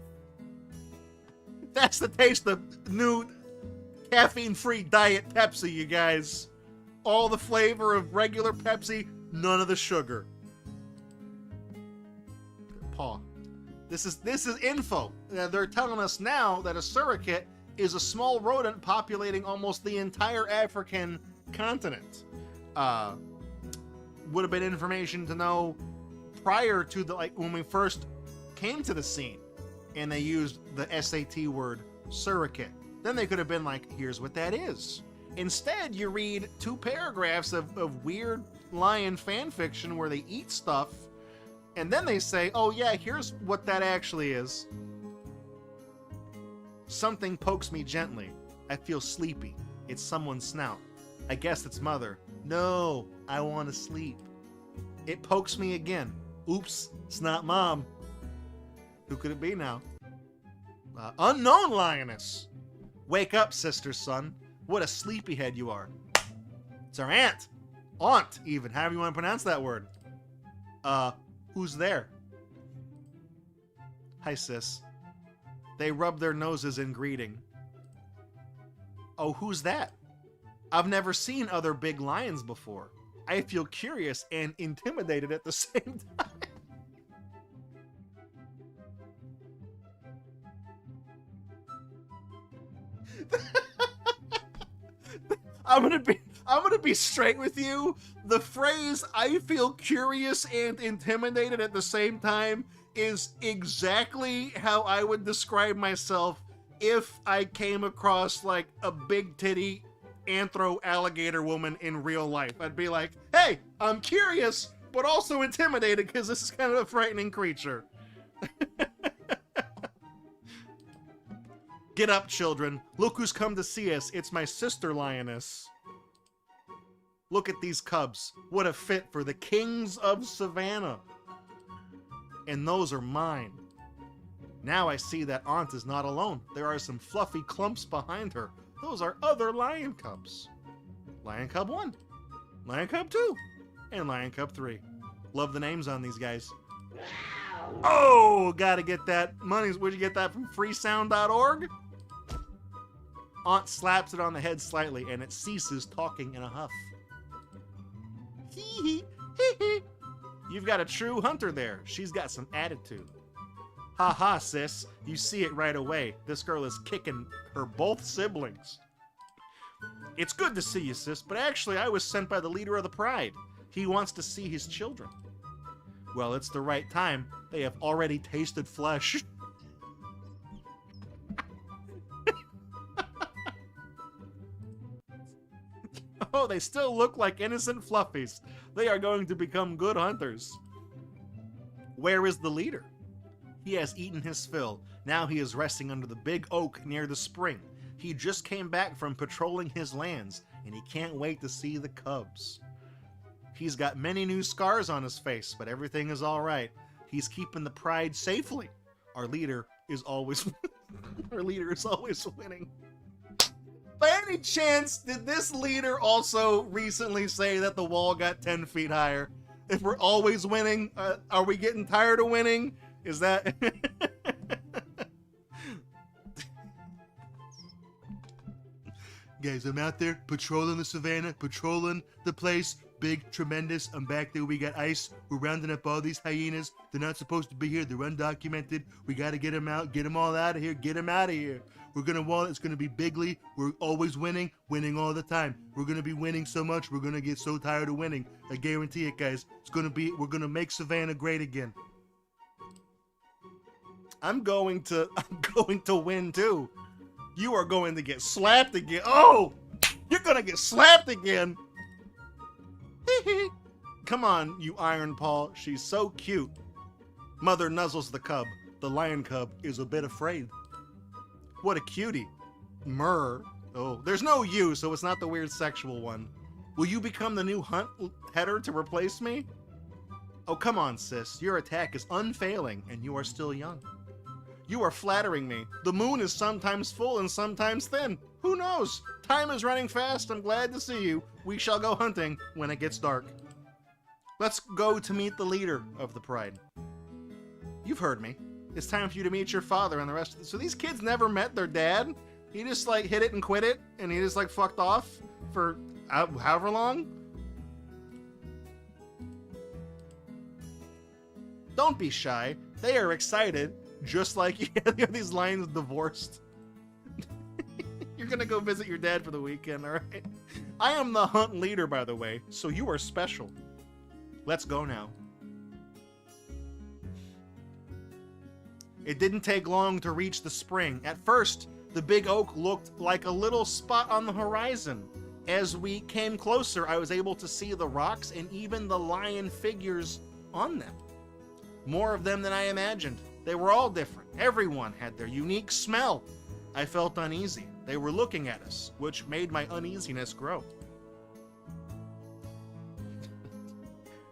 That's the taste of new caffeine-free Diet Pepsi, you guys. All the flavor of regular Pepsi, none of the sugar. Paw. This is info. They're telling us now that a surrogate is a small rodent populating almost the entire African continent. Would have been information to know prior to when we first came to the scene and they used the SAT word surrogate. Then they could have been like, here's what that is. Instead, you read 2 paragraphs of weird lion fan fiction where they eat stuff, and then they say, oh yeah, here's what that actually is. Something pokes me gently. I feel sleepy. It's someone's snout. I guess it's mother. No, I want to sleep. It pokes me again. Oops, it's not mom. Who could it be now? Unknown lioness. Wake up, sister, son. What a sleepyhead you are. It's our aunt. Aunt, even. However you want to pronounce that word. Who's there? Hi, sis. They rub their noses in greeting. Oh, who's that? I've never seen other big lions before. I feel curious and intimidated at the same time. I'm gonna be straight with you. The phrase "I feel curious and intimidated at the same time" is exactly how I would describe myself if I came across like a big titty anthro alligator woman in real life. I'd be like, hey, I'm curious, but also intimidated because this is kind of a frightening creature. Get up, children. Look who's come to see us. It's my sister lioness. Look at these cubs. What a fit for the kings of Savannah. And those are mine. Now I see that Aunt is not alone. There are some fluffy clumps behind her. Those are other lion cubs. Lion Cub 1, Lion Cub 2, and Lion Cub 3. Love the names on these guys. Oh, gotta get that money. Where'd you get that from? freesound.org? Aunt slaps it on the head slightly, and it ceases talking in a huff. Hee hee, hee hee. You've got a true hunter there. She's got some attitude. Ha ha, sis. You see it right away. This girl is kicking her both siblings. It's good to see you, sis, but actually I was sent by the leader of the pride. He wants to see his children. Well, it's the right time. They have already tasted flesh. Oh, they still look like innocent fluffies. They are going to become good hunters. Where is the leader? He has eaten his fill. Now he is resting under the big oak near the spring. He just came back from patrolling his lands, and he can't wait to see the cubs. He's got many new scars on his face, but everything is all right. He's keeping the pride safely. Our leader is always winning. By any chance, did this leader also recently say that the wall got 10 feet higher? If we're always winning, are we getting tired of winning? Is that... Guys, I'm out there patrolling the savannah, patrolling the place. Big, tremendous. I'm back there. We got ice. We're rounding up all these hyenas. They're not supposed to be here. They're undocumented. We got to get them out. Get them all out of here. Get them out of here. We're going to wall. It's going to be bigly. We're always winning. Winning all the time. We're going to be winning so much. We're going to get so tired of winning. I guarantee it, guys. We're going to make Savannah great again. I'm going to win too. You are going to get slapped again. Oh, you're going to get slapped again. Come on, you iron paw. She's so cute. Mother nuzzles the cub. The lion cub is a bit afraid. What a cutie. Murr. Oh, there's no you, so it's not the weird sexual one. Will you become the new hunt header to replace me? Oh, come on, sis. Your attack is unfailing, and you are still young. You are flattering me. The moon is sometimes full and sometimes thin. Who knows? Time is running fast. I'm glad to see you. We shall go hunting when it gets dark. Let's go to meet the leader of the pride. You've heard me. It's time for you to meet your father and the rest of the... So these kids never met their dad? He just, like, hit it and quit it, and he just, like, fucked off for however long? Don't be shy. They are excited, just like you. These lions divorced. You're gonna go visit your dad for the weekend, alright? I am the hunt leader, by the way, so you are special. Let's go now. It didn't take long to reach the spring. At first, the big oak looked like a little spot on the horizon. As we came closer, I was able to see the rocks and even the lion figures on them. More of them than I imagined. They were all different. Everyone had their unique smell. I felt uneasy. They were looking at us, which made my uneasiness grow.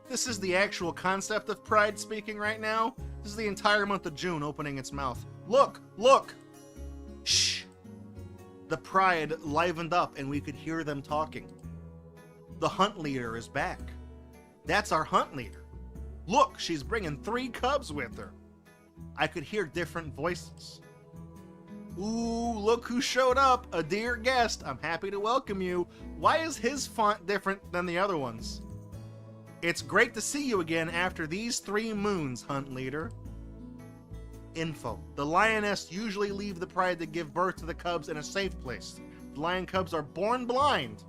This is the actual concept of pride speaking right now. This is the entire month of June opening its mouth. Look! Look! Shh! The pride livened up and we could hear them talking. The hunt leader is back. That's our hunt leader. Look, she's bringing 3 cubs with her. I could hear different voices. Ooh, look who showed up, a dear guest. I'm happy to welcome you. Why is his font different than the other ones? It's great to see you again after these 3 moons, hunt leader. Info. The lioness usually leave the pride to give birth to the cubs in a safe place. The lion cubs are born blind.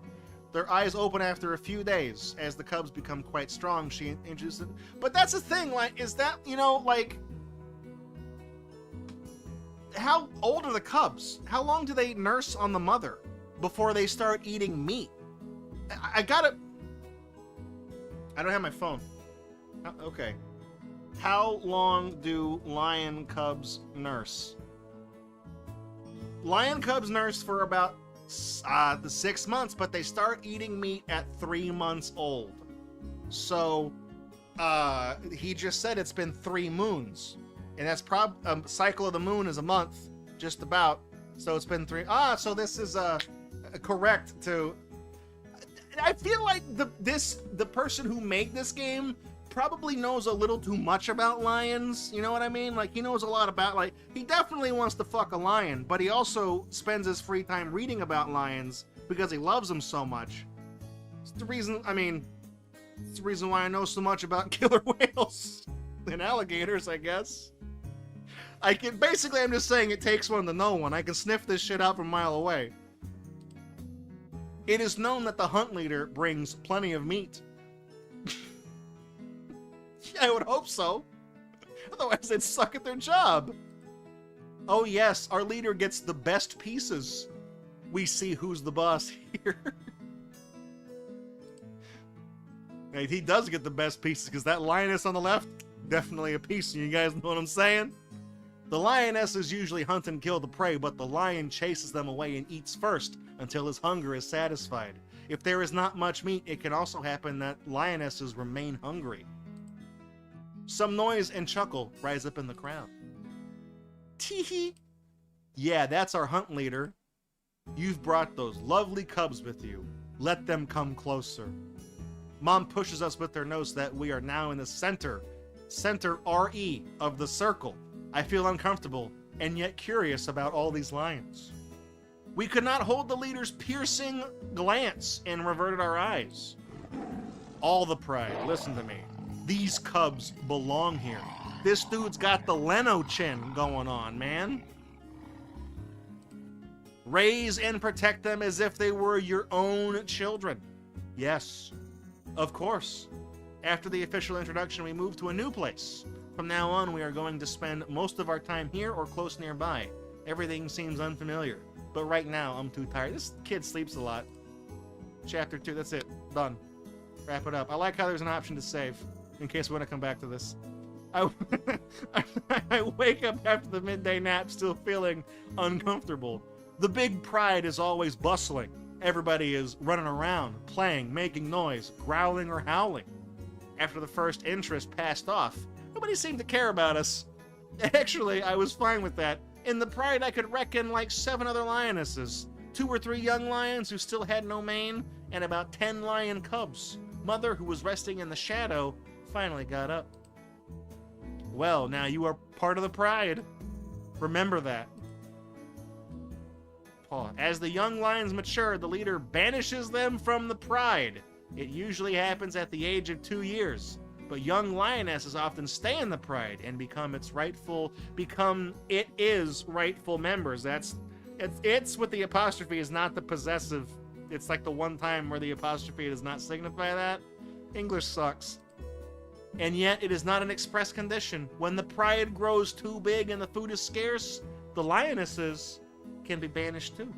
Their eyes open after a few days. As the cubs become quite strong, she introduces... But that's the thing, like, is that, you know, like... How old are the cubs? How long do they nurse on the mother before they start eating meat? I gotta... I don't have my phone. Okay. How long do lion cubs nurse? Lion cubs nurse for about the 6 months, but they start eating meat at 3 months old. So, he just said it's been 3 moons. And that's a cycle of the moon is a month, just about. So it's been 3. So this is correct to... I feel like the person who made this game probably knows a little too much about lions. You know what I mean? Like, he knows a lot about, like, he definitely wants to fuck a lion, but he also spends his free time reading about lions because he loves them so much. It's the reason, I mean, it's the reason why I know so much about killer whales and alligators, I guess. Basically, I'm just saying it takes one to know one. I can sniff this shit out from a mile away. It is known that the hunt leader brings plenty of meat. I would hope so. Otherwise, they'd suck at their job. Oh yes, our leader gets the best pieces. We see who's the boss here. Hey, he does get the best pieces, because that lioness on the left, definitely a piece. You guys know what I'm saying? The lionesses usually hunt and kill the prey, but the lion chases them away and eats first until his hunger is satisfied. If there is not much meat, it can also happen that lionesses remain hungry. Some noise and chuckle rise up in the crowd. Tee-hee! Yeah, that's our hunt leader. You've brought those lovely cubs with you. Let them come closer. Mom pushes us with her nose that we are now in the center RE of the circle. I feel uncomfortable and yet curious about all these lions. We could not hold the leader's piercing glance and reverted our eyes. All the pride, listen to me. These cubs belong here. This dude's got the Leno chin going on, man. Raise and protect them as if they were your own children. Yes, of course. After the official introduction, we move to a new place. From now on, we are going to spend most of our time here or close nearby. Everything seems unfamiliar, but right now I'm too tired. This kid sleeps a lot. Chapter 2, that's it. Done. Wrap it up. I like how there's an option to save, in case we want to come back to this. I wake up after the midday nap still feeling uncomfortable. The big pride is always bustling. Everybody is running around, playing, making noise, growling or howling. after the first interest passed off. Nobody seemed to care about us. Actually, I was fine with that. In the pride, I could reckon like 7 other lionesses, 2 or 3 young lions who still had no mane, and about 10 lion cubs. Mother, who was resting in the shadow, finally got up. Well, now you are part of the pride. Remember that. Paul. As the young lions mature, the leader banishes them from the pride. It usually happens at the age of 2 years. But young lionesses often stay in the pride and become its rightful members. It's with the apostrophe is not the possessive. It's like the one time where the apostrophe does not signify that. English sucks. And yet it is not an express condition. When the pride grows too big and the food is scarce, the lionesses can be banished too.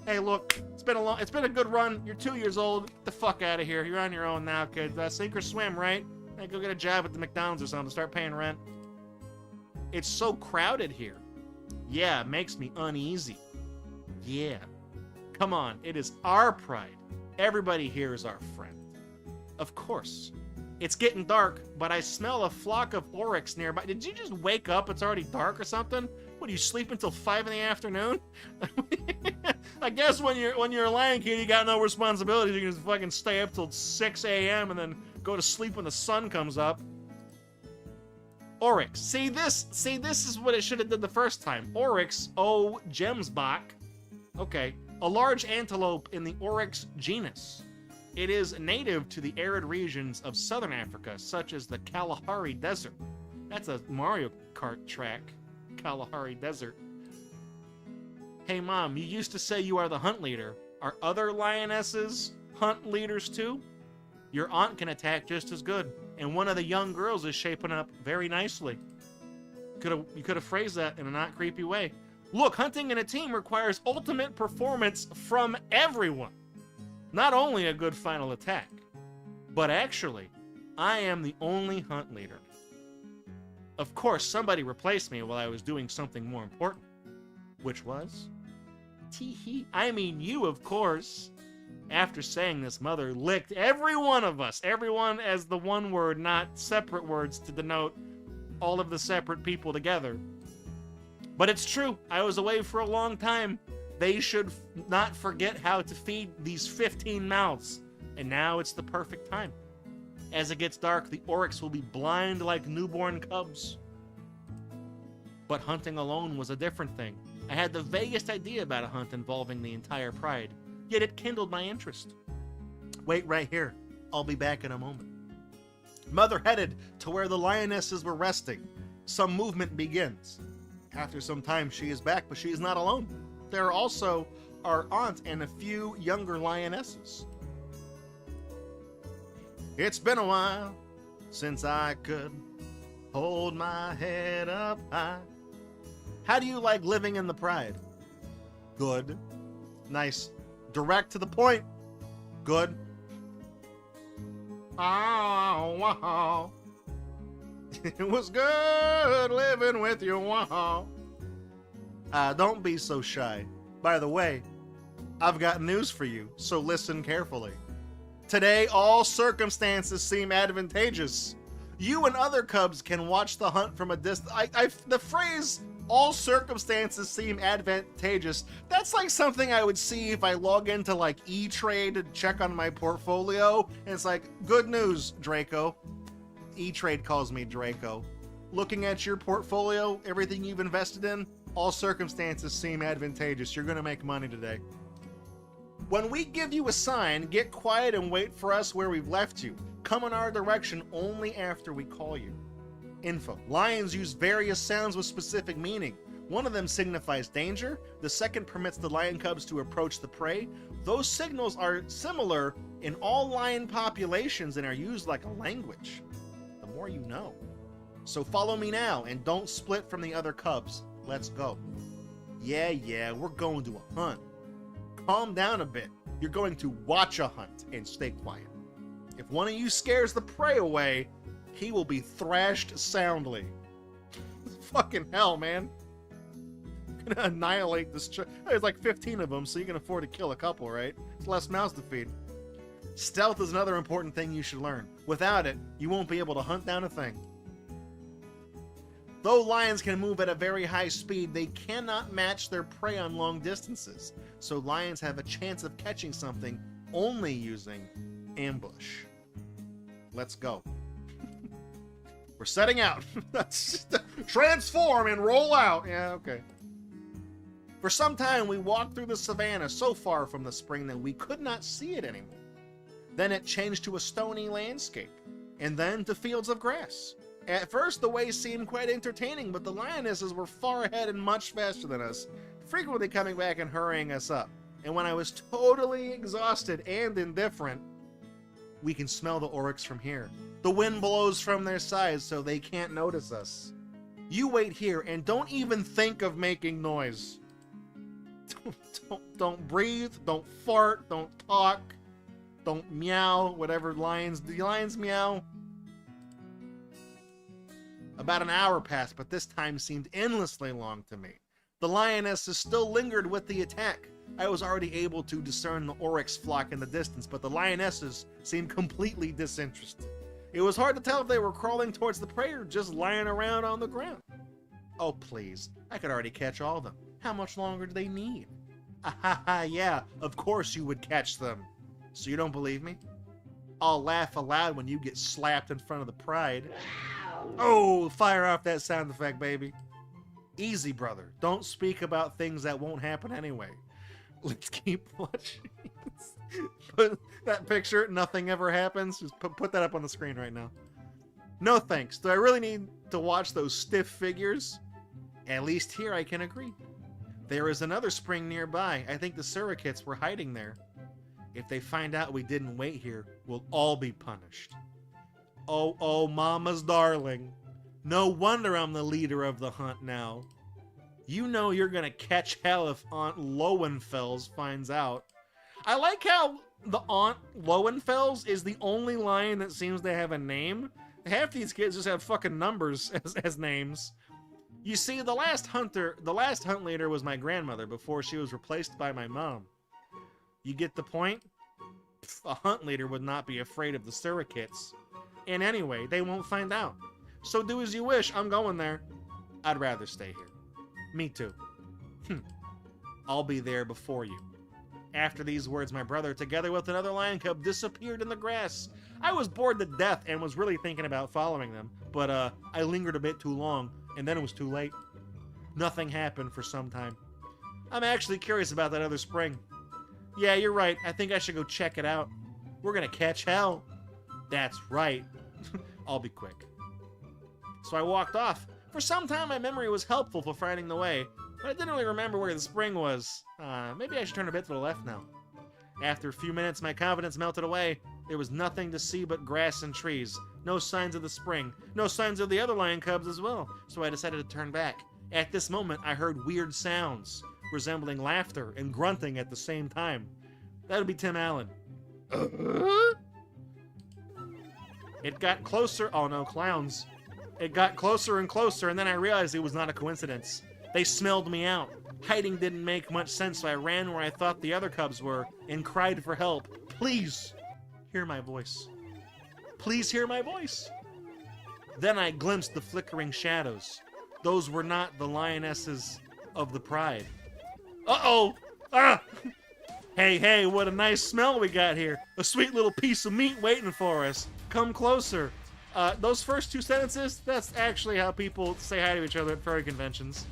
Hey, look, it's been a good run. You're 2 years old. Get the fuck out of here. You're on your own now, kid. Sink or swim, right? Hey, go get a job at the McDonald's or something. Start paying rent. It's so crowded here. Yeah, it makes me uneasy. Yeah. Come on, it is our pride. Everybody here is our friend. Of course. It's getting dark, but I smell a flock of oryx nearby. Did you just wake up? It's already dark or something? What, do you sleep until 5 in the afternoon? I guess when you're a lion kid, you got no responsibilities. You can just fucking stay up till 6 a.m. and then go to sleep when the sun comes up. Oryx. See, this is what it should have did the first time. Oryx, O. gemsbok. Okay. A large antelope in the oryx genus. It is native to the arid regions of southern Africa, such as the Kalahari Desert. That's a Mario Kart track. Kalahari Desert. Hey Mom, you used to say you are the hunt leader. Are other lionesses hunt leaders too? Your aunt can attack just as good, and one of the young girls is shaping up very nicely. You could have phrased that in a not creepy way. Look, hunting in a team requires ultimate performance from everyone. Not only a good final attack, but actually, I am the only hunt leader. Of course, somebody replaced me while I was doing something more important. Which was? Tee-hee. I mean you, of course. After saying this, Mother licked every one of us. Everyone as the one word, not separate words to denote all of the separate people together. But it's true. I was away for a long time. They should not forget how to feed these 15 mouths. And now it's the perfect time. As it gets dark, the oryx will be blind like newborn cubs. But hunting alone was a different thing. I had the vaguest idea about a hunt involving the entire pride, yet it kindled my interest. Wait right here. I'll be back in a moment. Mother headed to where the lionesses were resting. Some movement begins. After some time, she is back, but she is not alone. There are also our aunt and a few younger lionesses. It's been a while since I could hold my head up high. How do you like living in the pride? Good. Nice. Direct to the point. Good. Oh, wow. It was good living with you. Wow. Don't be so shy. By the way, I've got news for you, so listen carefully. Today, all circumstances seem advantageous. You and other cubs can watch the hunt from a distance. The phrase, all circumstances seem advantageous, that's like something I would see if I log into like E-Trade to check on my portfolio, and it's like, good news, Draco. E-Trade calls me Draco. Looking at your portfolio, everything you've invested in, all circumstances seem advantageous. You're gonna make money today. When we give you a sign, get quiet and wait for us where we've left you. Come in our direction only after we call you. Info. Lions use various sounds with specific meaning. One of them signifies danger. The second permits the lion cubs to approach the prey. Those signals are similar in all lion populations and are used like a language. The more you know. So follow me now and don't split from the other cubs. Let's go. Yeah, we're going to a hunt. Calm down a bit. You're going to watch a hunt and stay quiet. If one of you scares the prey away, he will be thrashed soundly. Fucking hell, man. I'm gonna annihilate this. There's like 15 of them, so you can afford to kill a couple, right? It's less mouths to feed. Stealth is another important thing you should learn. Without it, you won't be able to hunt down a thing. Though lions can move at a very high speed, they cannot match their prey on long distances. So lions have a chance of catching something only using ambush. Let's go. We're setting out. Transform and roll out. Yeah, okay. For some time, we walked through the savannah so far from the spring that we could not see it anymore. Then it changed to a stony landscape, and then to fields of grass. At first, the way seemed quite entertaining, but the lionesses were far ahead and much faster than us, frequently coming back and hurrying us up. And when I was totally exhausted and indifferent, we can smell the oryx from here. The wind blows from their sides, so they can't notice us. You wait here and don't even think of making noise. Don't breathe, don't fart, don't talk, don't meow, whatever lions, the lions meow. About an hour passed, but this time seemed endlessly long to me. The lionesses still lingered with the attack. I was already able to discern the oryx flock in the distance, but the lionesses seemed completely disinterested. It was hard to tell if they were crawling towards the prey or just lying around on the ground. Oh please, I could already catch all of them. How much longer do they need? Yeah, of course you would catch them. So you don't believe me? I'll laugh aloud when you get slapped in front of the pride. Oh, fire off that sound effect, baby. Easy, brother. Don't speak about things that won't happen anyway. Let's keep watching. Put that picture, nothing ever happens. Just put that up on the screen right now. No thanks. Do I really need to watch those stiff figures? At least here I can agree. There is another spring nearby. I think the surrogates were hiding there. If they find out we didn't wait here, we'll all be punished. Oh, mama's darling. No wonder I'm the leader of the hunt now. You know you're gonna catch hell if Aunt Lowenfels finds out. I like how the Aunt Lowenfels is the only lion that seems to have a name. Half these kids just have fucking numbers as names. You see, the last hunt leader was my grandmother before she was replaced by my mom. You get the point? A hunt leader would not be afraid of the surrogates. And anyway, they won't find out. So do as you wish, I'm going there. I'd rather stay here. Me too. I'll be there before you. After these words, my brother, together with another lion cub, disappeared in the grass. I was bored to death and was really thinking about following them, but I lingered a bit too long, and then it was too late. Nothing happened for some time. I'm actually curious about that other spring. Yeah, you're right. I think I should go check it out. We're gonna catch hell. That's right. I'll be quick. So I walked off. For some time, my memory was helpful for finding the way, but I didn't really remember where the spring was. Maybe I should turn a bit to the left now. After a few minutes, my confidence melted away. There was nothing to see but grass and trees. No signs of the spring. No signs of the other lion cubs as well, so I decided to turn back. At this moment, I heard weird sounds, resembling laughter and grunting at the same time. That would be Tim Allen. It got closer. Oh no, clowns. It got closer and closer, and then I realized it was not a coincidence. They smelled me out. Hiding didn't make much sense, so I ran where I thought the other cubs were and cried for help. Please, hear my voice. Please hear my voice. Then I glimpsed the flickering shadows. Those were not the lionesses of the pride. Uh-oh! Ah! Hey, what a nice smell we got here. A sweet little piece of meat waiting for us. Come closer. Those first two sentences, that's actually how people say hi to each other at furry conventions.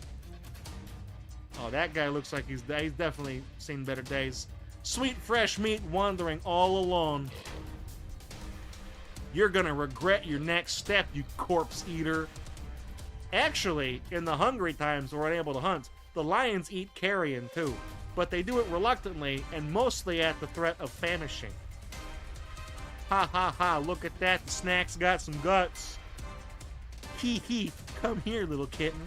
Oh, that guy looks like he's definitely seen better days. Sweet fresh meat wandering all alone. You're gonna regret your next step, you corpse eater. Actually, in the hungry times we're unable to hunt, the lions eat carrion too, but they do it reluctantly and mostly at the threat of famishing. Ha ha ha, look at that, the snack's got some guts. Hee hee, come here, little kitten.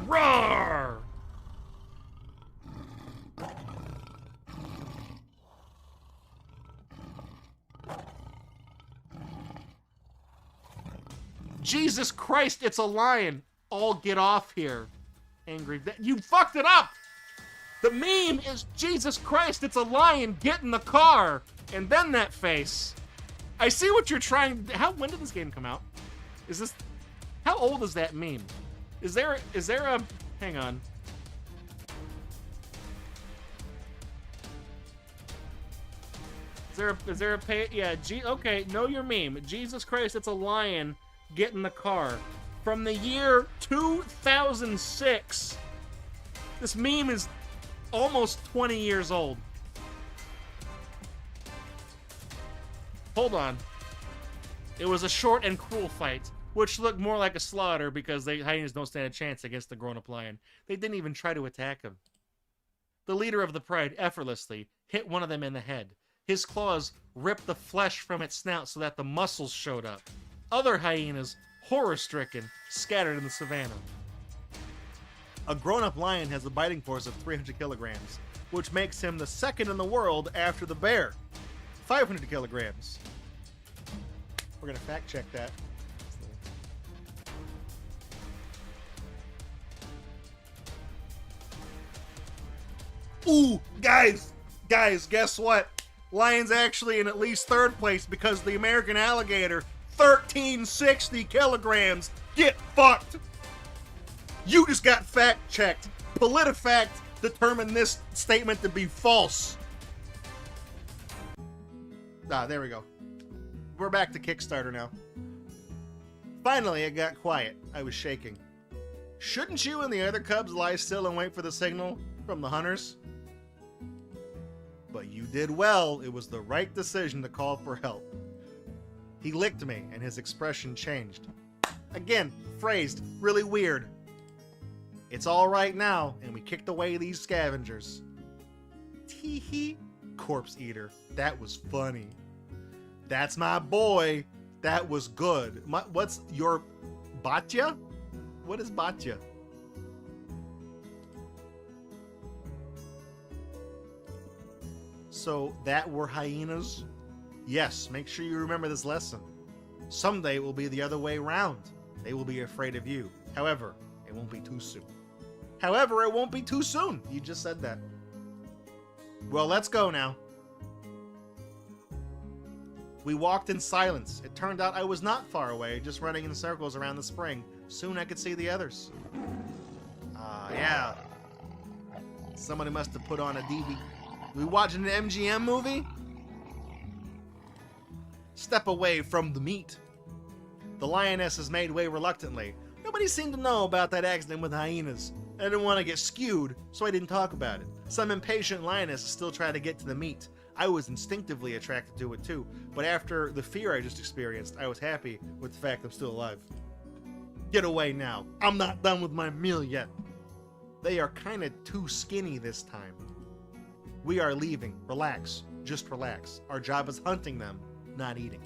Roar! Jesus Christ, it's a lion! All get off here. Angry. You fucked it up! The meme is, Jesus Christ, it's a lion, get in the car, and then that face. I see what you're trying to, when did this game come out? How old is that meme? Is there a, hang on. Is there a pay, yeah, okay, know your meme. Jesus Christ, it's a lion, get in the car. From the year 2006. This meme is almost 20 years old. Hold on. It was a short and cruel fight, which looked more like a slaughter because hyenas don't stand a chance against the grown-up lion. They didn't even try to attack him. The leader of the pride effortlessly hit one of them in the head. His claws ripped the flesh from its snout so that the muscles showed up. Other hyenas, horror-stricken, scattered in the savannah. A grown-up lion has a biting force of 300 kilograms, which makes him the second in the world after the bear. 500 kilograms. We're gonna fact check that. Ooh, guys, guess what? Lion's actually in at least third place because the American alligator, 1360 kilograms. Get fucked. You just got fact checked. PolitiFact determined this statement to be false. Ah, there we go. We're back to Kickstarter now. Finally, it got quiet. I was shaking. Shouldn't you and the other cubs lie still and wait for the signal from the hunters? But you did well. It was the right decision to call for help. He licked me, and his expression changed. Again, phrased really weird. It's all right now, and we kicked away these scavengers. Tee-hee, corpse eater. That was funny. That's my boy. That was good. What's your batya? What is batya? So that were hyenas? Yes, make sure you remember this lesson. Someday it will be the other way around. They will be afraid of you. However, it won't be too soon. However, it won't be too soon. You just said that. Well, let's go now. We walked in silence. It turned out I was not far away, just running in circles around the spring. Soon I could see the others. Yeah. Somebody must have put on a DVD. We watching an MGM movie? Step away from the meat. The lionesses made way reluctantly. Nobody seemed to know about that accident with hyenas. I didn't want to get skewed, so I didn't talk about it. Some impatient lionesses still try to get to the meat. I was instinctively attracted to it too, but after the fear I just experienced, I was happy with the fact I'm still alive. Get away now. I'm not done with my meal yet. They are kind of too skinny this time. We are leaving. Relax. Just relax. Our job is hunting them, not eating.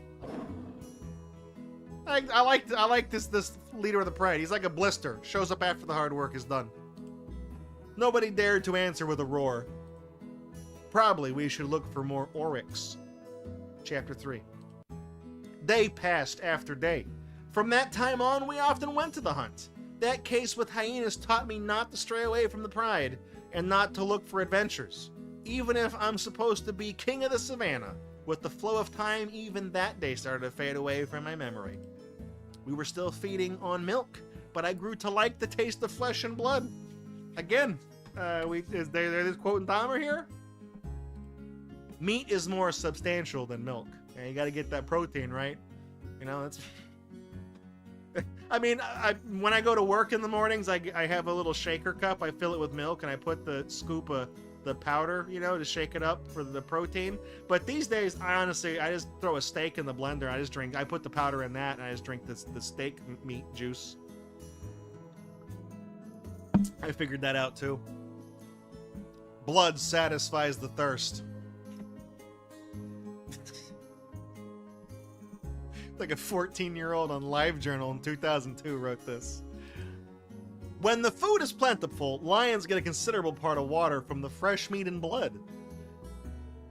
I like this leader of the pride. He's like a blister. Shows up after the hard work is done. Nobody dared to answer with a roar. Probably we should look for more oryx. Chapter 3. Day passed after day. From that time on, we often went to the hunt. That case with hyenas taught me not to stray away from the pride and not to look for adventures. Even if I'm supposed to be king of the savannah, with the flow of time, even that day started to fade away from my memory. We were still feeding on milk, but I grew to like the taste of flesh and blood. Again, is there this quote in Dahmer here? Meat is more substantial than milk. And you got to get that protein, right? You know, that's... I mean, when I go to work in the mornings, I have a little shaker cup. I fill it with milk, and I put the scoop of the powder, you know, to shake it up for the protein. But these days, I just throw a steak in the blender. I put the powder in that, and I just drink the steak meat juice. I figured that out, too. Blood satisfies the thirst. Like a 14-year-old on LiveJournal in 2002 wrote this. When the food is plentiful, lions get a considerable part of water from the fresh meat and blood.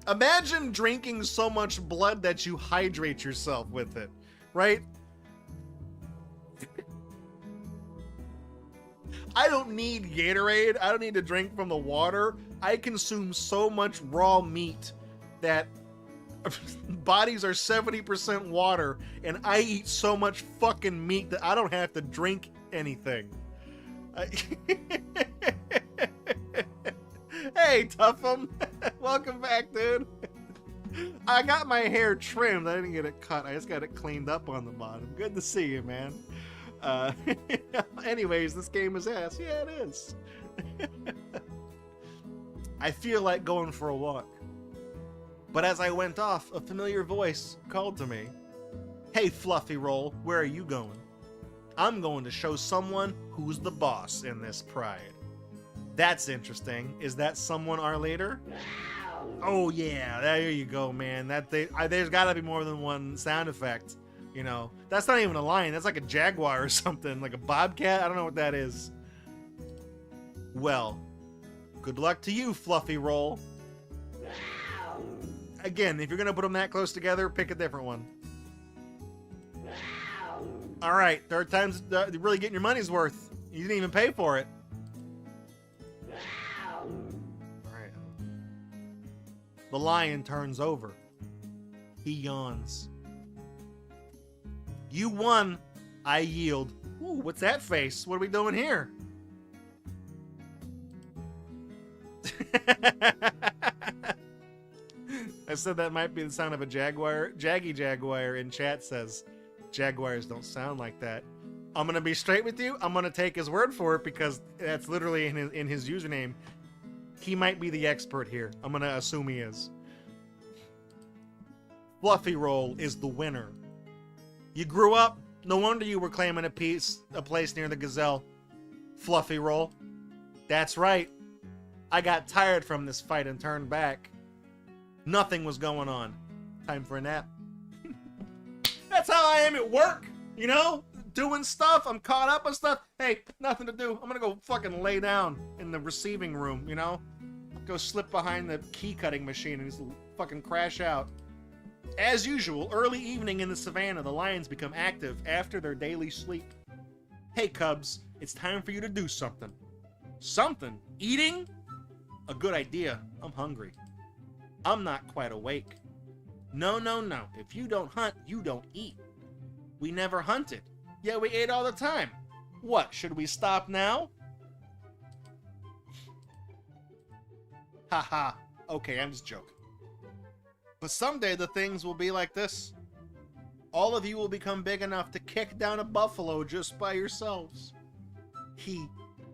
Imagine drinking so much blood that you hydrate yourself with it, right? I don't need Gatorade. I don't need to drink from the water. I consume so much raw meat that bodies are 70% water, and I eat so much fucking meat that I don't have to drink anything. Hey, Tuffum. Welcome back, dude. I got my hair trimmed. I didn't get it cut. I just got it cleaned up on the bottom. Good to see you, man. Anyways, this game is ass. Yeah, it is. I feel like going for a walk. But as I went off, a familiar voice called to me. Hey, Fluffy Roll, where are you going? I'm going to show someone who's the boss in this pride. That's interesting. Is that someone our leader? Oh yeah, there you go, man. There's gotta be more than one sound effect. You know, that's not even a lion. That's like a jaguar or something, like a bobcat. I don't know what that is. Well, good luck to you, Fluffy Roll. Again, if you're gonna put them that close together, pick a different one. All right, third time's really getting your money's worth. You didn't even pay for it. All right. The lion turns over. He yawns. You won. I yield. Ooh, what's that face? What are we doing here? I said that might be the sound of a jaguar. Jaggyjaguar in chat says, jaguars don't sound like that. I'm going to be straight with you. I'm going to take his word for it because that's literally in his username. He might be the expert here. I'm going to assume he is. Fluffy Roll is the winner. You grew up. No wonder you were claiming a place near the gazelle. Fluffy Roll. That's right. I got tired from this fight and turned back. Nothing was going on. Time for a nap. That's how I am at work, you know? Doing stuff. I'm caught up on stuff. Hey, nothing to do. I'm gonna go fucking lay down in the receiving room, you know? Go slip behind the key cutting machine and just fucking crash out. As usual, early evening in the savannah, the lions become active after their daily sleep. Hey, cubs, it's time for you to do something. Something? Eating? A good idea. I'm hungry. I'm not quite awake. No, no, no. If you don't hunt, you don't eat. We never hunted. Yeah, we ate all the time. What, should we stop now? Haha. Okay, I'm just joking. But someday the things will be like this. All of you will become big enough to kick down a buffalo just by yourselves.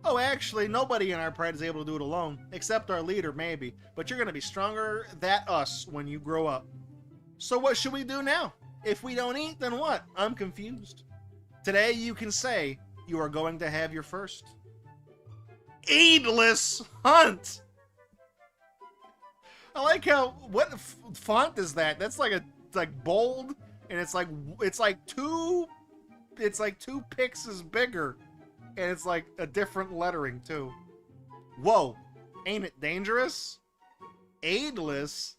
Oh, actually, nobody in our pride is able to do it alone, except our leader, maybe. But you're going to be stronger than us when you grow up. So what should we do now? If we don't eat, then what? I'm confused. Today you can say you are going to have your first aidless hunt. I like how, what font is that? That's like bold, and it's like two pixels bigger, and it's like a different lettering too. Whoa, ain't it dangerous? Aidless?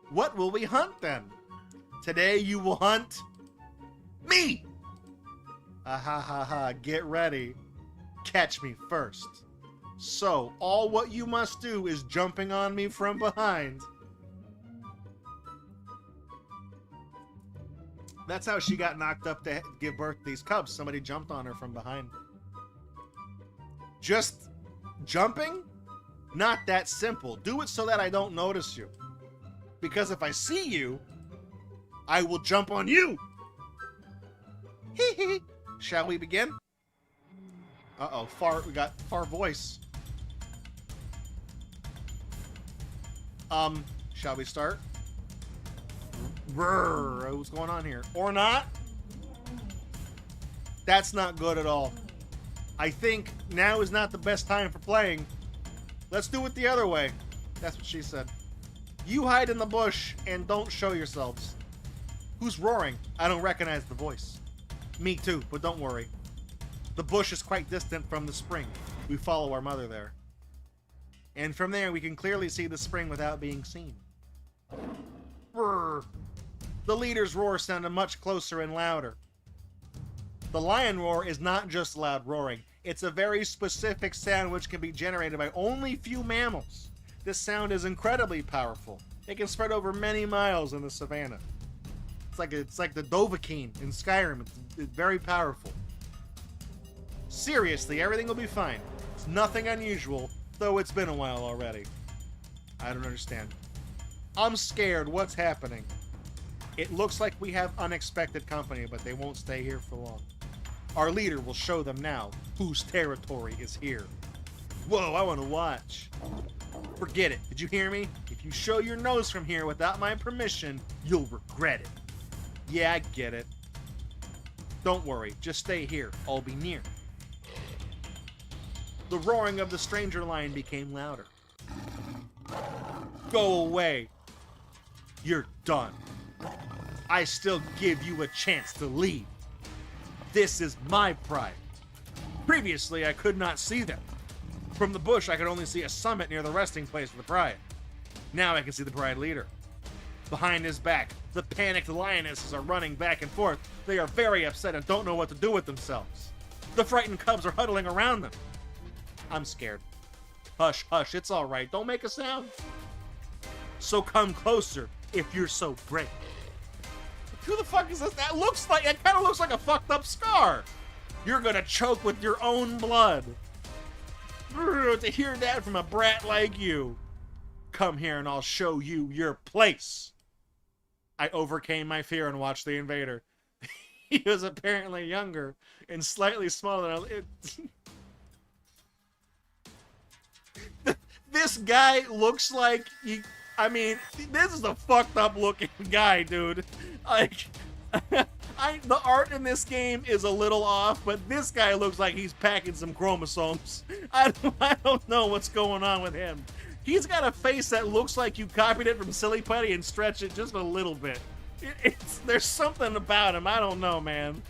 What will we hunt then? Today you will hunt me! Ah ha ha ha, get ready. Catch me first. So, all what you must do is jumping on me from behind. That's how she got knocked up to give birth to these cubs. Somebody jumped on her from behind. Just jumping? Not that simple. Do it so that I don't notice you. Because if I see you, I will jump on you. Hee hee. Shall we begin? Uh-oh, we got far voice. Shall we start? Brrr, what's going on here? Or not? That's not good at all. I think now is not the best time for playing. Let's do it the other way. That's what she said. You hide in the bush and don't show yourselves. Who's roaring? I don't recognize the voice. Me too, but don't worry. The bush is quite distant from the spring. We follow our mother there. And from there we can clearly see the spring without being seen. Brrr. The leader's roar sounded much closer and louder. The lion roar is not just loud roaring. It's a very specific sound which can be generated by only few mammals. This sound is incredibly powerful. It can spread over many miles in the savannah. It's like the Dovahkiin in Skyrim. It's very powerful. Seriously, everything will be fine. It's nothing unusual, though it's been a while already. I don't understand. I'm scared. What's happening? It looks like we have unexpected company, but they won't stay here for long. Our leader will show them now whose territory is here. Whoa, I want to watch. Forget it. Did you hear me? If you show your nose from here without my permission, you'll regret it. Yeah, I get it. Don't worry. Just stay here. I'll be near. The roaring of the stranger lion became louder. Go away. You're done. I still give you a chance to leave. This is my pride. Previously, I could not see them. From the bush, I could only see a summit near the resting place of the pride. Now I can see the pride leader. Behind his back, the panicked lionesses are running back and forth. They are very upset and don't know what to do with themselves. The frightened cubs are huddling around them. I'm scared. Hush, hush, it's all right. Don't make a sound. So come closer if you're so brave. Who the fuck is this? That kind of looks like a fucked up scar. You're gonna choke with your own blood. To hear that from a brat like you. Come here and I'll show you your place. I overcame my fear and watched the invader. He was apparently younger and slightly smaller than This guy looks like this is a fucked up looking guy, dude. Like, the art in this game is a little off, but this guy looks like he's packing some chromosomes. I don't know what's going on with him. He's got a face that looks like you copied it from Silly Putty and stretched it just a little bit. There's something about him. I don't know, man.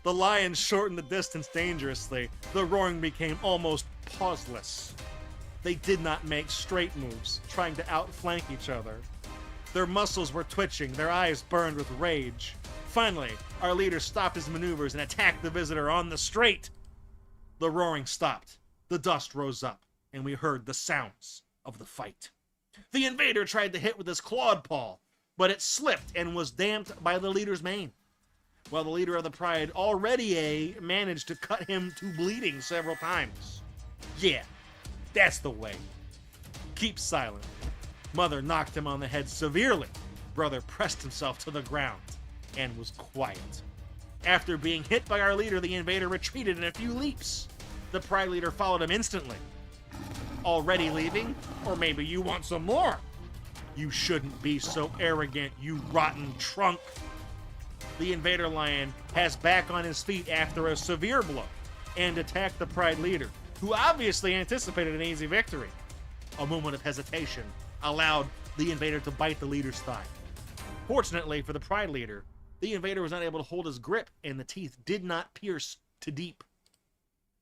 The lions shortened the distance dangerously. The roaring became almost pauseless. They did not make straight moves, trying to outflank each other. Their muscles were twitching, their eyes burned with rage. Finally, our leader stopped his maneuvers and attacked the visitor on the straight. The roaring stopped, the dust rose up, and we heard the sounds of the fight. The invader tried to hit with his clawed paw, but it slipped and was damped by the leader's mane. While the leader of the pride already managed to cut him to bleeding several times. Yeah, that's the way. Keep silent. Mother knocked him on the head severely. Brother pressed himself to the ground and was quiet. After being hit by our leader, the invader retreated in a few leaps. The pride leader followed him instantly. Already leaving? Or maybe you want some more? You shouldn't be so arrogant, you rotten trunk. The invader lion has back on his feet after a severe blow and attacked the pride leader, who obviously anticipated an easy victory. A moment of hesitation allowed the invader to bite the leader's thigh. Fortunately for the pride leader, the invader was not able to hold his grip and the teeth did not pierce too deep.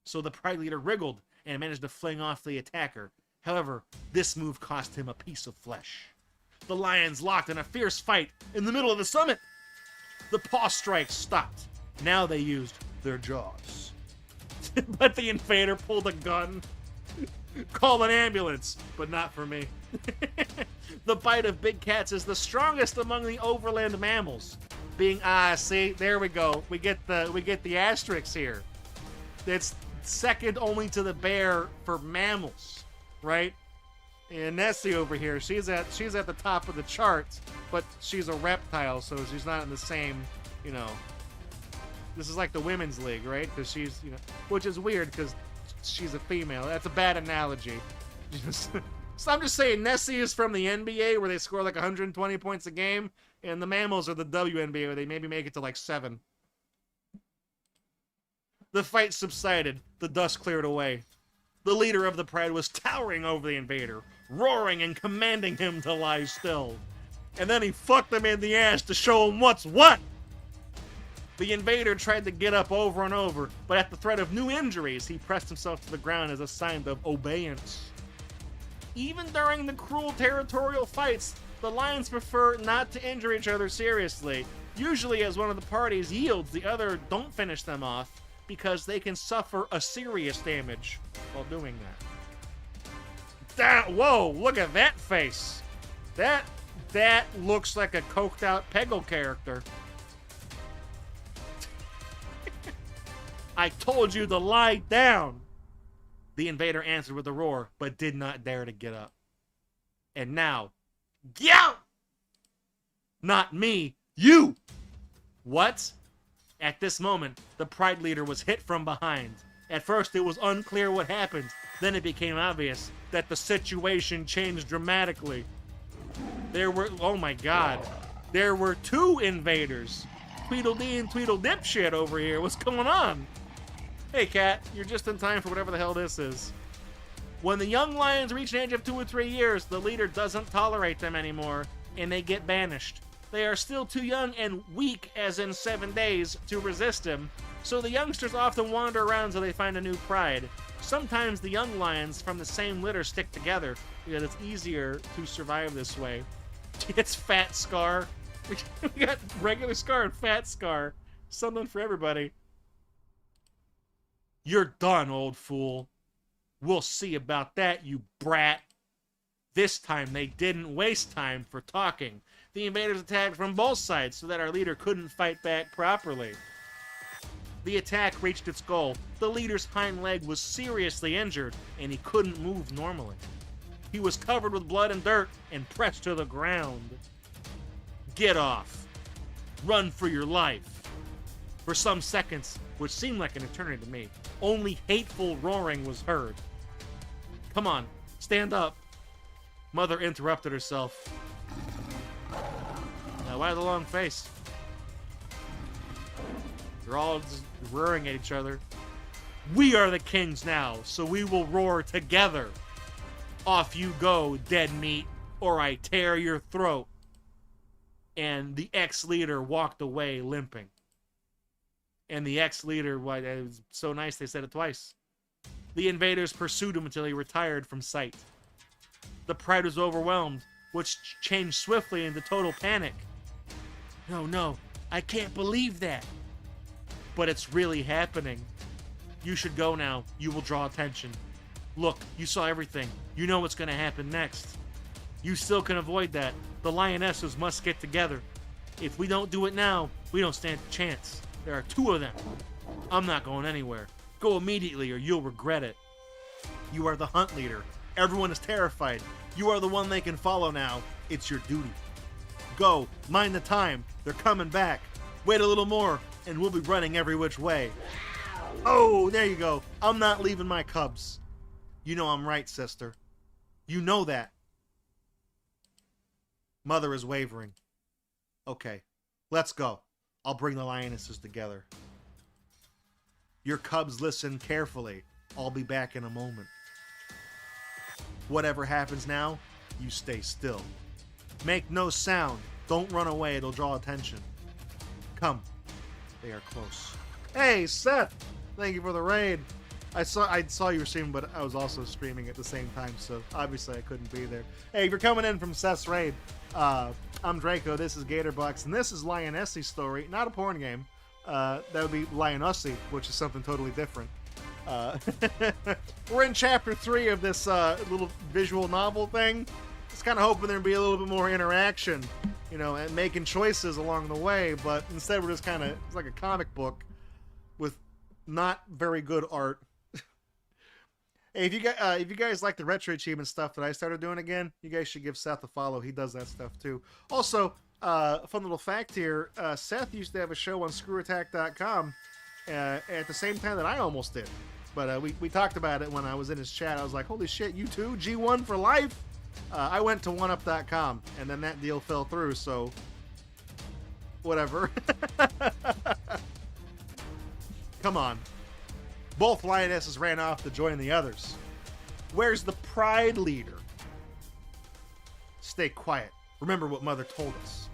So the pride leader wriggled and managed to fling off the attacker. However, this move cost him a piece of flesh. The lions locked in a fierce fight in the middle of the summit. The paw strikes stopped. Now they used their jaws. But the invader pulled a gun. Call an ambulance, but not for me. The bite of big cats is the strongest among the overland mammals. See, there we go. We get the asterisks here. It's second only to the bear for mammals, right? And Nessie over here, she's at the top of the charts, but she's a reptile, so she's not in the same, This is like the women's league, right? Because she's, which is weird because she's a female. That's a bad analogy. So I'm just saying, Nessie is from the NBA where they score like 120 points a game, and the mammals are the WNBA where they maybe make it to like 7. The fight subsided. The dust cleared away. The leader of the pride was towering over the invader, roaring and commanding him to lie still. And then he fucked him in the ass to show him what's what. The invader tried to get up over and over, but at the threat of new injuries, he pressed himself to the ground as a sign of obedience. Even during the cruel territorial fights, the lions prefer not to injure each other seriously. Usually, as one of the parties yields, the other don't finish them off because they can suffer a serious damage while doing that. Whoa, look at that face. That looks like a coked out Peggle character. I told you to lie down. The invader answered with a roar, but did not dare to get up. And now, get out! Not me, you! What? At this moment, the Pride leader was hit from behind. At first, it was unclear what happened. Then it became obvious that the situation changed dramatically. Oh my god. There were two invaders. Tweedledee and Tweedledip shit over here. What's going on? Hey, Cat, you're just in time for whatever the hell this is. When the young lions reach an age of 2 or 3 years, the leader doesn't tolerate them anymore, and they get banished. They are still too young and weak, as in 7 days, to resist him, so the youngsters often wander around until they find a new pride. Sometimes the young lions from the same litter stick together, because it's easier to survive this way. It's Fat Scar. We got regular Scar and Fat Scar. Something for everybody. You're done, old fool. We'll see about that, you brat. This time they didn't waste time for talking. The invaders attacked from both sides so that our leader couldn't fight back properly. The attack reached its goal. The leader's hind leg was seriously injured, and he couldn't move normally. He was covered with blood and dirt and pressed to the ground. Get off. Run for your life. For some seconds, which seemed like an eternity to me, only hateful roaring was heard. Come on, stand up. Mother interrupted herself. Now, why the long face? They're all just roaring at each other. We are the kings now, so we will roar together. Off you go, dead meat, or I tear your throat. And the ex-leader walked away limping. And the ex-leader, why, it was so nice they said it twice. The invaders pursued him until he retired from sight. The pride was overwhelmed, which changed swiftly into total panic. No, I can't believe that. But it's really happening. You should go now. You will draw attention. Look, you saw everything. You know what's going to happen next. You still can avoid that. The lionesses must get together. If we don't do it now, we don't stand a chance. There are 2 of them. I'm not going anywhere. Go immediately or you'll regret it. You are the hunt leader. Everyone is terrified. You are the one they can follow now. It's your duty. Go. Mind the time. They're coming back. Wait a little more, and we'll be running every which way. Oh, there you go. I'm not leaving my cubs. You know I'm right, sister. You know that. Mother is wavering. Okay, let's go. I'll bring the lionesses together. Your cubs listen carefully. I'll be back in a moment. Whatever happens now, you stay still. Make no sound. Don't run away. It'll draw attention. Come. They are close. Hey, Seth! Thank you for the raid. I saw you were streaming, but I was also streaming at the same time, so obviously I couldn't be there. Hey, if you're coming in from Seth's raid, I'm Draco, this is Gatorbox, and this is Lionessy Story, not a porn game. That would be Lionessy, which is something totally different. We're in chapter 3 of this little visual novel thing. Just kind of hoping there'd be a little bit more interaction, you know, and making choices along the way, but instead we're just kind of, it's like a comic book with not very good art. Hey, if you guys like the retro achievement stuff that I started doing again, you guys should give Seth a follow. He does that stuff too. Also, a fun little fact here, Seth used to have a show on screwattack.com at the same time that I almost did. But we talked about it when I was in his chat. I was like, holy shit, you too? G1 for life? I went to oneup.com, and then that deal fell through, so whatever. Come on. Both lionesses ran off to join the others. Where's the pride leader? Stay quiet. Remember what Mother told us.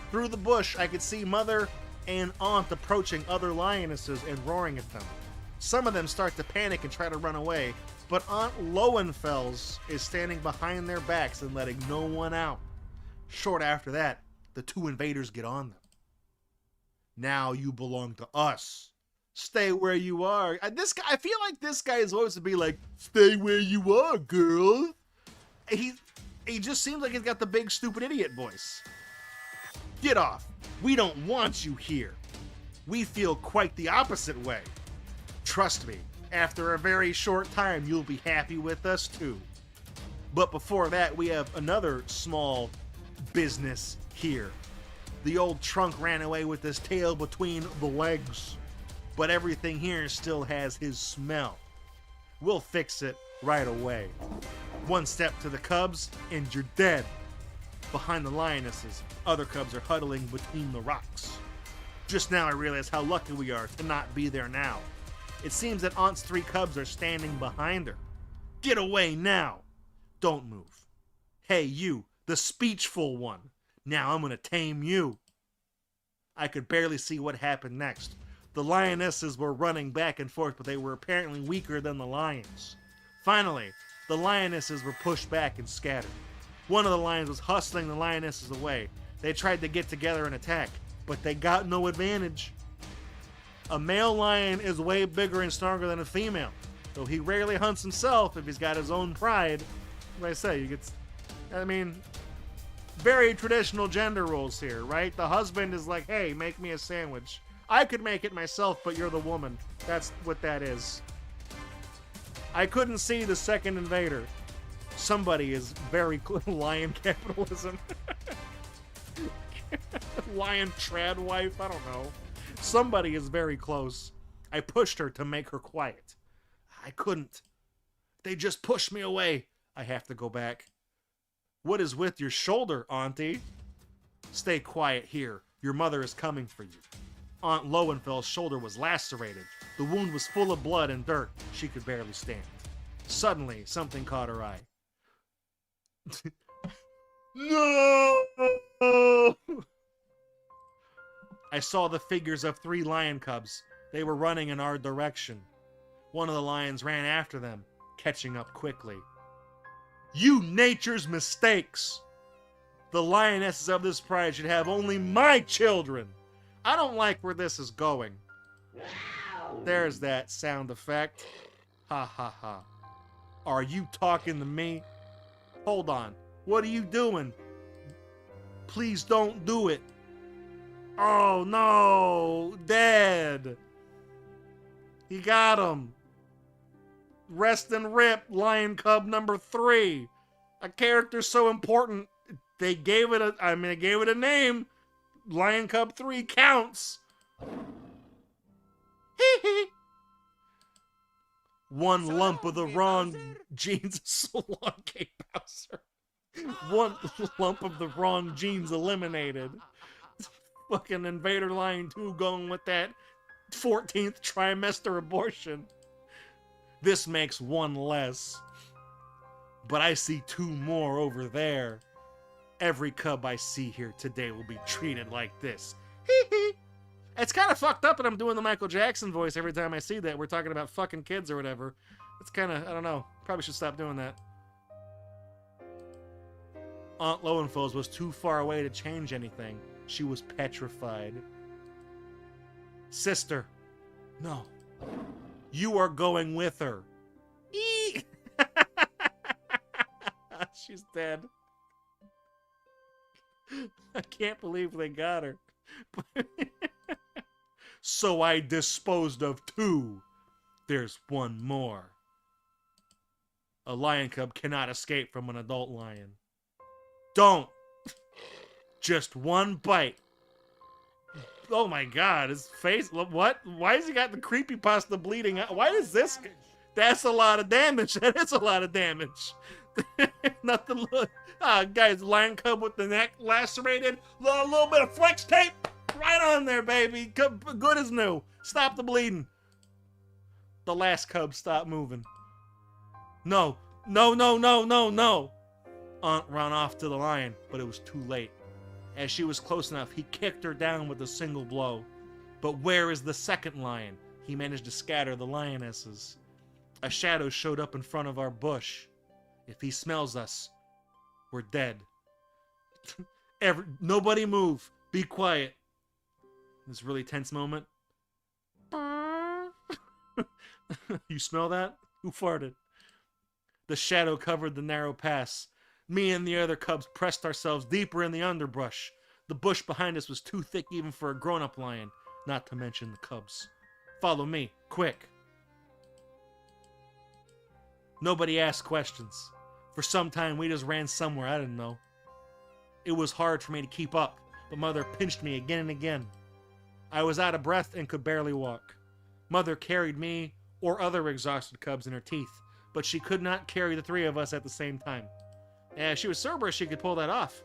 Through the bush, I could see Mother and Aunt approaching other lionesses and roaring at them. Some of them start to panic and try to run away, but Aunt Lowenfels is standing behind their backs and letting no one out. Short after that, the two invaders get on them. Now you belong to us. Stay where you are. This guy, I feel like this guy is supposed to be like, stay where you are, girl. He just seems like he's got the big stupid idiot voice. Get off. We don't want you here. We feel quite the opposite way. Trust me, after a very short time, you'll be happy with us too. But before that, we have another small business here. The old trunk ran away with his tail between the legs, but everything here still has his smell. We'll fix it right away. One step to the cubs, and you're dead. Behind the lionesses, other cubs are huddling between the rocks. Just now I realize how lucky we are to not be there now. It seems that Aunt's 3 cubs are standing behind her. Get away now! Don't move. Hey you, the speechful one. Now I'm gonna tame you. I could barely see what happened next. The lionesses were running back and forth, but they were apparently weaker than the lions. Finally, the lionesses were pushed back and scattered. One of the lions was hustling the lionesses away. They tried to get together and attack, but they got no advantage. A male lion is way bigger and stronger than a female, though he rarely hunts himself if he's got his own pride. Like I say, you get, I mean, very traditional gender roles here, right? The husband is like, hey, make me a sandwich. I could make it myself, but you're the woman. That's what that is. I couldn't see the second invader. Somebody is very lion capitalism. Lion trad wife, I don't know. Somebody is very close. I pushed her to make her quiet. I couldn't. They just pushed me away. I have to go back. What is with your shoulder, Auntie? Stay quiet here. Your mother is coming for you. Aunt Lowenfeld's shoulder was lacerated. The wound was full of blood and dirt. She could barely stand. Suddenly, something caught her eye. No! I saw the figures of 3 lion cubs. They were running in our direction. One of the lions ran after them, catching up quickly. You nature's mistakes! The lionesses of this pride should have only my children! I don't like where this is going. There's that sound effect. Ha ha ha. Are you talking to me? Hold on. What are you doing? Please don't do it. Oh no! Dead! He got him. Rest and rip, Lion Cub number 3. A character so important, they gave it a name. Lion Cub 3 counts. Hee hee. One lump of the wrong genes. So long, Kate Bowser. One lump of the wrong genes eliminated. Fucking Invader Lion 2 going with that 14th trimester abortion. This makes 1 less. But I see 2 more over there. Every cub I see here today will be treated like this. Hee hee. It's kind of fucked up that I'm doing the Michael Jackson voice every time I see that. We're talking about fucking kids or whatever. It's kind of, I don't know. Probably should stop doing that. Aunt Lowenfels was too far away to change anything. She was petrified. Sister, no. You are going with her. Eee! She's dead. I can't believe they got her. So I disposed of 2. There's 1 more. A lion cub cannot escape from an adult lion. Don't. Just 1 bite. Oh my god, his face. What? Why has he got the creepypasta bleeding out? Why is this? That's a lot of damage. That is a lot of damage. Nothing. Guys, lion cub with the neck lacerated. A little bit of flex tape. Right on there, baby. Good as new. Stop the bleeding. The last cub stopped moving. No. No, no, no, no, no. Aunt ran off to the lion, but it was too late. As she was close enough, he kicked her down with a single blow. But where is the second lion? He managed to scatter the lionesses. A shadow showed up in front of our bush. If he smells us, we're dead. Nobody move. Be quiet. This really tense moment. You smell that? Who farted? The shadow covered the narrow pass. Me and the other cubs pressed ourselves deeper in the underbrush. The bush behind us was too thick even for a grown-up lion, not to mention the cubs. Follow me, quick. Nobody asked questions. For some time, we just ran somewhere, I didn't know. It was hard for me to keep up, but Mother pinched me again and again. I was out of breath and could barely walk. Mother carried me or other exhausted cubs in her teeth, but she could not carry the three of us at the same time. She was sober, she could pull that off.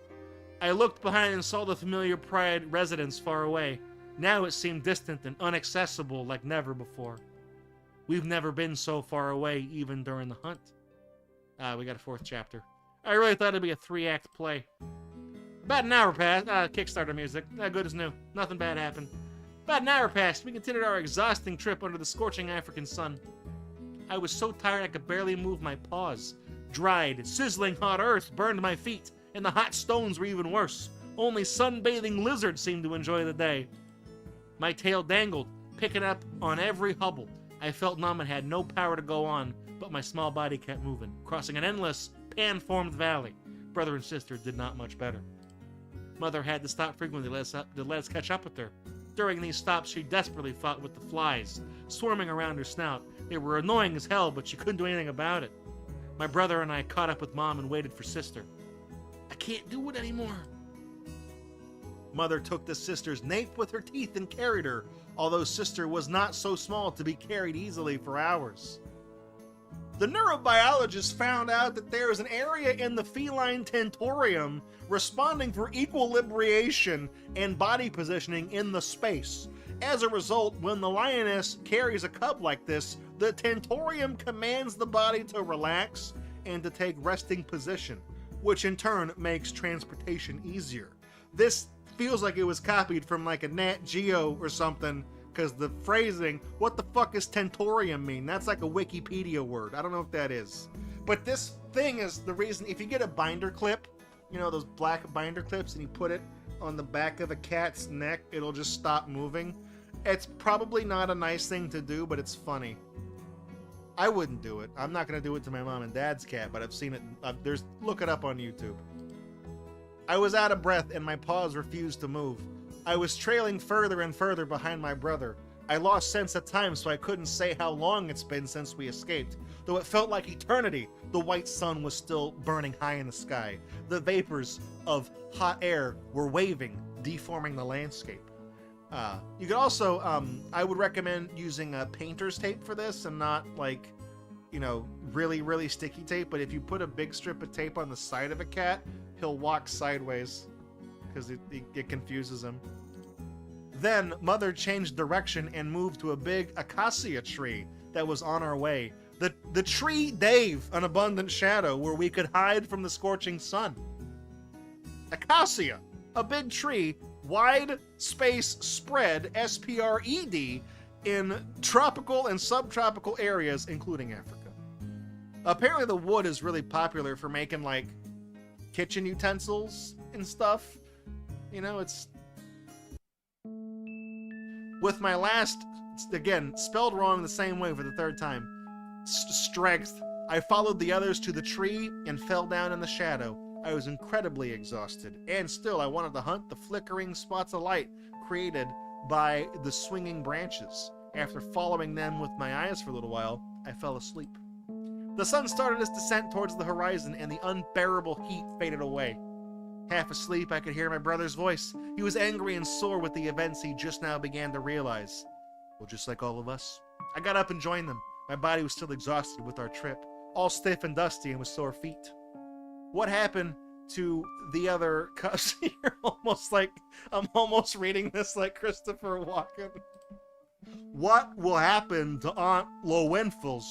I looked behind and saw the familiar Pride residence far away. Now it seemed distant and inaccessible like never before. We've never been so far away, even during the hunt. We got a 4th chapter. I really thought it'd be a 3-act play. About an hour passed. Kickstarter music. Good as new. Nothing bad happened. About an hour passed. We continued our exhausting trip under the scorching African sun. I was so tired I could barely move my paws. Dried, sizzling hot earth burned my feet, and the hot stones were even worse. Only sunbathing lizards seemed to enjoy the day. My tail dangled, picking up on every hubble. I felt numb and had no power to go on, but my small body kept moving, crossing an endless, pan-formed valley. Brother and sister did not much better. Mother had to stop frequently to let us catch up with her. During these stops, she desperately fought with the flies, swarming around her snout. They were annoying as hell, but she couldn't do anything about it. My brother and I caught up with Mom and waited for Sister. I can't do it anymore. Mother took the sister's nape with her teeth and carried her, although Sister was not so small to be carried easily for hours. The neurobiologist found out that there is an area in the feline tentorium responding for equilibration and body positioning in the space. As a result, when the lioness carries a cub like this, the tentorium commands the body to relax and to take resting position, which in turn makes transportation easier. This feels like it was copied from like a Nat Geo or something, because the phrasing, what the fuck does tentorium mean? That's like a Wikipedia word. I don't know if that is. But this thing is the reason, if you get a binder clip, you know, those black binder clips, and you put it on the back of a cat's neck, it'll just stop moving. It's probably not a nice thing to do, but it's funny. I wouldn't do it. I'm not going to do it to my mom and dad's cat, but I've seen it. Look it up on YouTube. I was out of breath and my paws refused to move. I was trailing further and further behind my brother. I lost sense of time, so I couldn't say how long it's been since we escaped. Though it felt like eternity, the white sun was still burning high in the sky. The vapors of hot air were waving, deforming the landscape. You could also, I would recommend using painter's tape for this and not like, you know, really, really sticky tape. But if you put a big strip of tape on the side of a cat, he'll walk sideways because it confuses him. Then Mother changed direction and moved to a big acacia tree that was on our way. The tree gave an abundant shadow where we could hide from the scorching sun. Acacia, a big tree, wide space spread, spread, in tropical and subtropical areas, including Africa. Apparently the wood is really popular for making like kitchen utensils and stuff. You know, it's... With my last, again, spelled wrong the same way for the 3rd time, strength, I followed the others to the tree and fell down in the shadow. I was incredibly exhausted, and still I wanted to hunt the flickering spots of light created by the swinging branches. After following them with my eyes for a little while, I fell asleep. The sun started its descent towards the horizon, and the unbearable heat faded away. Half asleep, I could hear my brother's voice. He was angry and sore with the events he just now began to realize. Well, just like all of us. I got up and joined them. My body was still exhausted with our trip, all stiff and dusty and with sore feet. What happened to the other cubs? You're almost like, I'm almost reading this like Christopher Walken. What will happen to Aunt Lowenfels?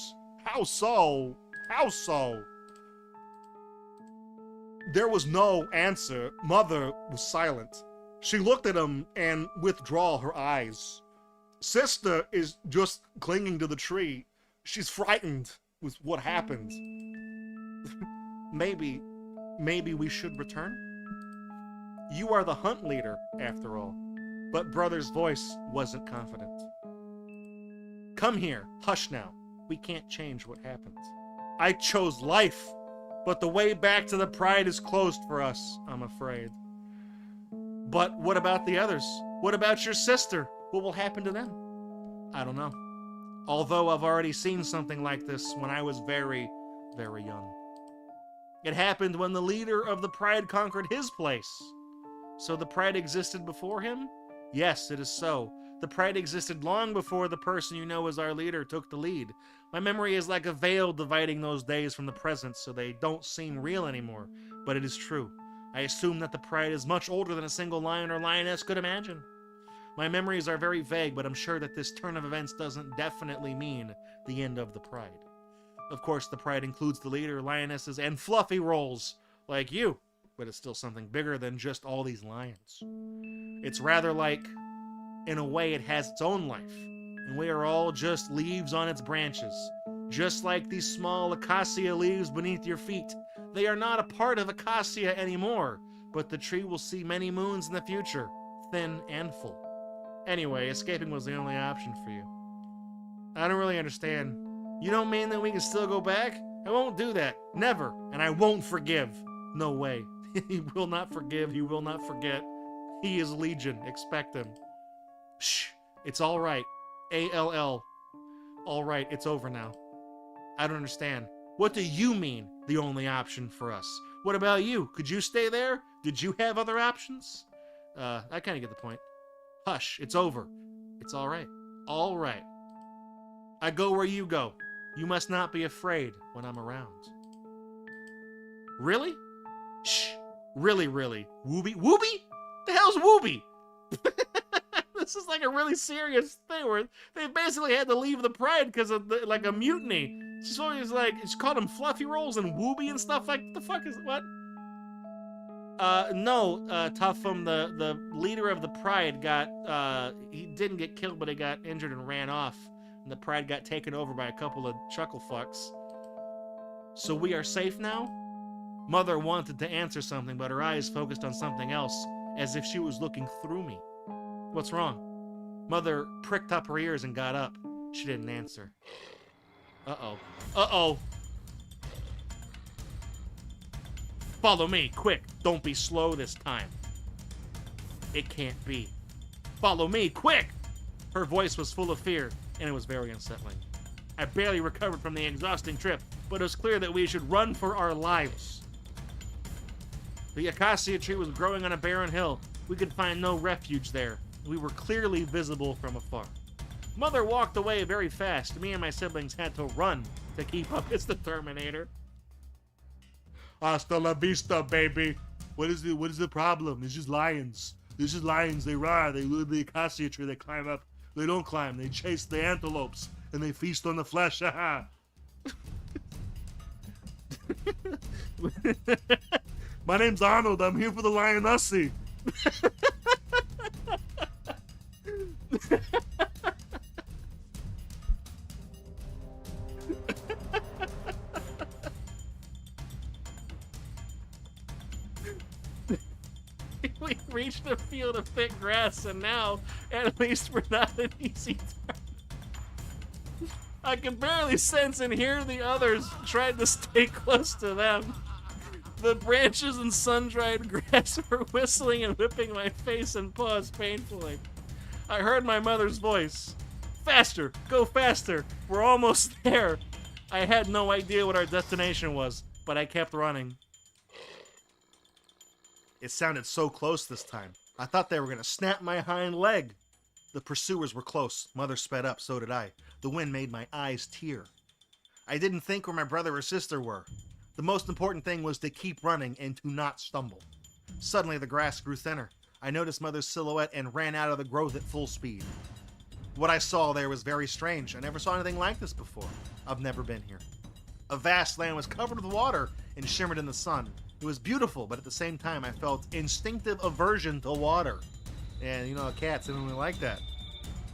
How so? How so? There was no answer. Mother was silent. She looked at him and withdrew her eyes. Sister is just clinging to the tree. She's frightened with what happened. Maybe we should return? You are the hunt leader, after all. But Brother's voice wasn't confident. Come here. Hush now. We can't change what happened. I chose life, but the way back to the pride is closed for us, I'm afraid. But what about the others? What about your sister? What will happen to them? I don't know. Although I've already seen something like this when I was very, very young. It happened when the leader of the pride conquered his place. So the pride existed before him? Yes, it is so. The pride existed long before the person you know as our leader took the lead. My memory is like a veil dividing those days from the present, so they don't seem real anymore. But it is true. I assume that the pride is much older than a single lion or lioness could imagine. My memories are very vague, but I'm sure that this turn of events doesn't definitely mean the end of the pride. Of course, the pride includes the leader, lionesses, and fluffy roles, like you, but it's still something bigger than just all these lions. It's rather like, in a way, it has its own life, and we are all just leaves on its branches, just like these small acacia leaves beneath your feet. They are not a part of acacia anymore, but the tree will see many moons in the future, thin and full. Anyway, escaping was the only option for you. I don't really understand. You don't mean that we can still go back? I won't do that. Never. And I won't forgive. No way. He will not forgive. He will not forget. He is Legion. Expect him. Shh. It's all right. ALL. All right. It's over now. I don't understand. What do you mean, the only option for us? What about you? Could you stay there? Did you have other options? I kind of get the point. Hush. It's over. It's all right. All right. I go where you go. You must not be afraid when I'm around. Really? Shh. Really, really. Wooby? Wooby? The hell's Wooby? This is like a really serious thing where they basically had to leave the pride because of like a mutiny. She's always like, she called them fluffy rolls and Wooby and stuff like, the fuck is, what? No, Tuffum, the leader of the pride got, he didn't get killed, but he got injured and ran off. And the pride got taken over by a couple of chuckle fucks. So we are safe now? Mother wanted to answer something, but her eyes focused on something else, as if she was looking through me. What's wrong? Mother pricked up her ears and got up. She didn't answer. Uh-oh. Uh-oh! Follow me, quick! Don't be slow this time. It can't be. Follow me, quick! Her voice was full of fear, and it was very unsettling. I barely recovered from the exhausting trip, but it was clear that we should run for our lives. The acacia tree was growing on a barren hill. We could find no refuge there. We were clearly visible from afar. Mother walked away very fast. Me and my siblings had to run to keep up. It's the Terminator. Hasta la vista, baby. What is the problem? It's just lions. It's just lions. They roar. They live in the acacia tree. They climb up. They don't climb. They chase the antelopes. And they feast on the flesh. My name's Arnold. I'm here for the Lionessy. We reached a field of thick grass, and now, at least, we're not an easy target. I can barely sense and hear the others trying to stay close to them. The branches and sun-dried grass were whistling and whipping my face and paws painfully. I heard my mother's voice. Faster! Go faster! We're almost there! I had no idea what our destination was, but I kept running. It sounded so close this time. I thought they were going to snap my hind leg. The pursuers were close. Mother sped up, so did I. The wind made my eyes tear. I didn't think where my brother or sister were. The most important thing was to keep running and to not stumble. Suddenly the grass grew thinner. I noticed Mother's silhouette and ran out of the growth at full speed. What I saw there was very strange. I never saw anything like this before. I've never been here. A vast land was covered with water and shimmered in the sun. It was beautiful, but at the same time I felt instinctive aversion to water. And you know, cats don't really like that.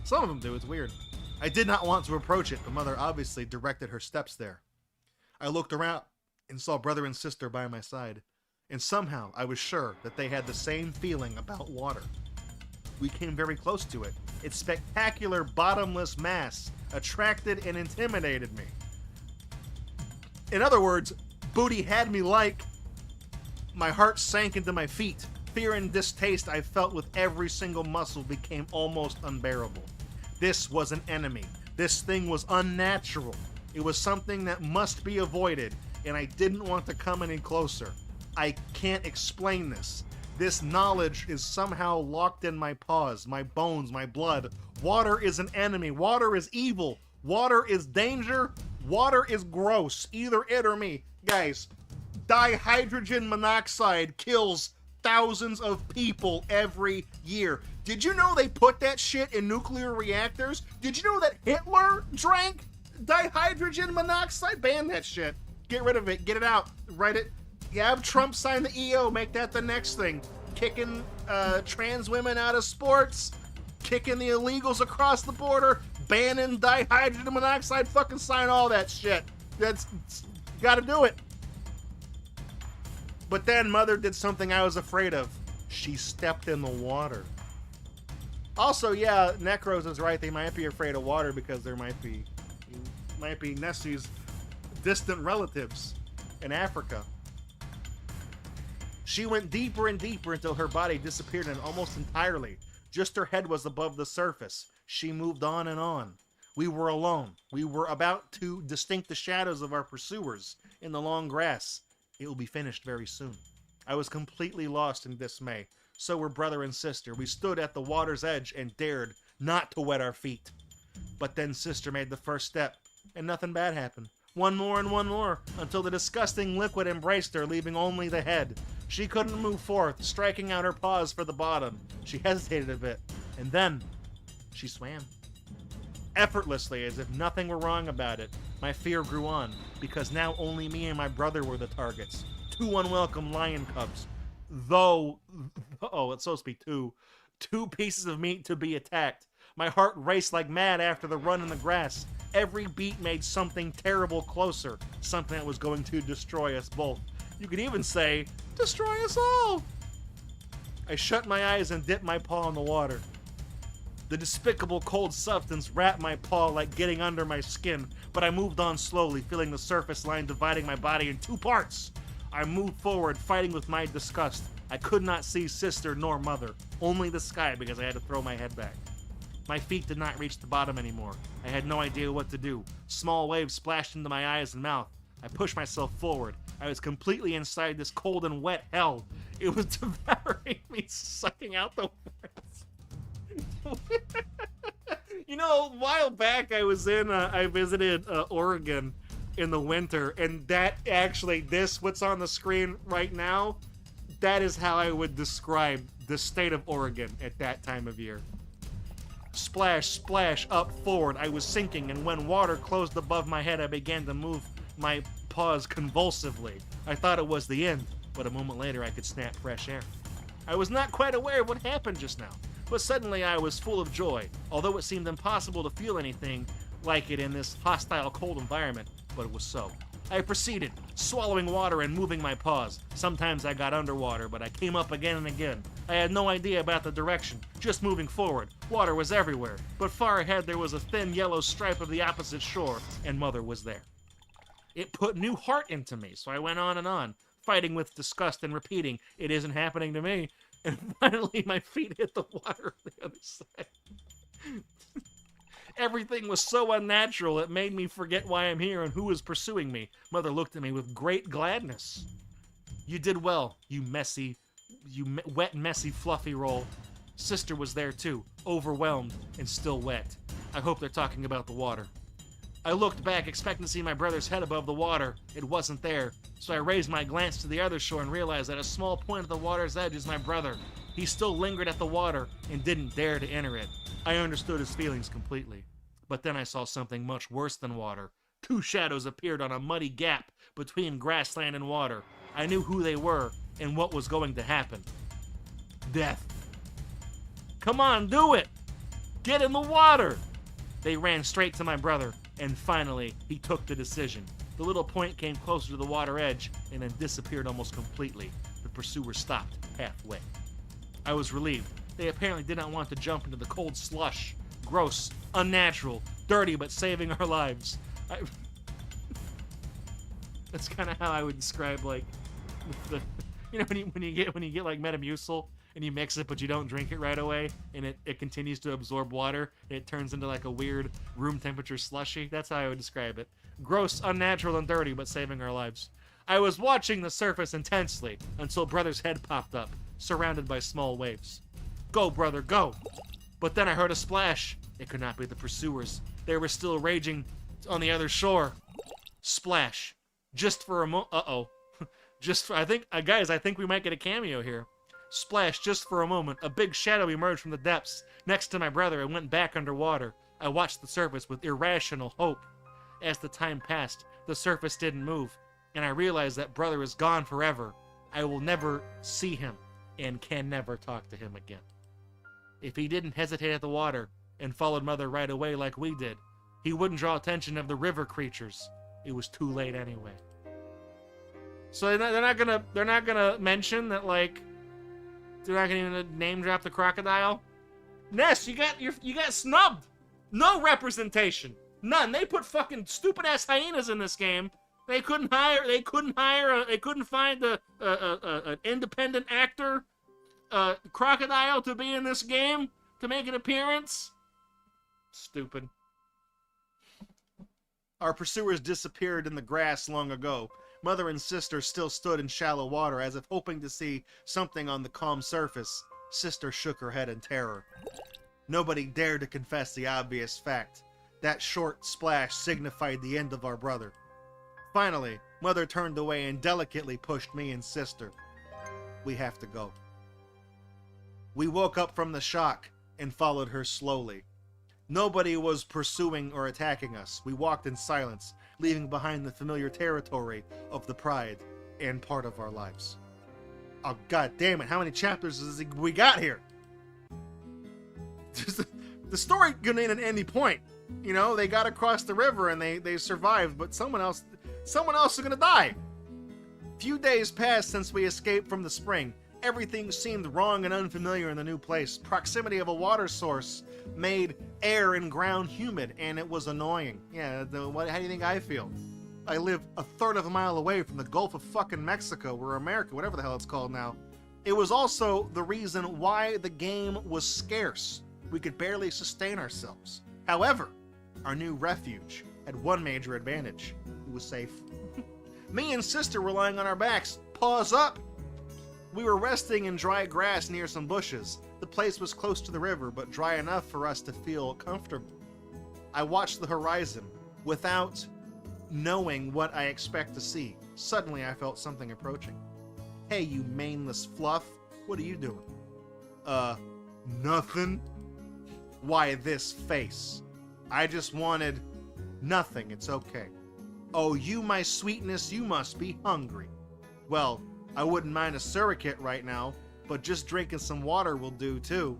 Some of them do, it's weird. I did not want to approach it, but Mother obviously directed her steps there. I looked around and saw brother and sister by my side. And somehow I was sure that they had the same feeling about water. We came very close to it. Its spectacular bottomless mass attracted and intimidated me. In other words, booty had me like. My heart sank into my feet. Fear and distaste I felt with every single muscle became almost unbearable. This was an enemy. This thing was unnatural. It was something that must be avoided, and I didn't want to come any closer. I can't explain this. This knowledge is somehow locked in my paws, my bones, my blood. Water is an enemy. Water is evil. Water is danger. Water is gross. Either it or me. Guys, dihydrogen monoxide kills thousands of people every year. Did you know they put that shit in nuclear reactors? Did you know that Hitler drank dihydrogen monoxide? Ban that shit. Get rid of it. Get it out. Write it. Yeah, have Trump sign the EO. Make that the next thing. Kicking trans women out of sports. Kicking the illegals across the border. Banning dihydrogen monoxide. Fucking sign all that shit. That's gotta do it. But then Mother did something I was afraid of. She stepped in the water. Also, yeah, Necros is right. They might be afraid of water because there might be Nessie's distant relatives in Africa. She went deeper and deeper until her body disappeared in almost entirely. Just her head was above the surface. She moved on and on. We were alone. We were about to distinct the shadows of our pursuers in the long grass. It will be finished very soon. I was completely lost in dismay. So were brother and sister. We stood at the water's edge and dared not to wet our feet. But then sister made the first step, and nothing bad happened. One more and one more, until the disgusting liquid embraced her, leaving only the head. She couldn't move forth, striking out her paws for the bottom. She hesitated a bit, and then she swam. Effortlessly, as if nothing were wrong about it. My fear grew on, because now only me and my brother were the targets. Two unwelcome lion cubs. Though, it's supposed to be two pieces of meat to be attacked. My heart raced like mad after the run in the grass. Every beat made something terrible closer, something that was going to destroy us both. You could even say, destroy us all! I shut my eyes and dipped my paw in the water. The despicable cold substance wrapped my paw like getting under my skin, but I moved on slowly, feeling the surface line dividing my body in two parts. I moved forward, fighting with my disgust. I could not see sister nor mother, only the sky because I had to throw my head back. My feet did not reach the bottom anymore. I had no idea what to do. Small waves splashed into my eyes and mouth. I pushed myself forward. I was completely inside this cold and wet hell. It was devouring me, sucking out the words. You know, a while back I visited Oregon in the winter, and that actually, what's on the screen right now, that is how I would describe the state of Oregon at that time of year. Splash, splash, up, forward. I was sinking, and when water closed above my head, I began to move my paws convulsively. I thought it was the end, but a moment later I could snap fresh air. I was not quite aware of what happened just now, but suddenly I was full of joy, although it seemed impossible to feel anything like it in this hostile, cold environment, but it was so. I proceeded, swallowing water and moving my paws. Sometimes I got underwater, but I came up again and again. I had no idea about the direction, just moving forward. Water was everywhere, but far ahead there was a thin yellow stripe of the opposite shore, and Mother was there. It put new heart into me, so I went on, fighting with disgust and repeating, "It isn't happening to me." And finally my feet hit the water on the other side. Everything was so unnatural, it made me forget why I'm here and who was pursuing me. Mother looked at me with great gladness. "You did well, you wet, messy, fluffy roll." Sister was there too, overwhelmed and still wet. I hope they're talking about the water. I looked back, expecting to see my brother's head above the water. It wasn't there, so I raised my glance to the other shore and realized at a small point at the water's edge is my brother. He still lingered at the water and didn't dare to enter it. I understood his feelings completely. But then I saw something much worse than water. Two shadows appeared on a muddy gap between grassland and water. I knew who they were and what was going to happen. Death. "Come on, do it! Get in the water!" They ran straight to my brother, and finally, he took the decision. The little point came closer to the water edge and then disappeared almost completely. the pursuers stopped halfway. I was relieved. They apparently did not want to jump into the cold slush. Gross, unnatural, dirty, but saving our lives. That's kind of how I would describe, like, the you know, when you get like Metamucil and you mix it but you don't drink it right away and it continues to absorb water and it turns into like a weird room temperature slushy. That's how I would describe it. Gross, unnatural, and dirty, but saving our lives. I was watching the surface intensely until Brother's head popped up, surrounded by small waves. Go, Brother, go! But then I heard a splash. It could not be the pursuers. They were still raging on the other shore. Splash. Just for a moment. Uh-oh. I think we might get a cameo here. Splash, just for a moment. A big shadow emerged from the depths next to my brother and went back underwater. I watched the surface with irrational hope. As the time passed, the surface didn't move, and I realized that Brother is gone forever. I will never see him and can never talk to him again. If he didn't hesitate at the water and followed Mother right away like we did, he wouldn't draw attention of the river creatures. It was too late anyway. So they're not gonna mention that, like, they're not gonna even name drop the crocodile. Ness, you got snubbed. No representation. None. They put fucking stupid ass hyenas in this game. They couldn't find an independent actor, crocodile to be in this game to make an appearance. Stupid. Our pursuers disappeared in the grass long ago. Mother and sister still stood in shallow water as if hoping to see something on the calm surface. Sister shook her head in terror. Nobody dared to confess the obvious fact. That short splash signified the end of our brother. Finally, Mother turned away and delicately pushed me and sister. We have to go. We woke up from the shock and followed her slowly. Nobody was pursuing or attacking us. We walked in silence, leaving behind the familiar territory of the pride and part of our lives. Oh, god damn it, how many chapters has we got here? The story could end at any point. You know, they got across the river and they survived, but someone else is gonna die. Few days passed since we escaped from the spring. Everything seemed wrong and unfamiliar in the new place. Proximity of a water source made air and ground humid, and it was annoying. Yeah, how do you think I feel? I live a third of a mile away from the Gulf of fucking Mexico, or America, whatever the hell it's called now. It was also the reason why the game was scarce. We could barely sustain ourselves. However, our new refuge had one major advantage. It was safe. Me and sister were lying on our backs, paws up. We were resting in dry grass near some bushes. The place was close to the river, but dry enough for us to feel comfortable. I watched the horizon without knowing what I expect to see. Suddenly, I felt something approaching. Hey, you maneless fluff. What are you doing? Nothing. Why this face? I just wanted nothing. It's okay. Oh, you, my sweetness, you must be hungry. Well, I wouldn't mind a surrogate right now, but just drinking some water will do too.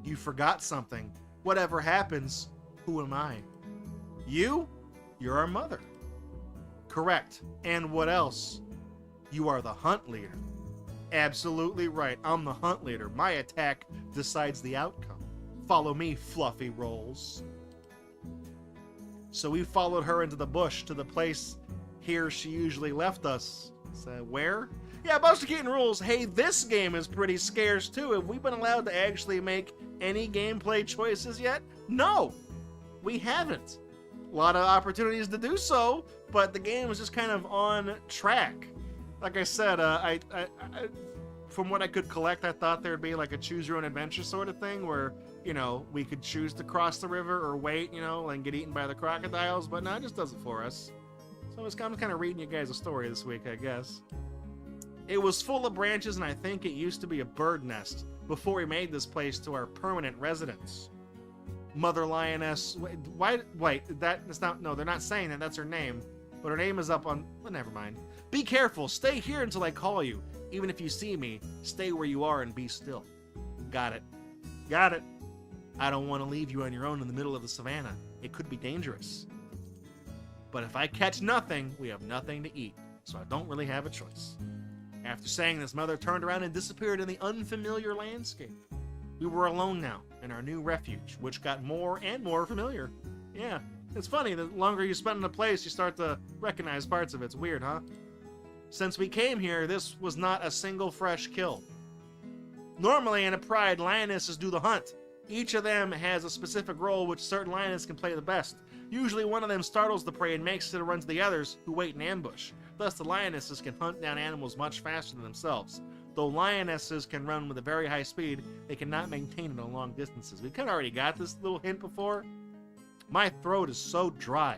You forgot something. Whatever happens, who am I? You? You're our mother. Correct. And what else? You are the hunt leader. Absolutely right. I'm the hunt leader. My attack decides the outcome. Follow me, fluffy rolls. So we followed her into the bush to the place here she usually left us. So where? Yeah, Busterkeatonrules. Hey, this game is pretty scarce too. Have we been allowed to actually make any gameplay choices yet? No, we haven't. A lot of opportunities to do so, but the game is just kind of on track. Like I said, I from what I could collect, I thought there'd be like a choose your own adventure sort of thing where, you know, we could choose to cross the river or wait, you know, and get eaten by the crocodiles, but no, it just does it for us. So I'm kind of reading you guys a story this week, I guess. It was full of branches, and I think it used to be a bird nest before we made this place to our permanent residence. Mother Lioness, that's not, no, they're not saying that, that's her name, but her name is up on, well, never mind. Be careful, stay here until I call you. Even if you see me, stay where you are and be still. Got it. Got it. I don't want to leave you on your own in the middle of the savannah. It could be dangerous. But if I catch nothing, we have nothing to eat, so I don't really have a choice. After saying this, Mother turned around and disappeared in the unfamiliar landscape. We were alone now in our new refuge, which got more and more familiar. Yeah, it's funny, the longer you spend in a place, you start to recognize parts of it. It's weird, huh? Since we came here, this was not a single fresh kill. Normally in a pride, lionesses do the hunt. Each of them has a specific role which certain lionesses can play the best. Usually one of them startles the prey and makes it run to the others, who wait in ambush. Thus the lionesses can hunt down animals much faster than themselves. Though lionesses can run with a very high speed, they cannot maintain it on long distances. We kind of already got this little hint before. My throat is so dry.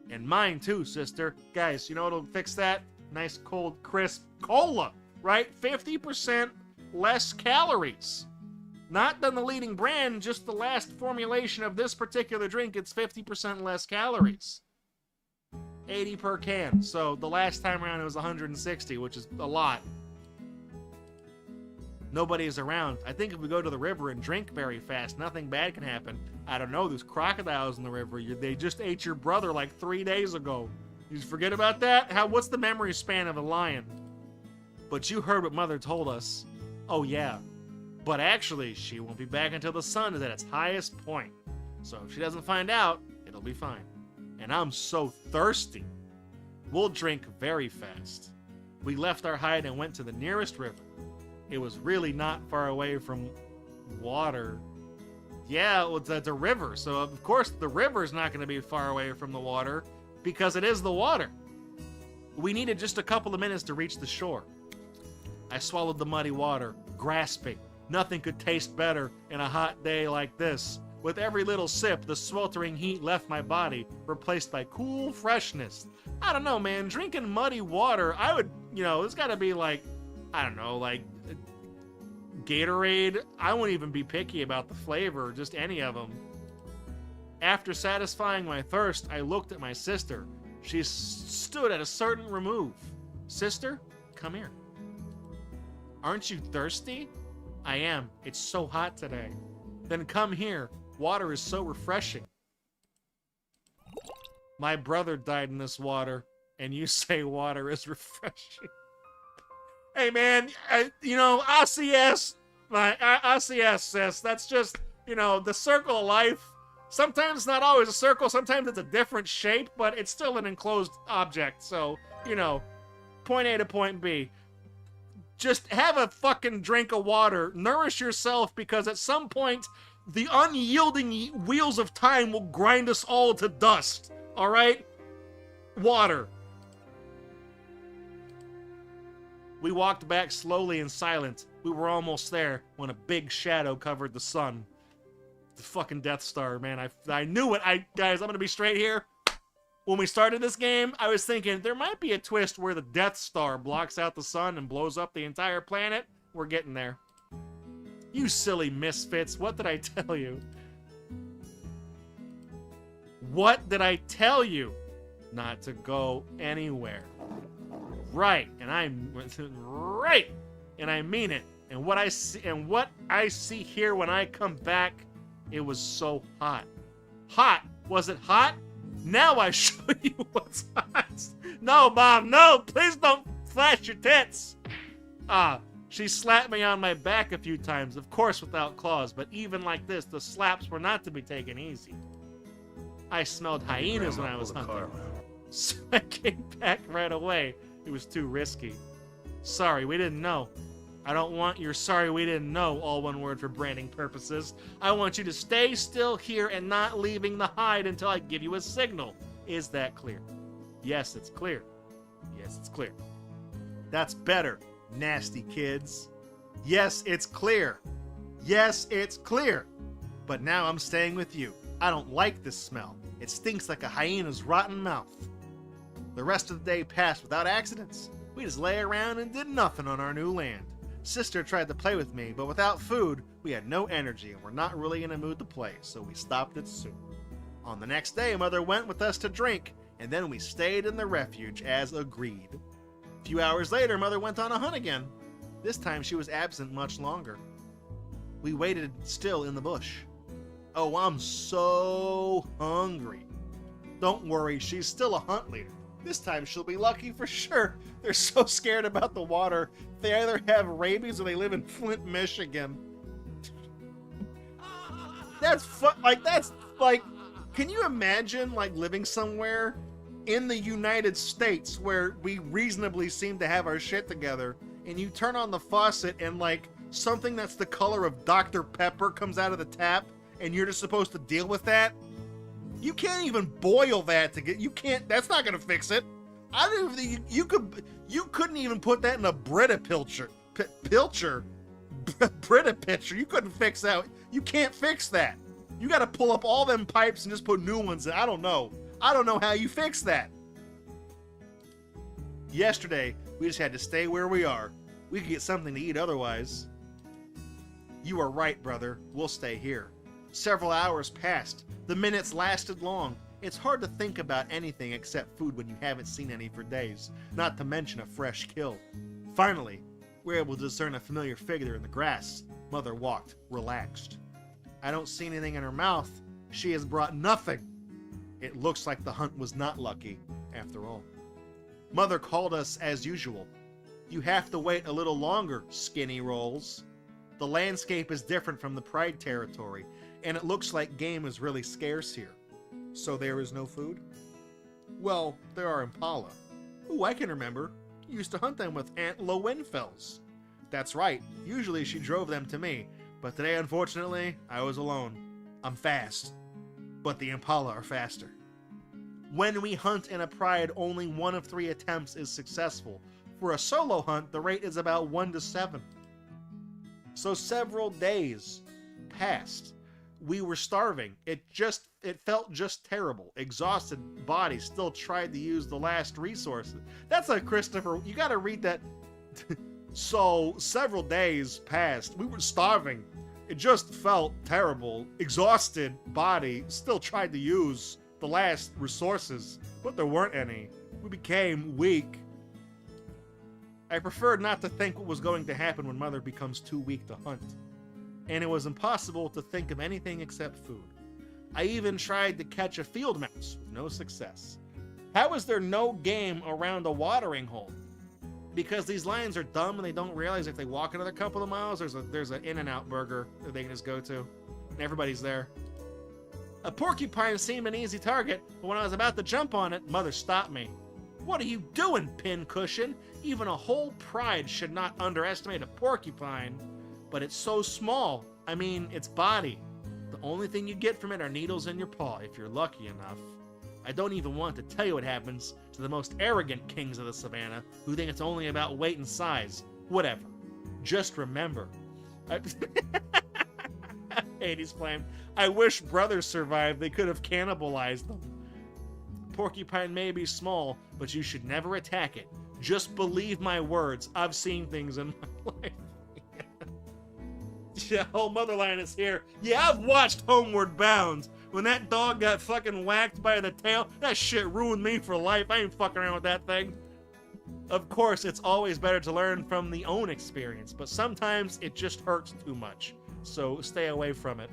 And mine too, sister. Guys, you know what'll fix that? Nice cold, crisp cola, right? 50% less calories. Not than the leading brand, just the last formulation of this particular drink, it's 50% less calories. 80 per can. So the last time around it was 160, which is a lot. Nobody is around. I think if we go to the river and drink very fast, nothing bad can happen. I don't know, there's crocodiles in the river. They just ate your brother like 3 days ago. You forget about that? What's the memory span of a lion? But you heard what Mother told us. Oh yeah. But actually, she won't be back until the sun is at its highest point. So if she doesn't find out, it'll be fine. And I'm so thirsty. We'll drink very fast. We left our hide and went to the nearest river. It was really not far away from water. Yeah, well, it's a river. So of course the river's not going to be far away from the water because it is the water. We needed just a couple of minutes to reach the shore. I swallowed the muddy water, grasping. Nothing could taste better in a hot day like this. With every little sip, the sweltering heat left my body, replaced by cool freshness. I don't know, man. Drinking muddy water, I would, it's got to be like, I don't know, like Gatorade. I wouldn't even be picky about the flavor, just any of them. After satisfying my thirst, I looked at my sister. She stood at a certain remove. Sister, come here. Aren't you thirsty? I am. It's so hot today. Then come here. Water is so refreshing. My brother died in this water, and you say water is refreshing. Hey, man, RCS, RCS, sis. That's just, the circle of life. Sometimes it's not always a circle. Sometimes it's a different shape, but it's still an enclosed object. So, point A to point B. Just have a fucking drink of water. Nourish yourself, because at some point, the unyielding wheels of time will grind us all to dust. All right? Water. We walked back slowly and silent. We were almost there when a big shadow covered the sun. The fucking Death Star, man. I knew it. Guys, I'm gonna be straight here. When we started this game, I was thinking there might be a twist where the Death Star blocks out the sun and blows up the entire planet. We're getting there. You silly misfits. What did I tell you? What did I tell you? Not to go anywhere. Right. And right. And I mean it. And what I see here when I come back, it was so hot. Hot. Was it hot? Now I show you what's hot. No, Mom, no, please don't flash your tits. She slapped me on my back a few times, of course without claws, but even like this, the slaps were not to be taken easy. I smelled hyenas when I was hunting, so I came back right away. It was too risky. Sorry, we didn't know. I don't want your sorry we didn't know, all one word for branding purposes. I want you to stay still here and not leaving the hide until I give you a signal. Is that clear? Yes, it's clear. Yes, it's clear. That's better, nasty kids. Yes, it's clear. Yes, it's clear. But now I'm staying with you. I don't like this smell. It stinks like a hyena's rotten mouth. The rest of the day passed without accidents. We just lay around and did nothing on our new land. Sister tried to play with me, but without food, we had no energy and were not really in a mood to play, so we stopped it soon. On the next day, Mother went with us to drink, and then we stayed in the refuge as agreed. A few hours later, Mother went on a hunt again. This time she was absent much longer. We waited still in the bush. Oh, I'm so hungry. Don't worry, she's still a hunt leader. This time she'll be lucky for sure. They're so scared about the water. They either have rabies or they live in Flint, Michigan. That's can you imagine like living somewhere in the United States where we reasonably seem to have our shit together, and you turn on the faucet and like something that's the color of Dr. Pepper comes out of the tap and you're just supposed to deal with that? You can't even boil that to get, you can't, that's not gonna fix it. I don't even think you couldn't even put that in a Brita pilcher. Brita pitcher. You couldn't fix that. You can't fix that. You gotta pull up all them pipes and just put new ones in. I don't know how you fix that. Yesterday, we just had to stay where we are. We could get something to eat otherwise. You are right, brother. We'll stay here. Several hours passed. The minutes lasted long. It's hard to think about anything except food when you haven't seen any for days, not to mention a fresh kill. Finally, we're able to discern a familiar figure in the grass. Mother walked, relaxed. I don't see anything in her mouth. She has brought nothing. It looks like the hunt was not lucky, after all. Mother called us as usual. You have to wait a little longer, skinny rolls. The landscape is different from the Pride territory, and it looks like game is really scarce here. So there is no food? Well, there are impala. Ooh, I can remember. You used to hunt them with Aunt Lowenfels. That's right, usually she drove them to me, but today, unfortunately, I was alone. I'm fast, but the impala are faster. When we hunt in a pride, only 1 of 3 attempts is successful. For a solo hunt, the rate is about 1 to 7. So several days passed. We were starving. It felt just terrible. Exhausted bodies still tried to use the last resources. That's like Christopher, you gotta read that. So several days passed. We were starving. It just felt terrible. Exhausted body still tried to use the last resources, but there weren't any. We became weak. I preferred not to think what was going to happen when Mother becomes too weak to hunt. And it was impossible to think of anything except food. I even tried to catch a field mouse, with no success. How is there no game around a watering hole? Because these lions are dumb and they don't realize if they walk another couple of miles, there's an In-N-Out burger that they can just go to, and everybody's there. A porcupine seemed an easy target, but when I was about to jump on it, Mother stopped me. What are you doing, pincushion? Even a whole pride should not underestimate a porcupine. But it's so small. I mean, its body. The only thing you get from it are needles in your paw, if you're lucky enough. I don't even want to tell you what happens to the most arrogant kings of the savannah, who think it's only about weight and size. Whatever. Just remember. Hades Flame. I wish brothers survived. They could have cannibalized them. Porcupine may be small, but you should never attack it. Just believe my words. I've seen things in my life. Yeah, whole Mother Lioness here. Yeah, I've watched Homeward Bound. When that dog got fucking whacked by the tail, that shit ruined me for life. I ain't fucking around with that thing. Of course, it's always better to learn from the own experience, but sometimes it just hurts too much. So stay away from it.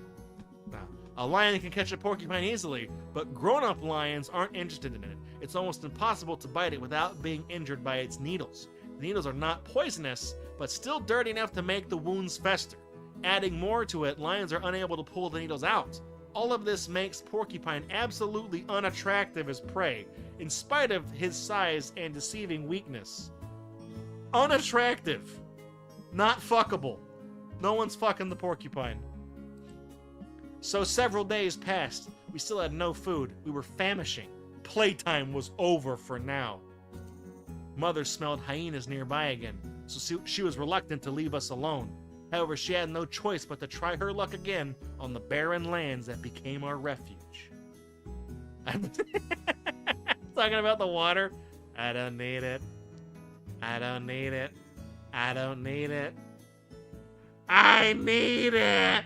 Now, a lion can catch a porcupine easily, but grown-up lions aren't interested in it. It's almost impossible to bite it without being injured by its needles. The needles are not poisonous, but still dirty enough to make the wounds fester. Adding more to it, lions are unable to pull the needles out. All of this makes Porcupine absolutely unattractive as prey, in spite of his size and deceiving weakness. Unattractive. Not fuckable. No one's fucking the porcupine. So several days passed. We still had no food. We were famishing. Playtime was over for now. Mother smelled hyenas nearby again, so she was reluctant to leave us alone. However, she had no choice but to try her luck again on the barren lands that became our refuge. Talking about the water. I don't need it. I don't need it. I don't need it. I need it!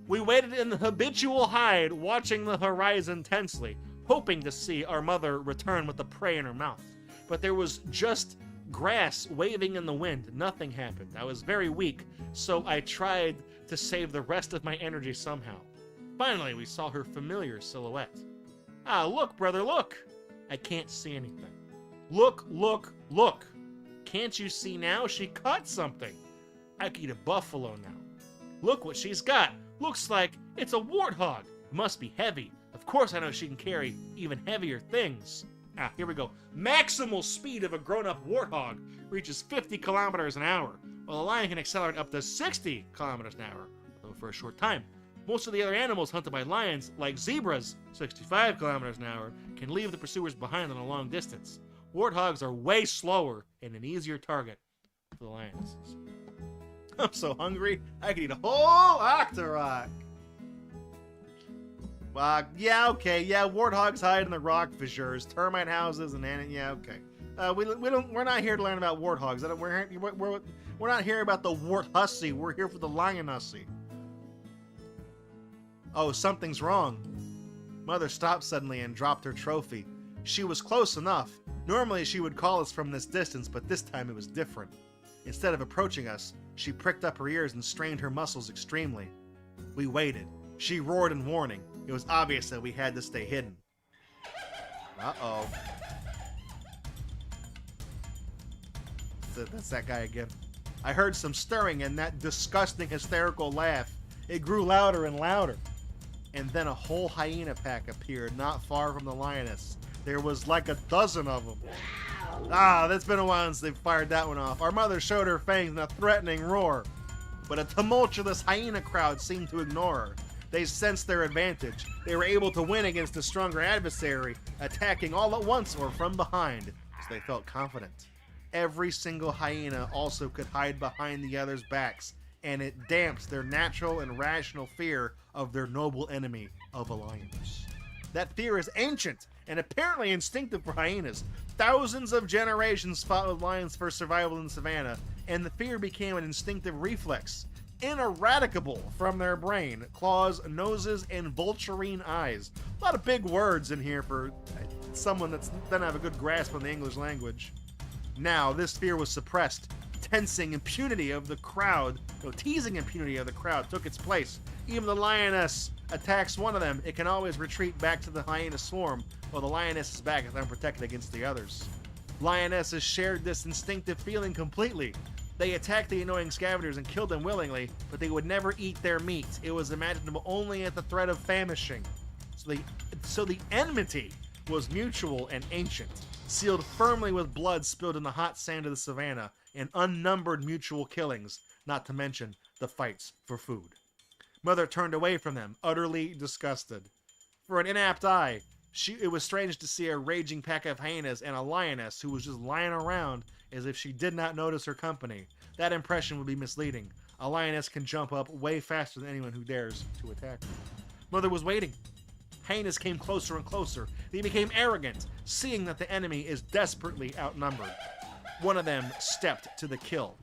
We waited in the habitual hide, watching the horizon tensely, hoping to see our mother return with the prey in her mouth. But there was just grass waving in the wind. Nothing happened. I was very weak, so I tried to save the rest of my energy somehow. Finally, we saw her familiar silhouette. Ah, look, brother, look! I can't see anything. Look, look, look. Can't you see now? She caught something. I could eat a buffalo now. Look what she's got. Looks like it's a warthog. It must be heavy. Of course I know she can carry even heavier things. Ah, here we go. Maximal speed of a grown-up warthog reaches 50 kilometers an hour, while a lion can accelerate up to 60 kilometers an hour, though for a short time. Most of the other animals hunted by lions, like zebras, 65 kilometers an hour, can leave the pursuers behind on a long distance. Warthogs are way slower and an easier target for the lionesses. I'm so hungry, I could eat a whole Octorok. Yeah, okay, yeah, warthogs hide in the rock fissures, termite houses, and yeah, okay. We're not here to learn about warthogs. We're not here about the wart hussy. We're here for the lionessy. Oh, something's wrong. Mother stopped suddenly and dropped her trophy. She was close enough. Normally she would call us from this distance, but this time it was different. Instead of approaching us, she pricked up her ears and strained her muscles extremely. We waited. She roared in warning. It was obvious that we had to stay hidden. Uh-oh. That's that guy again. I heard some stirring and that disgusting hysterical laugh. It grew louder and louder. And then a whole hyena pack appeared not far from the lioness. There was like a dozen of them. Ah, that's been a while since they've fired that one off. Our mother showed her fangs in a threatening roar. But a tumultuous hyena crowd seemed to ignore her. They sensed their advantage. They were able to win against a stronger adversary, attacking all at once or from behind, so they felt confident. Every single hyena also could hide behind the others' backs, and it damped their natural and rational fear of their noble enemy of a lioness. That fear is ancient and apparently instinctive for hyenas. Thousands of generations fought with lions for survival in the savannah, and the fear became an instinctive reflex, ineradicable from their brain, claws, noses, and vulturine eyes. A lot of big words in here for someone that doesn't have a good grasp on the English language. Now, this fear was suppressed. Teasing impunity of the crowd took its place. Even the lioness attacks one of them, it can always retreat back to the hyena swarm, while the lioness's back is unprotected against the others. Lionesses shared this instinctive feeling completely. They attacked the annoying scavengers and killed them willingly, but they would never eat their meat. It was imaginable only at the threat of famishing. So the enmity was mutual and ancient, sealed firmly with blood spilled in the hot sand of the savannah, and unnumbered mutual killings, not to mention the fights for food. Mother turned away from them, utterly disgusted. For an inapt eye, it was strange to see a raging pack of hyenas and a lioness who was just lying around as if she did not notice her company. That impression would be misleading. A lioness can jump up way faster than anyone who dares to attack her. Mother was waiting. Hyenas came closer and closer. They became arrogant, seeing that the enemy is desperately outnumbered. One of them stepped to the kill.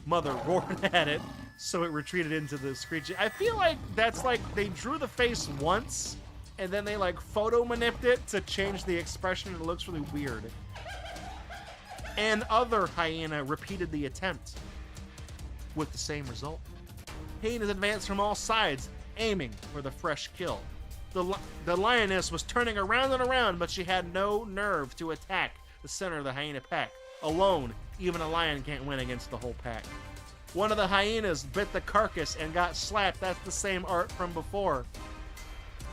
Mother roared at it, so it retreated into the screeching. I feel like that's like they drew the face once, and then they like photo manipped it to change the expression, and it looks really weird. And other hyena repeated the attempt, with the same result. Hyenas advanced from all sides, aiming for the fresh kill. The lioness was turning around and around, but she had no nerve to attack the center of the hyena pack. Alone, even a lion can't win against the whole pack. One of the hyenas bit the carcass and got slapped. That's the same art from before.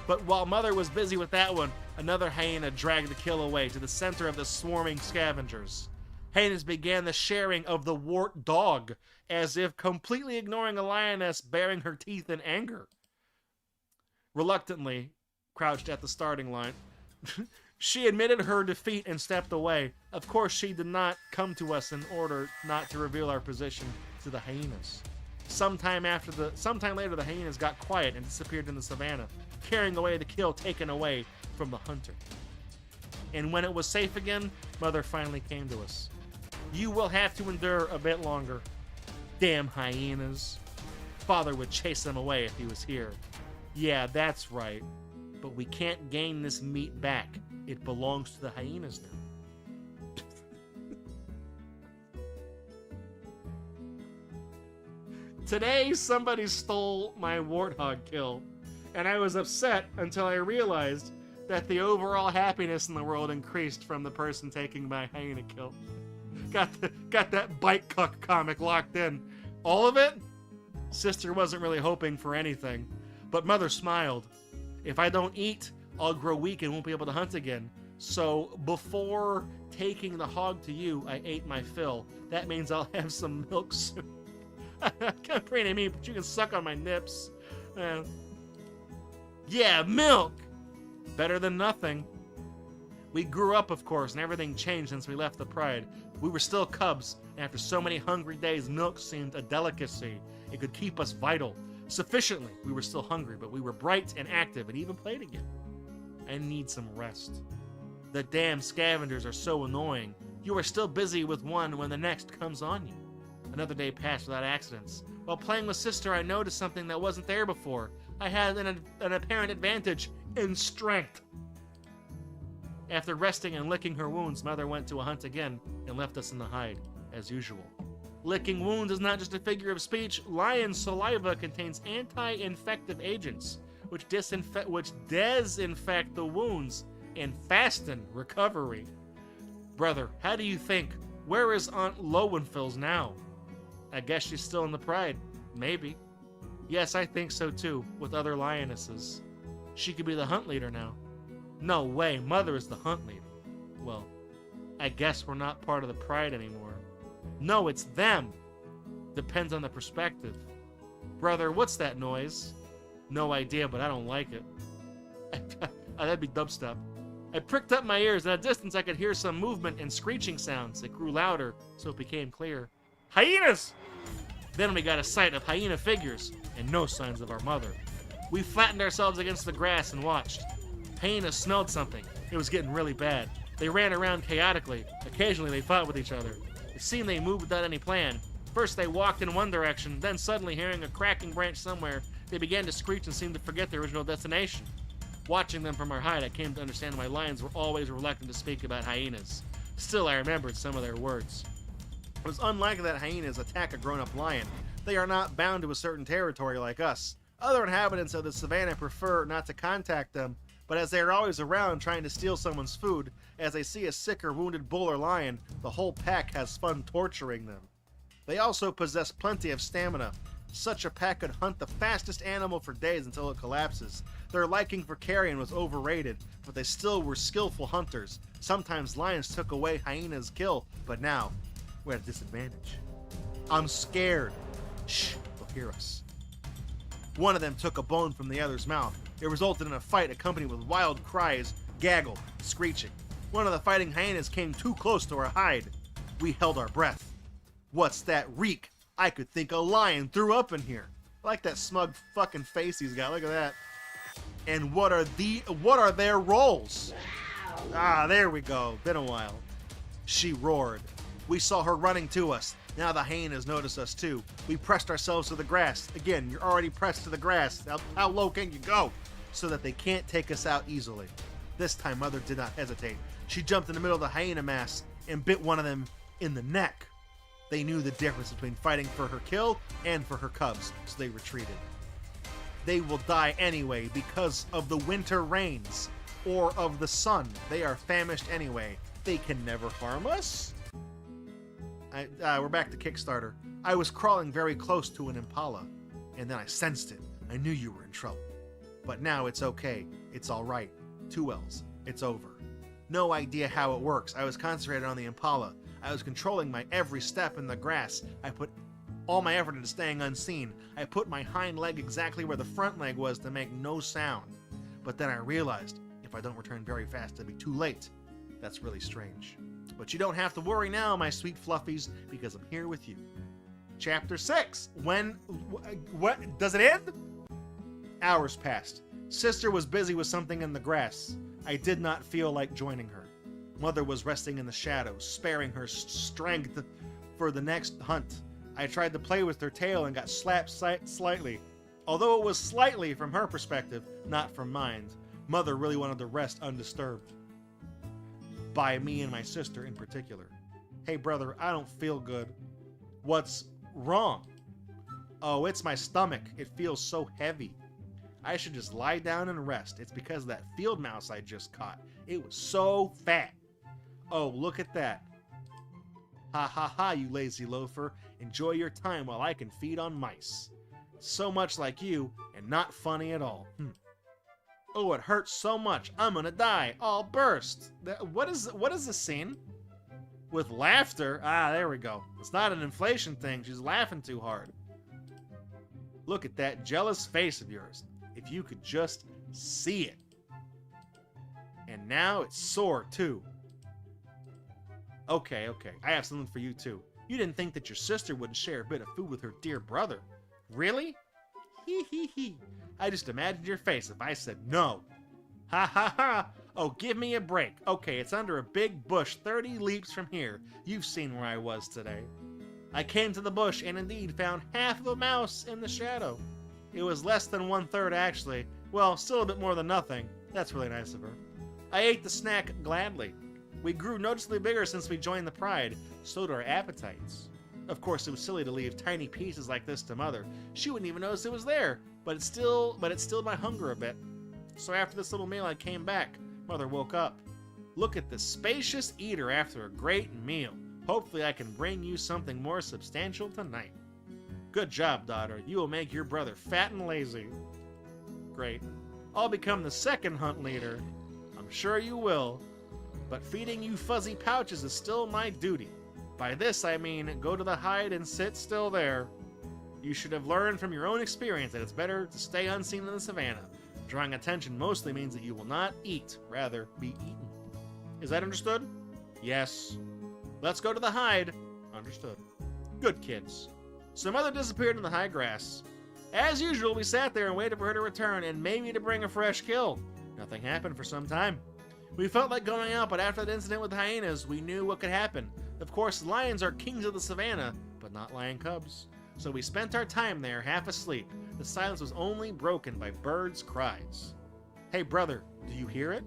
But while Mother was busy with that one, another hyena dragged the kill away to the center of the swarming scavengers. Hyenas began the sharing of the wart dog, as if completely ignoring a lioness baring her teeth in anger. Reluctantly, crouched at the starting line, she admitted her defeat and stepped away. Of course, she did not come to us in order not to reveal our position to the hyenas. Sometime later, the hyenas got quiet and disappeared in the savannah, carrying away the kill taken away from the hunter. And when it was safe again, Mother finally came to us. You will have to endure a bit longer. Damn hyenas. Father would chase them away if he was here. Yeah, that's right. But we can't gain this meat back. It belongs to the hyenas now. Today, somebody stole my warthog kill, and I was upset until I realized that the overall happiness in the world increased from the person taking my hyena kill. Got that bite cuck comic locked in. All of it? Sister wasn't really hoping for anything, but Mother smiled. If I don't eat, I'll grow weak and won't be able to hunt again. So before taking the hog to you, I ate my fill. That means I'll have some milk soon. Can't pray to me, but you can suck on my nips. Yeah, milk! Better than nothing. We grew up, of course, and everything changed since we left the Pride. We were still cubs, and after so many hungry days, milk seemed a delicacy. It could keep us vital. Sufficiently, we were still hungry, but we were bright and active and even played again. I need some rest. The damn scavengers are so annoying. You are still busy with one when the next comes on you. Another day passed without accidents. While playing with Sister, I noticed something that wasn't there before. I had an apparent advantage in strength. After resting and licking her wounds, Mother went to a hunt again and left us in the hide, as usual. Licking wounds is not just a figure of speech. Lion saliva contains anti-infective agents, which disinfect the wounds and fasten recovery. Brother, how do you think? Where is Aunt Lowenfils now? I guess she's still in the Pride. Maybe. Yes, I think so too, with other lionesses. She could be the hunt leader now. No way, Mother is the hunt leader. Well, I guess we're not part of the Pride anymore. No, it's them. Depends on the perspective. Brother, what's that noise? No idea, but I don't like it. That'd be dubstep. I pricked up my ears. At a distance, I could hear some movement and screeching sounds. It grew louder, so it became clear. Hyenas! Then we got a sight of hyena figures, and no signs of our mother. We flattened ourselves against the grass and watched. Hyenas smelled something. It was getting really bad. They ran around chaotically. Occasionally, they fought with each other. It seemed they moved without any plan. First, they walked in one direction, then suddenly hearing a cracking branch somewhere, they began to screech and seemed to forget their original destination. Watching them from our hide, I came to understand why lions were always reluctant to speak about hyenas. Still, I remembered some of their words. It was unlikely that hyenas attack a grown-up lion. They are not bound to a certain territory like us. Other inhabitants of the savannah prefer not to contact them, but as they are always around trying to steal someone's food, as they see a sick or wounded bull or lion, the whole pack has fun torturing them. They also possess plenty of stamina. Such a pack could hunt the fastest animal for days until it collapses. Their liking for carrion was overrated, but they still were skillful hunters. Sometimes lions took away hyenas' kill, but now we're at a disadvantage. I'm scared. Shh, they'll hear us. One of them took a bone from the other's mouth. It resulted in a fight accompanied with wild cries, gaggle, screeching. One of the fighting hyenas came too close to our hide. We held our breath. What's that reek? I could think a lion threw up in here. I like that smug fucking face he's got. Look at that. And what are their roles? Ah, there we go. Been a while. She roared. We saw her running to us. Now the hyenas noticed us too. We pressed ourselves to the grass. Again, you're already pressed to the grass. How low can you go? So that they can't take us out easily. This time, Mother did not hesitate. She jumped in the middle of the hyena mass and bit one of them in the neck. They knew the difference between fighting for her kill and for her cubs, so they retreated. They will die anyway because of the winter rains or of the sun. They are famished anyway. They can never harm us. We're back to Kickstarter. I was crawling very close to an impala, and then I sensed it. I knew you were in trouble. But now it's okay. It's all right. 2 L's. It's over. No idea how it works. I was concentrated on the impala. I was controlling my every step in the grass. I put all my effort into staying unseen. I put my hind leg exactly where the front leg was to make no sound. But then I realized, if I don't return very fast, it'll be too late. That's really strange. But you don't have to worry now, my sweet fluffies, because I'm here with you. Chapter 6. What? Does it end? Hours passed. Sister was busy with something in the grass. I did not feel like joining her. Mother was resting in the shadows, sparing her strength for the next hunt. I tried to play with her tail and got slapped slightly. Although it was slightly from her perspective, not from mine. Mother really wanted to rest undisturbed. By me and my sister in particular. Hey brother, I don't feel good. What's wrong? Oh, it's my stomach. It feels so heavy. I should just lie down and rest. It's because of that field mouse I just caught. It was so fat. Oh, look at that. Ha ha ha, you lazy loafer. Enjoy your time while I can feed on mice. So much like you, and not funny at all. Oh, it hurts so much. I'm gonna die. I'll burst. What is this scene? With laughter? Ah, there we go. It's not an inflation thing. She's laughing too hard. Look at that jealous face of yours. If you could just see it. And now it's sore, too. Okay. I have something for you, too. You didn't think that your sister wouldn't share a bit of food with her dear brother. Really? Hee. I just imagined your face if I said no. Ha ha ha. Oh, give me a break. Okay, it's under a big bush 30 leaps from here. You've seen where I was today. I came to the bush and indeed found half of a mouse in the shadow. It was less than 1/3 actually. Well, still a bit more than nothing. That's really nice of her. I ate the snack gladly. We grew noticeably bigger since we joined the pride. So did our appetites. Of course, it was silly to leave tiny pieces like this to Mother. She wouldn't even notice it was there. But it stilled my hunger a bit. So after this little meal, I came back. Mother woke up. Look at the spacious eater after a great meal. Hopefully I can bring you something more substantial tonight. Good job, daughter. You will make your brother fat and lazy. Great. I'll become the second hunt leader. I'm sure you will. But feeding you fuzzy pouches is still my duty. By this I mean go to the hide and sit still there. You should have learned from your own experience that it's better to stay unseen in the savannah. Drawing attention mostly means that you will not eat, rather be eaten. Is that understood? Yes. Let's go to the hide. Understood. Good kids. So Mother disappeared in the high grass. As usual, we sat there and waited for her to return and maybe to bring a fresh kill. Nothing happened for some time. We felt like going out, but after that incident with the hyenas, we knew what could happen. Of course, lions are kings of the savannah, but not lion cubs. So we spent our time there, half asleep. The silence was only broken by birds' cries. Hey, brother, do you hear it?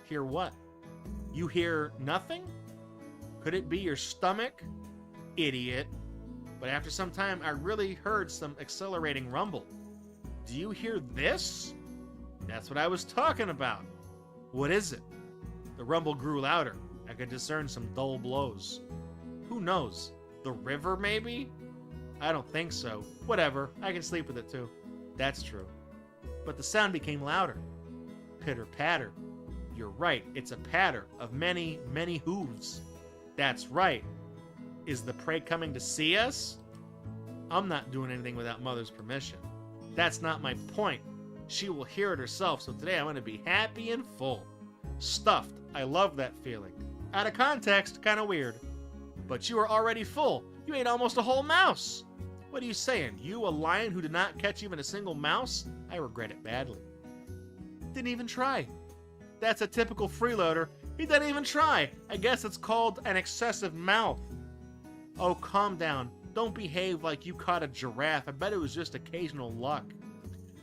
Hear what? You hear nothing? Could it be your stomach? Idiot. But after some time, I really heard some accelerating rumble. Do you hear this? That's what I was talking about. What is it? The rumble grew louder. I could discern some dull blows. Who knows? The river, maybe? I don't think so. Whatever, I can sleep with it too. That's true. But the sound became louder. Pitter-patter. You're right, it's a patter of many, many hooves. That's right. Is the prey coming to see us? I'm not doing anything without Mother's permission. That's not my point. She will hear it herself, so today I'm going to be happy and full. Stuffed. I love that feeling. Out of context, kind of weird. But you are already full. You ate almost a whole mouse. What are you saying? You, a lion who did not catch even a single mouse? I regret it badly. Didn't even try. That's a typical freeloader. He didn't even try. I guess it's called an excessive mouth. Oh, calm down. Don't behave like you caught a giraffe. I bet it was just occasional luck.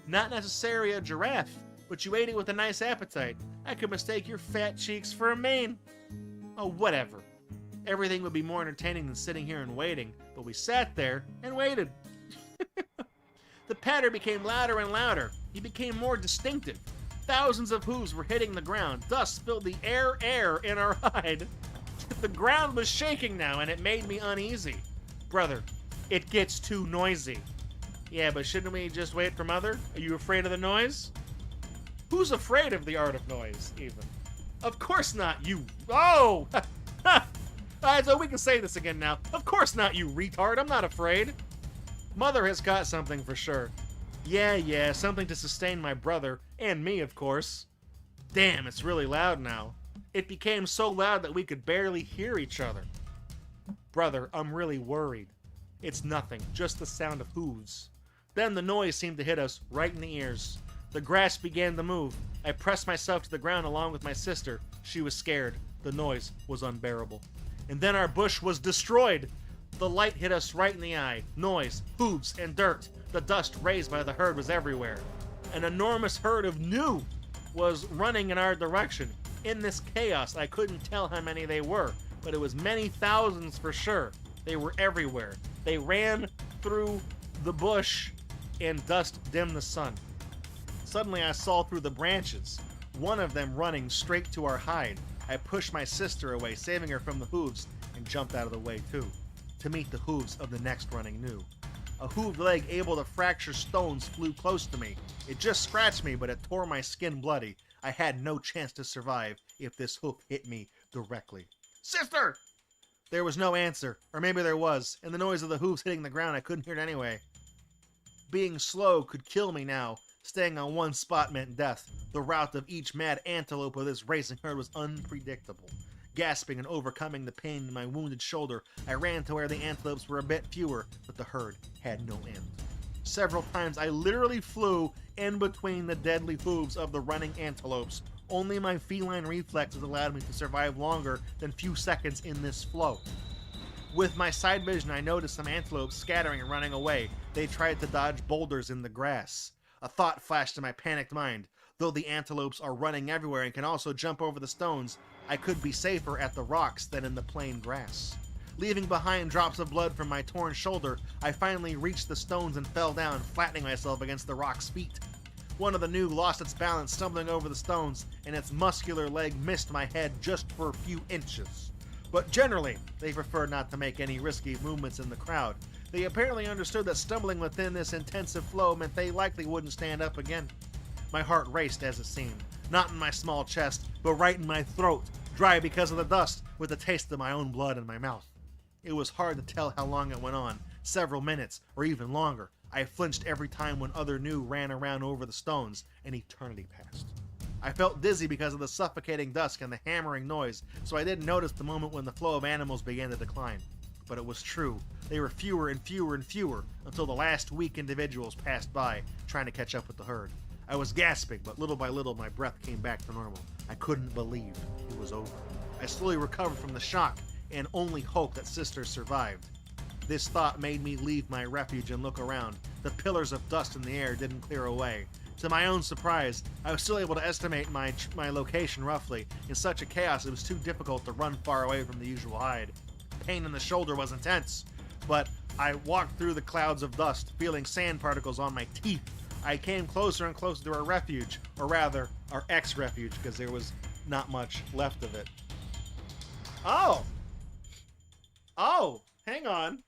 Not necessarily a giraffe, but you ate it with a nice appetite. I could mistake your fat cheeks for a mane. Oh, whatever. Everything would be more entertaining than sitting here and waiting, but we sat there and waited. The patter became louder and louder. He became more distinctive. Thousands of hooves were hitting the ground. Dust filled the air in our hide. The ground was shaking now, and it made me uneasy. Brother, it gets too noisy. Yeah, but shouldn't we just wait for Mother? Are you afraid of the noise? Who's afraid of the art of noise, even? Of course not, you... Oh! Alright, so we can say this again now. Of course not, you retard. I'm not afraid. Mother has got something for sure. Yeah, something to sustain my brother, and me, of course. Damn, it's really loud now. It became so loud that we could barely hear each other. Brother, I'm really worried. It's nothing, just the sound of hooves. Then the noise seemed to hit us right in the ears. The grass began to move. I pressed myself to the ground along with my sister. She was scared. The noise was unbearable. And then our bush was destroyed. The light hit us right in the eye. Noise, hooves, and dirt. The dust raised by the herd was everywhere. An enormous herd of gnu was running in our direction. In this chaos, I couldn't tell how many they were, but it was many thousands for sure. They were everywhere. They ran through the bush, and dust dimmed the sun. Suddenly I saw through the branches, one of them running straight to our hide. I pushed my sister away, saving her from the hooves, and jumped out of the way too, to meet the hooves of the next running gnu. A hooved leg able to fracture stones flew close to me. It just scratched me, but it tore my skin bloody. I had no chance to survive if this hoof hit me directly. Sister! There was no answer, or maybe there was. In the noise of the hooves hitting the ground, I couldn't hear it anyway. Being slow could kill me now. Staying on one spot meant death. The route of each mad antelope of this racing herd was unpredictable. Gasping and overcoming the pain in my wounded shoulder, I ran to where the antelopes were a bit fewer, but the herd had no end. Several times I literally flew in between the deadly hooves of the running antelopes. Only my feline reflexes allowed me to survive longer than few seconds in this flow. With my side vision, I noticed some antelopes scattering and running away. They tried to dodge boulders in the grass. A thought flashed in my panicked mind. Though the antelopes are running everywhere and can also jump over the stones, I could be safer at the rocks than in the plain grass. Leaving behind drops of blood from my torn shoulder, I finally reached the stones and fell down, flattening myself against the rock's feet. One of the gnu lost its balance, stumbling over the stones, and its muscular leg missed my head just for a few inches. But generally, they preferred not to make any risky movements in the crowd. They apparently understood that stumbling within this intensive flow meant they likely wouldn't stand up again. My heart raced as it seemed, not in my small chest, but right in my throat, dry because of the dust, with the taste of my own blood in my mouth. It was hard to tell how long it went on, several minutes, or even longer. I flinched every time when other gnu ran around over the stones. An eternity passed. I felt dizzy because of the suffocating dusk and the hammering noise, so I didn't notice the moment when the flow of animals began to decline. But it was true. They were fewer and fewer and fewer, until the last weak individuals passed by, trying to catch up with the herd. I was gasping, but little by little my breath came back to normal. I couldn't believe it was over. I slowly recovered from the shock, and only hoped that sister survived. This thought made me leave my refuge and look around. The pillars of dust in the air didn't clear away. To my own surprise, I was still able to estimate my location roughly. In such a chaos, it was too difficult to run far away from the usual hide. Pain in the shoulder was intense, but I walked through the clouds of dust, feeling sand particles on my teeth. I came closer and closer to our refuge, or rather, our ex-refuge, because there was not much left of it. Oh, hang on.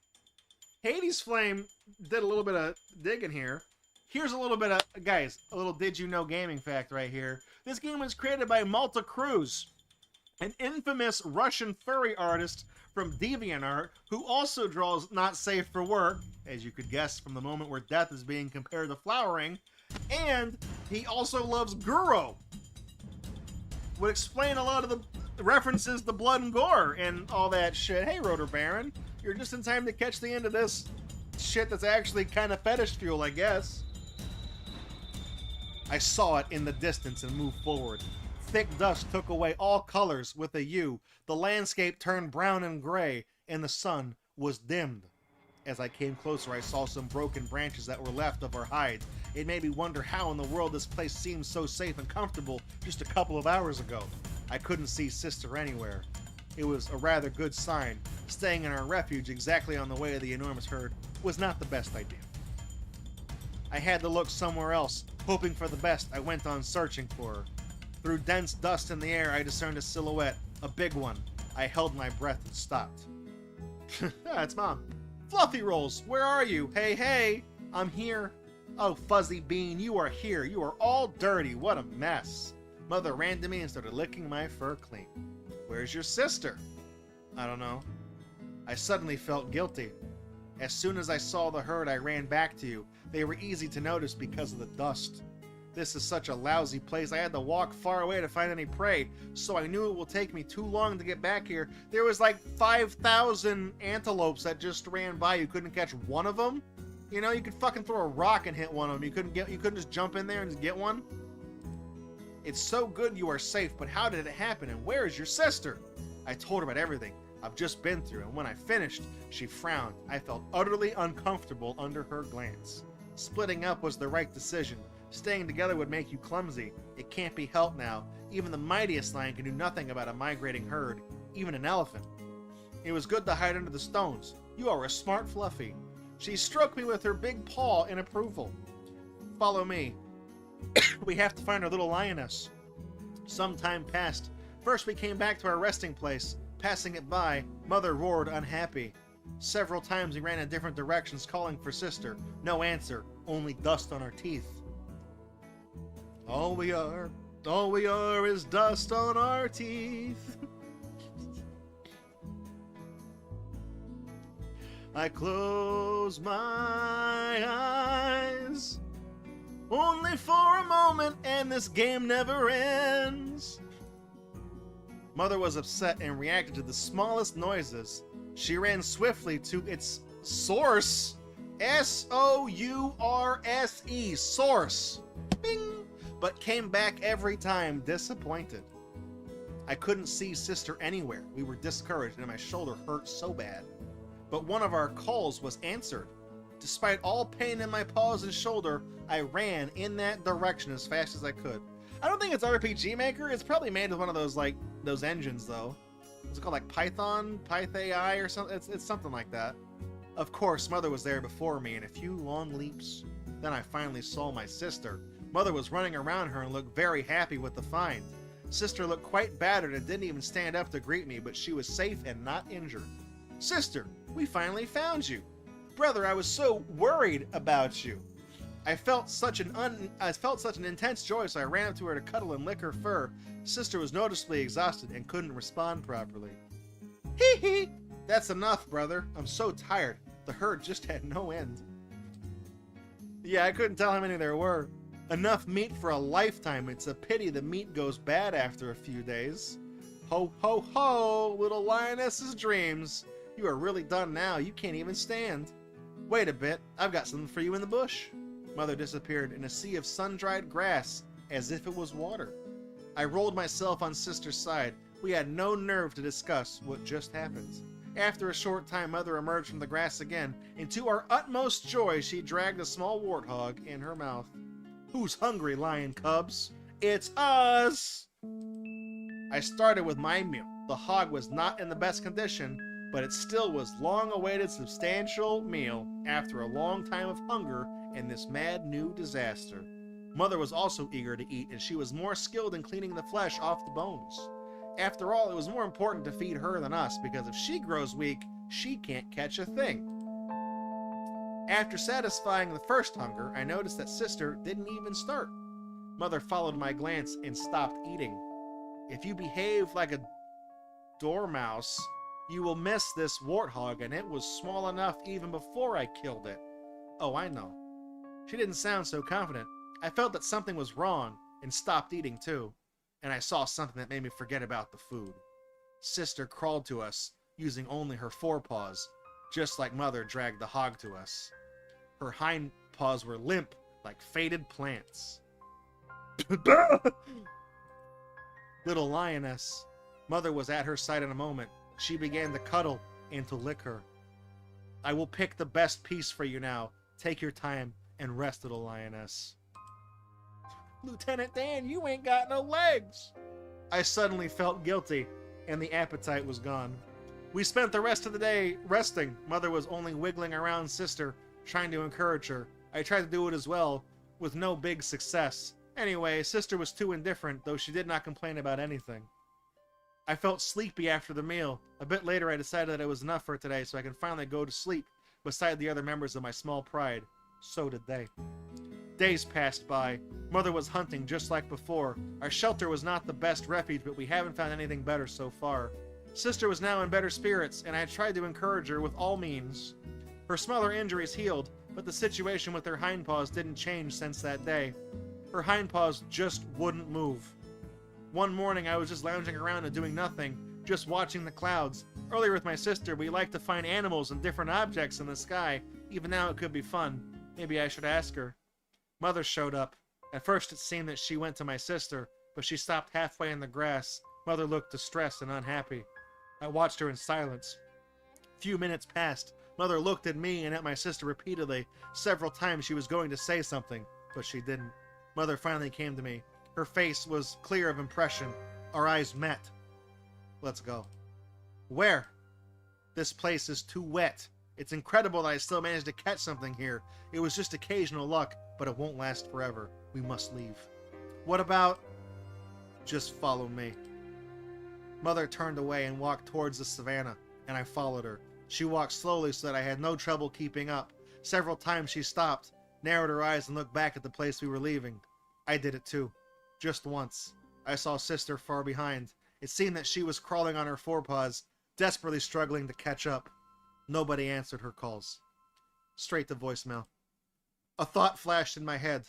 Hades Flame did a little bit of digging here. Here's a little bit of, guys, a little did you know gaming fact right here. This game was created by Malta Cruz, an infamous Russian furry artist from DeviantArt, who also draws Not Safe for Work, as you could guess from the moment where death is being compared to flowering, and he also loves Guro. Would explain a lot of the references to blood and gore and all that shit. Hey, Rotor Baron, you're just in time to catch the end of this shit that's actually kind of fetish fuel, I guess. I saw it in the distance and moved forward. Thick dust took away all colors with a U. The landscape turned brown and gray, and the sun was dimmed. As I came closer, I saw some broken branches that were left of our hide. It made me wonder how in the world this place seemed so safe and comfortable just a couple of hours ago. I couldn't see Sister anywhere. It was a rather good sign. Staying in our refuge exactly on the way of the enormous herd was not the best idea. I had to look somewhere else. Hoping for the best, I went on searching for her. Through dense dust in the air, I discerned a silhouette, a big one. I held my breath and stopped. It's Mom. Fluffy Rolls, where are you? Hey, hey, I'm here. Oh, Fuzzy Bean, you are here. You are all dirty. What a mess. Mother ran to me and started licking my fur clean. Where's your sister? I don't know. I suddenly felt guilty. As soon as I saw the herd, I ran back to you. They were easy to notice because of the dust. This is such a lousy place. I had to walk far away to find any prey, so I knew it will take me too long to get back here. There was like 5,000 antelopes that just ran by. You couldn't catch one of them? You know, you could fucking throw a rock and hit one of them. You couldn't just jump in there and just get one? It's so good you are safe, but how did it happen, and where is your sister? I told her about everything I've just been through, and when I finished, she frowned. I felt utterly uncomfortable under her glance. Splitting up was the right decision. Staying together would make you clumsy. It can't be helped now. Even the mightiest lion can do nothing about a migrating herd, even an elephant. It was good to hide under the stones. You are a smart Fluffy. She stroked me with her big paw in approval. Follow me. We have to find our little lioness. Some time passed. First we came back to our resting place. Passing it by, Mother roared unhappy. Several times we ran in different directions calling for Sister. No answer, only dust on our teeth. All we are is dust on our teeth. I close my eyes only for a moment, and this game never ends. Mother was upset and reacted to the smallest noises. She ran swiftly to its source. S-O-U-R-S-E, source. Bing! But came back every time disappointed. I couldn't see Sister anywhere. We were discouraged and my shoulder hurt so bad. But one of our calls was answered. Despite all pain in my paws and shoulder, I ran in that direction as fast as I could. I don't think it's RPG Maker. It's probably made with one of those, like, those engines, though. What's it called, like Python? PythAI or something? It's something like that. Of course, Mother was there before me in a few long leaps. Then I finally saw my sister. Mother was running around her and looked very happy with the find. Sister looked quite battered and didn't even stand up to greet me, but she was safe and not injured. Sister, we finally found you. Brother, I was so worried about you. I felt such an intense joy, so I ran up to her to cuddle and lick her fur. Sister was noticeably exhausted and couldn't respond properly. Hee hee! That's enough, brother. I'm so tired. The herd just had no end. Yeah, I couldn't tell how many there were. Enough meat for a lifetime. It's a pity the meat goes bad after a few days. Ho ho ho, little lioness's dreams. You are really done now. You can't even stand. Wait a bit. I've got something for you in the bush. Mother disappeared in a sea of sun-dried grass, as if it was water. I rolled myself on Sister's side. We had no nerve to discuss what just happened. After a short time, Mother emerged from the grass again, and to our utmost joy, she dragged a small warthog in her mouth. Who's hungry, lion cubs? It's us! I started with my meal. The hog was not in the best condition, but it still was long-awaited substantial meal after a long time of hunger and this mad new disaster. Mother was also eager to eat, and she was more skilled in cleaning the flesh off the bones. After all, it was more important to feed her than us, because if she grows weak, she can't catch a thing. After satisfying the first hunger, I noticed that Sister didn't even start. Mother followed my glance and stopped eating. If you behave like a dormouse, you will miss this warthog, and it was small enough even before I killed it. Oh, I know. She didn't sound so confident. I felt that something was wrong and stopped eating too. And I saw something that made me forget about the food. Sister crawled to us, using only her forepaws, just like Mother dragged the hog to us. Her hind paws were limp like faded plants. Little lioness. Mother was at her side in a moment. She began to cuddle and to lick her. I will pick the best piece for you now. Take your time and rest, little lioness. Lieutenant Dan, you ain't got no legs. I suddenly felt guilty, and the appetite was gone. We spent the rest of the day resting. Mother was only wiggling around Sister, trying to encourage her. I tried to do it as well, with no big success. Anyway, Sister was too indifferent, though she did not complain about anything. I felt sleepy after the meal. A bit later, I decided that it was enough for today, so I could finally go to sleep beside the other members of my small pride. So did they. Days passed by. Mother was hunting just like before. Our shelter was not the best refuge, but we haven't found anything better so far. Sister was now in better spirits, and I tried to encourage her with all means. Her smaller injuries healed, but the situation with her hindpaws didn't change since that day. Her hindpaws just wouldn't move. One morning, I was just lounging around and doing nothing, just watching the clouds. Earlier with my sister, we liked to find animals and different objects in the sky. Even now, it could be fun. Maybe I should ask her. Mother showed up. At first, it seemed that she went to my sister, but she stopped halfway in the grass. Mother looked distressed and unhappy. I watched her in silence. A few minutes passed. Mother looked at me and at my sister repeatedly. Several times she was going to say something, but she didn't. Mother finally came to me. Her face was clear of impression. Our eyes met. Let's go. Where? This place is too wet. It's incredible that I still managed to catch something here. It was just occasional luck, but it won't last forever. We must leave. What about... Just follow me. Mother turned away and walked towards the savannah, and I followed her. She walked slowly so that I had no trouble keeping up. Several times she stopped, narrowed her eyes, and looked back at the place we were leaving. I did it too. Just once. I saw Sister far behind. It seemed that she was crawling on her forepaws, desperately struggling to catch up. Nobody answered her calls. Straight to voicemail. A thought flashed in my head.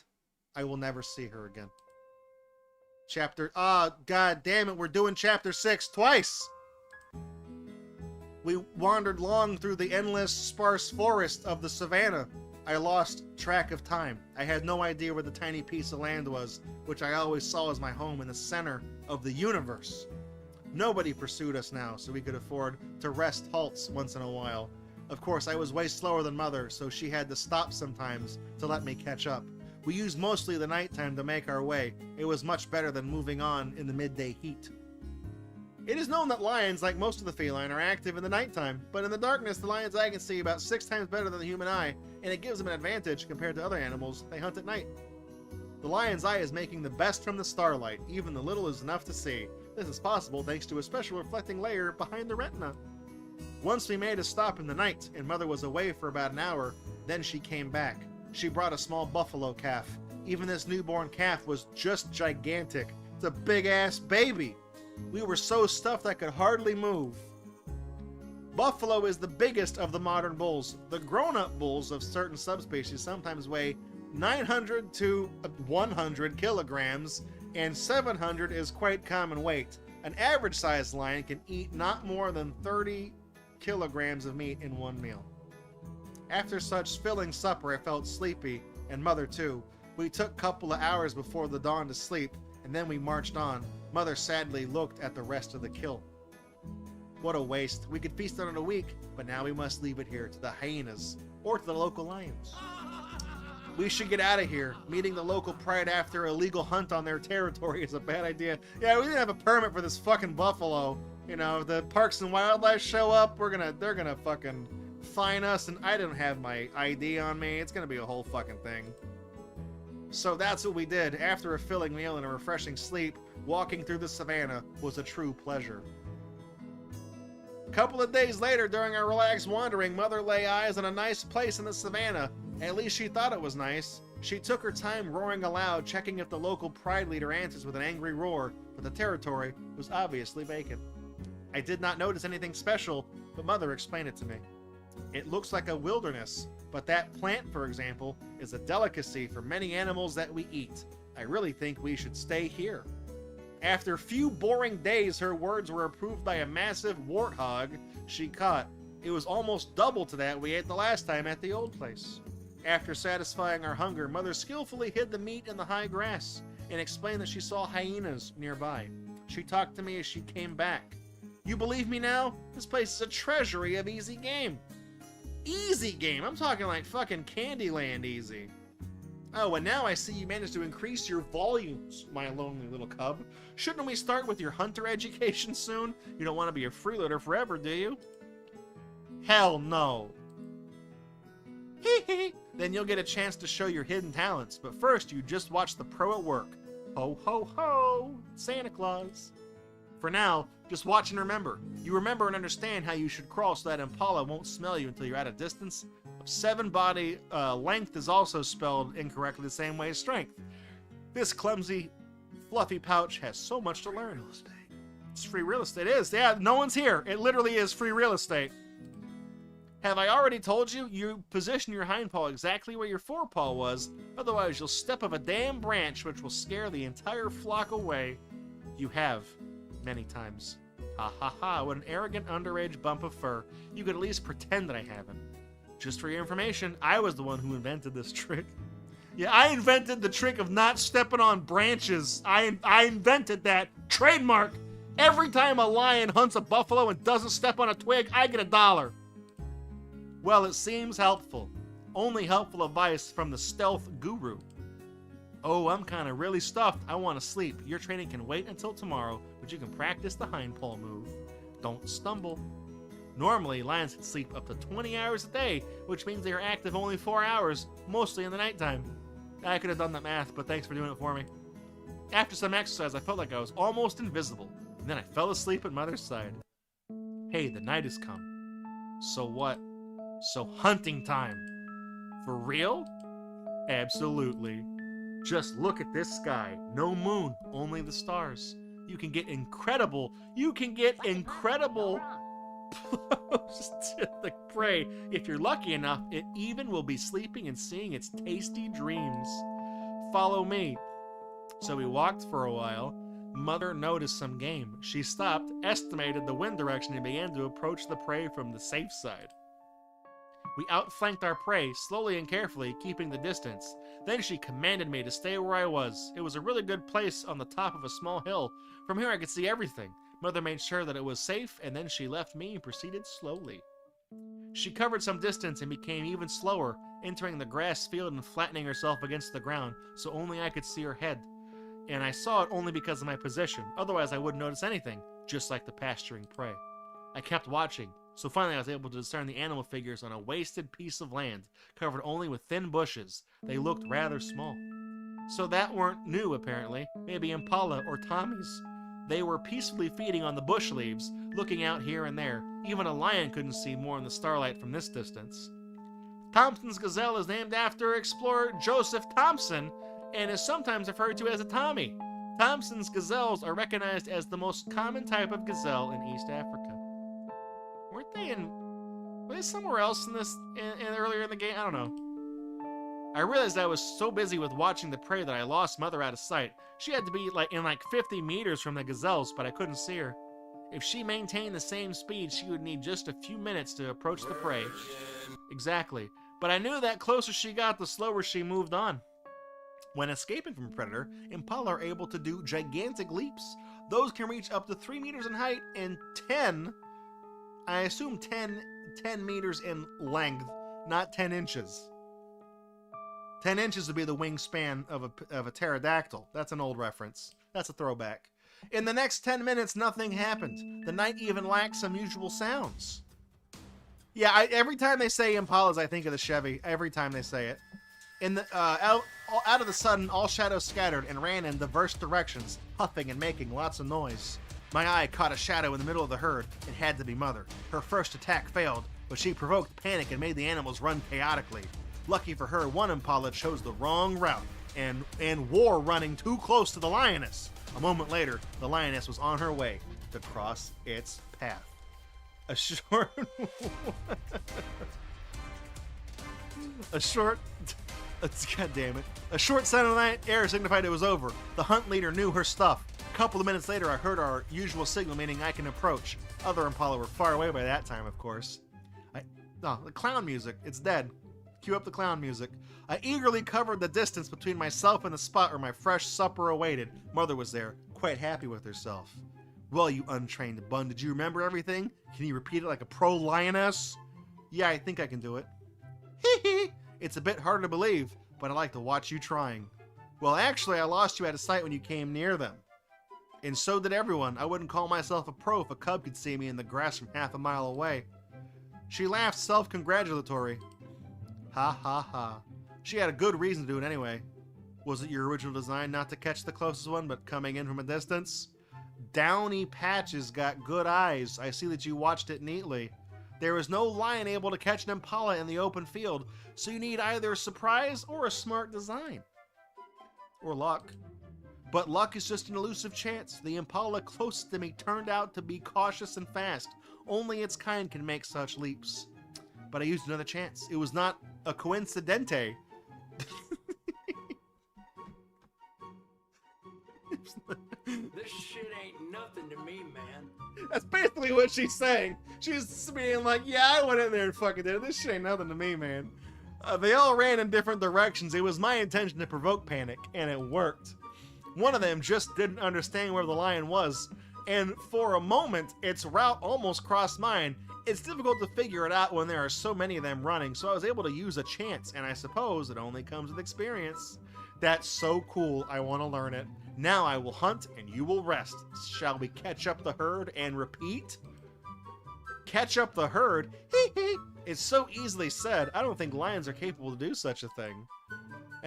I will never see her again. God damn it, we're doing chapter 6 twice! We wandered long through the endless, sparse forest of the savannah. I lost track of time. I had no idea where the tiny piece of land was, which I always saw as my home in the center of the universe. Nobody pursued us now, so we could afford to rest halts once in a while. Of course, I was way slower than Mother, so she had to stop sometimes to let me catch up. We used mostly the nighttime to make our way. It was much better than moving on in the midday heat. It is known that lions, like most of the feline, are active in the nighttime, but in the darkness, the lion's eye can see about 6 times better than the human eye, and it gives them an advantage compared to other animals they hunt at night. The lion's eye is making the best from the starlight. Even the little is enough to see. This is possible thanks to a special reflecting layer behind the retina. Once we made a stop in the night, and Mother was away for about an hour, then she came back. She brought a small buffalo calf. Even this newborn calf was just gigantic. It's a big-ass baby. We were so stuffed I could hardly move. Buffalo is the biggest of the modern bulls. The grown-up bulls of certain subspecies sometimes weigh 900 to 100 kilograms, and 700 is quite common weight. An average-sized lion can eat not more than 30 kilograms of meat in one meal. After such filling supper, I felt sleepy, and Mother too. We took a couple of hours before the dawn to sleep, and then we marched on. Mother sadly looked at the rest of the kill. What a waste. We could feast on it a week, but now we must leave it here to the hyenas, or to the local lions. We should get out of here. Meeting the local pride after a illegal hunt on their territory is a bad idea. Yeah, we didn't have a permit for this fucking buffalo. You know, if the Parks and Wildlife show up, they're gonna fucking fine us, and I didn't have my ID on me. It's gonna be a whole fucking thing. So that's what we did. After a filling meal and a refreshing sleep, walking through the savannah was a true pleasure. A couple of days later, during our relaxed wandering, Mother lay eyes on a nice place in the savannah. At least she thought it was nice. She took her time roaring aloud, checking if the local pride leader answers with an angry roar, but the territory was obviously vacant. I did not notice anything special, but Mother explained it to me. It looks like a wilderness, but that plant, for example, is a delicacy for many animals that we eat. I really think we should stay here. After a few boring days, her words were approved by a massive warthog she caught. It was almost double to that we ate the last time at the old place. After satisfying our hunger, Mother skillfully hid the meat in the high grass and explained that she saw hyenas nearby. She talked to me as she came back. You believe me now? This place is a treasury of easy game. Easy game? I'm talking like fucking Candyland easy. Oh, and now I see you managed to increase your volumes, my lonely little cub. Shouldn't we start with your hunter education soon? You don't want to be a freeloader forever, do you? Hell no. Hee hee. Then you'll get a chance to show your hidden talents, but first you just watch the pro at work. Ho ho ho, Santa Claus. For now, just watch and remember. You remember and understand how you should crawl so that Impala won't smell you until you're at a distance. 7 body length is also spelled incorrectly the same way as strength. This clumsy, fluffy pouch has so much to learn. It's free real estate. It is. Yeah, no one's here. It literally is free real estate. Have I already told you? You position your hind paw exactly where your forepaw was. Otherwise, you'll step up a damn branch, which will scare the entire flock away. You have. Many times. Ha ha ha, what an arrogant underage bump of fur. You could at least pretend that I haven't. Just for your information, I was the one who invented this trick. Yeah, I invented the trick of not stepping on branches. I invented that. Trademark. Every time a lion hunts a buffalo and doesn't step on a twig, I get $1. Well, it seems helpful. Only helpful advice from the stealth guru. Oh, I'm kind of really stuffed. I want to sleep. Your training can wait until tomorrow, but you can practice the hind paw move. Don't stumble. Normally, lions can sleep up to 20 hours a day, which means they are active only 4 hours, mostly in the nighttime. I could have done that math, but thanks for doing it for me. After some exercise, I felt like I was almost invisible, and then I fell asleep at Mother's side. Hey, the night has come. So what? So hunting time. For real? Absolutely. Just look at this sky. No moon, only the stars. You can get incredible close to the prey. If you're lucky enough, it even will be sleeping and seeing its tasty dreams. Follow me. So we walked for a while. Mother noticed some game. She stopped, estimated the wind direction, and began to approach the prey from the safe side. We outflanked our prey, slowly and carefully, keeping the distance. Then she commanded me to stay where I was. It was a really good place on the top of a small hill. From here I could see everything. Mother made sure that it was safe, and then she left me and proceeded slowly. She covered some distance and became even slower, entering the grass field and flattening herself against the ground, so only I could see her head. And I saw it only because of my position, otherwise I wouldn't notice anything, just like the pasturing prey. I kept watching, so finally I was able to discern the animal figures on a wasted piece of land, covered only with thin bushes. They looked rather small. So that weren't new, apparently. Maybe impala or Tommies. They were peacefully feeding on the bush leaves, looking out here and there. Even a lion couldn't see more in the starlight from this distance. Thompson's gazelle is named after explorer Joseph Thompson, and is sometimes referred to as a Tommy. Thompson's gazelles are recognized as the most common type of gazelle in East Africa. Were they somewhere else in this, earlier in the game? I don't know. I realized I was so busy with watching the prey that I lost Mother out of sight. She had to be in 50 meters from the gazelles, but I couldn't see her. If she maintained the same speed, she would need just a few minutes to approach the prey. Exactly. But I knew that closer she got, the slower she moved on. When escaping from a predator, impala are able to do gigantic leaps. Those can reach up to 3 meters in height and 10 meters in length, not 10 inches. 10 inches would be the wingspan of a pterodactyl. That's an old reference. That's a throwback. In the next 10 minutes, nothing happened. The night even lacked some usual sounds. Yeah, every time they say impalas, I think of the Chevy. Every time they say it. Out of the sudden, all shadows scattered and ran in diverse directions, puffing and making lots of noise. My eye caught a shadow in the middle of the herd. It had to be Mother. Her first attack failed, but she provoked panic and made the animals run chaotically. Lucky for her, one impala chose the wrong route and wore running too close to the lioness. A moment later, the lioness was on her way to cross its path. A short sound of the night air signified it was over. The hunt leader knew her stuff. A couple of minutes later, I heard our usual signal, meaning I can approach. Other impala were far away by that time, of course. The clown music. It's dead. Cue up the clown music. I eagerly covered the distance between myself and the spot where my fresh supper awaited. Mother was there, quite happy with herself. Well, you untrained bun, did you remember everything? Can you repeat it like a pro lioness? Yeah, I think I can do it. Hee hee! It's a bit hard to believe, but I like to watch you trying. Well, actually, I lost you out of sight when you came near them. And so did everyone. I wouldn't call myself a pro if a cub could see me in the grass from half a mile away. She laughed self-congratulatory. Ha ha ha. She had a good reason to do it anyway. Was it your original design not to catch the closest one, but coming in from a distance? Downy Patches got good eyes. I see that you watched it neatly. There was no lion able to catch an impala in the open field, so you need either a surprise or a smart design. Or luck. But luck is just an elusive chance. The impala closest to me turned out to be cautious and fast. Only its kind can make such leaps. But I used another chance. It was not a coincidente. This shit ain't nothing to me, man. That's basically what she's saying. She's being like, yeah, I went in there and fucking did it. This shit ain't nothing to me, man. They all ran in different directions. It was my intention to provoke panic, and it worked. One of them just didn't understand where the lion was, and for a moment, its route almost crossed mine. It's difficult to figure it out when there are so many of them running, so I was able to use a chance, and I suppose it only comes with experience. That's so cool, I want to learn it. Now I will hunt, and you will rest. Shall we catch up the herd and repeat? Catch up the herd? Hee hee! It's so easily said, I don't think lions are capable to do such a thing.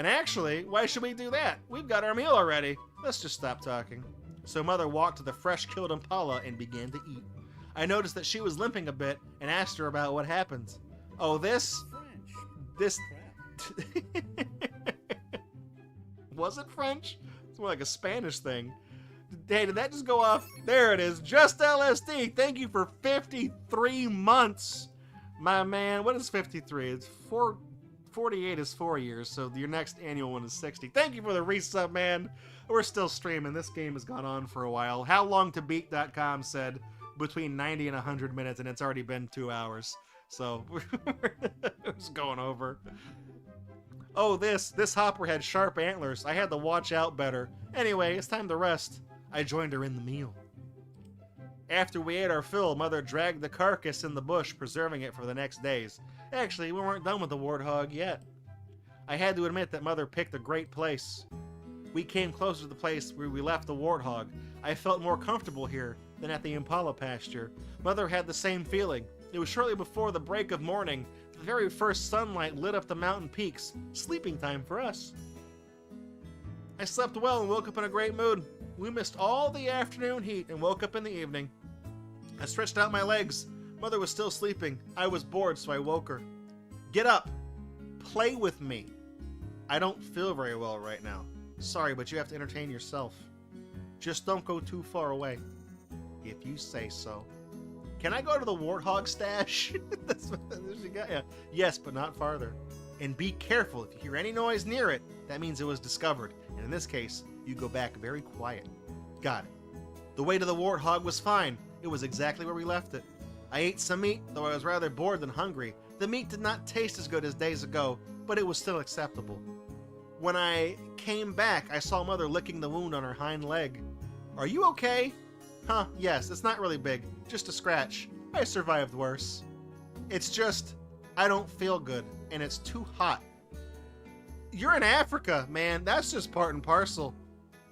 And actually, why should we do that? We've got our meal already. Let's just stop talking. So Mother walked to the fresh killed impala and began to eat. I noticed that she was limping a bit and asked her about what happened. Oh, this... Was it French? It's more like a Spanish thing. Hey, did that just go off? There it is. Just LSD. Thank you for 53 months. My man, what is 53? It's 48 is 4 years, so your next annual one is 60. Thank you for the resub, man. We're still streaming. This game has gone on for a while. HowLongToBeat.com said between 90 and 100 minutes, and it's already been 2 hours. So, it's going over. Oh, this hopper had sharp antlers. I had to watch out better. Anyway, it's time to rest. I joined her in the meal. After we ate our fill, Mother dragged the carcass in the bush, preserving it for the next days. Actually, we weren't done with the warthog yet. I had to admit that Mother picked a great place. We came closer to the place where we left the warthog. I felt more comfortable here than at the impala pasture. Mother had the same feeling. It was shortly before the break of morning. The very first sunlight lit up the mountain peaks. Sleeping time for us. I slept well and woke up in a great mood. We missed all the afternoon heat and woke up in the evening. I stretched out my legs. Mother was still sleeping. I was bored, so I woke her. Get up. Play with me. I don't feel very well right now. Sorry, but you have to entertain yourself. Just don't go too far away. If you say so. Can I go to the warthog stash? That's what she got. Yeah. Yes, but not farther. And be careful. If you hear any noise near it, that means it was discovered. And in this case, you go back very quiet. Got it. The way to the warthog was fine. It was exactly where we left it. I ate some meat, though I was rather bored than hungry. The meat did not taste as good as days ago, but it was still acceptable. When I came back, I saw Mother licking the wound on her hind leg. Are you okay? Huh, yes, it's not really big. Just a scratch. I survived worse. It's just, I don't feel good, and it's too hot. You're in Africa, man. That's just part and parcel.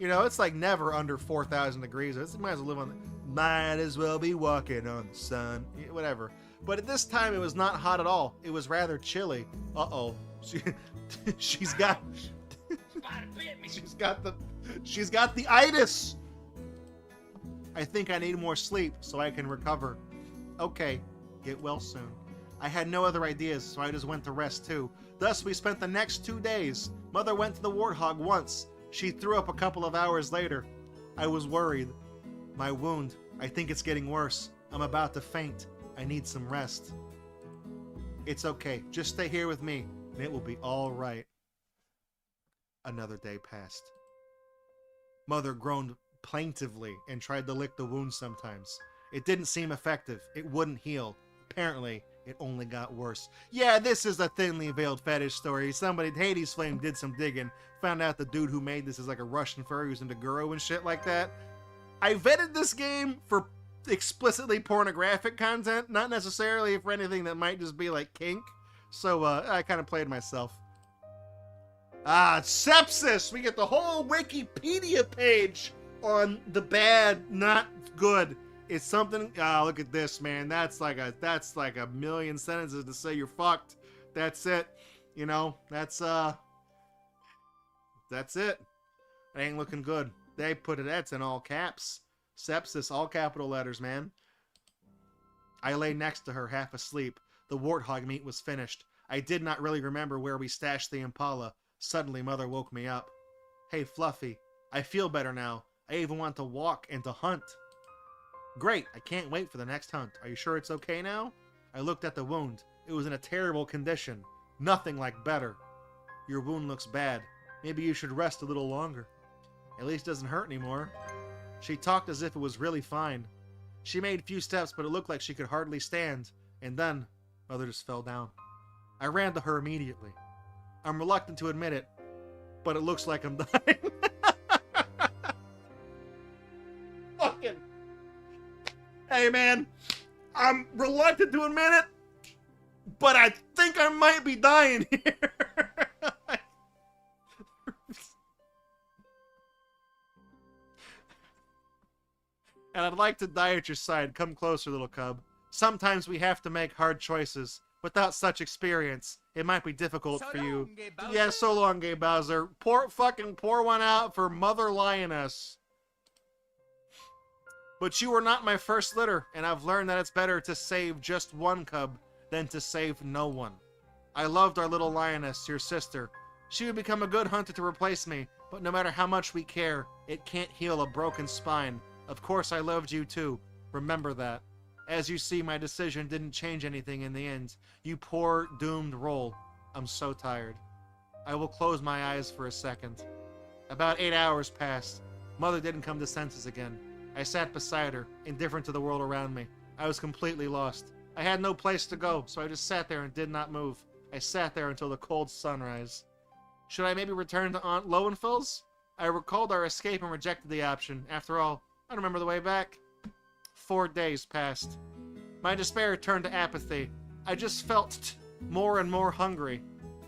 You know, it's like never under 4,000 degrees. It might as well live on might as well be walking on the sun. Whatever. But at this time, it was not hot at all. It was rather chilly. Uh-oh. She's got... She's got the itis. I think I need more sleep so I can recover. Okay, get well soon. I had no other ideas, so I just went to rest too. Thus, we spent the next 2 days. Mother went to the warthog once. She threw up a couple of hours later. I was worried. My wound, I think it's getting worse. I'm about to faint. I need some rest. It's okay. Just stay here with me, and it will be all right. Another day passed. Mother groaned plaintively and tried to lick the wound sometimes. It didn't seem effective. It wouldn't heal. Apparently, it only got worse. Yeah, this is a thinly veiled fetish story. Somebody, Hades Flame, did some digging. Found out the dude who made this is like a Russian furry who's into Guru and shit like that. I vetted this game for explicitly pornographic content, not necessarily for anything that might just be like kink. So I kind of played myself. Ah, sepsis! We get the whole Wikipedia page on the bad, not good. It's something. Ah, look at this, man. That's like a million sentences to say you're fucked. That's it. You know, that's it. It ain't looking good. They put it. That's in all caps. Sepsis, all capital letters, man. I lay next to her, half asleep. The warthog meat was finished. I did not really remember where we stashed the impala. Suddenly, Mother woke me up. Hey, Fluffy. I feel better now. I even want to walk and to hunt. Great. I can't wait for the next hunt. Are you sure it's okay now? I looked at the wound. It was in a terrible condition. Nothing like better. Your wound looks bad. Maybe you should rest a little longer. At least it doesn't hurt anymore. She talked as if it was really fine. She made a few steps, but it looked like she could hardly stand. And then, Mother just fell down. I ran to her immediately. I'm reluctant to admit it, but it looks like I'm dying. Fucking. Hey, man. I'm reluctant to admit it, but I think I might be dying here. And I'd like to die at your side. Come closer, little cub. Sometimes we have to make hard choices. Without such experience, it might be difficult for you. Yeah, so long, Gay Bowser. Pour one out for Mother Lioness. But you were not my first litter, and I've learned that it's better to save just one cub than to save no one. I loved our little lioness, your sister. She would become a good hunter to replace me, but no matter how much we care, it can't heal a broken spine. Of course I loved you too. Remember that. As you see, my decision didn't change anything in the end. You poor, doomed roll. I'm so tired. I will close my eyes for a second. About 8 hours passed. Mother didn't come to senses again. I sat beside her, indifferent to the world around me. I was completely lost. I had no place to go, so I just sat there and did not move. I sat there until the cold sunrise. Should I maybe return to Aunt Lowenfels? I recalled our escape and rejected the option. After all, I don't remember the way back. 4 days passed. My despair turned to apathy. I just felt more and more hungry.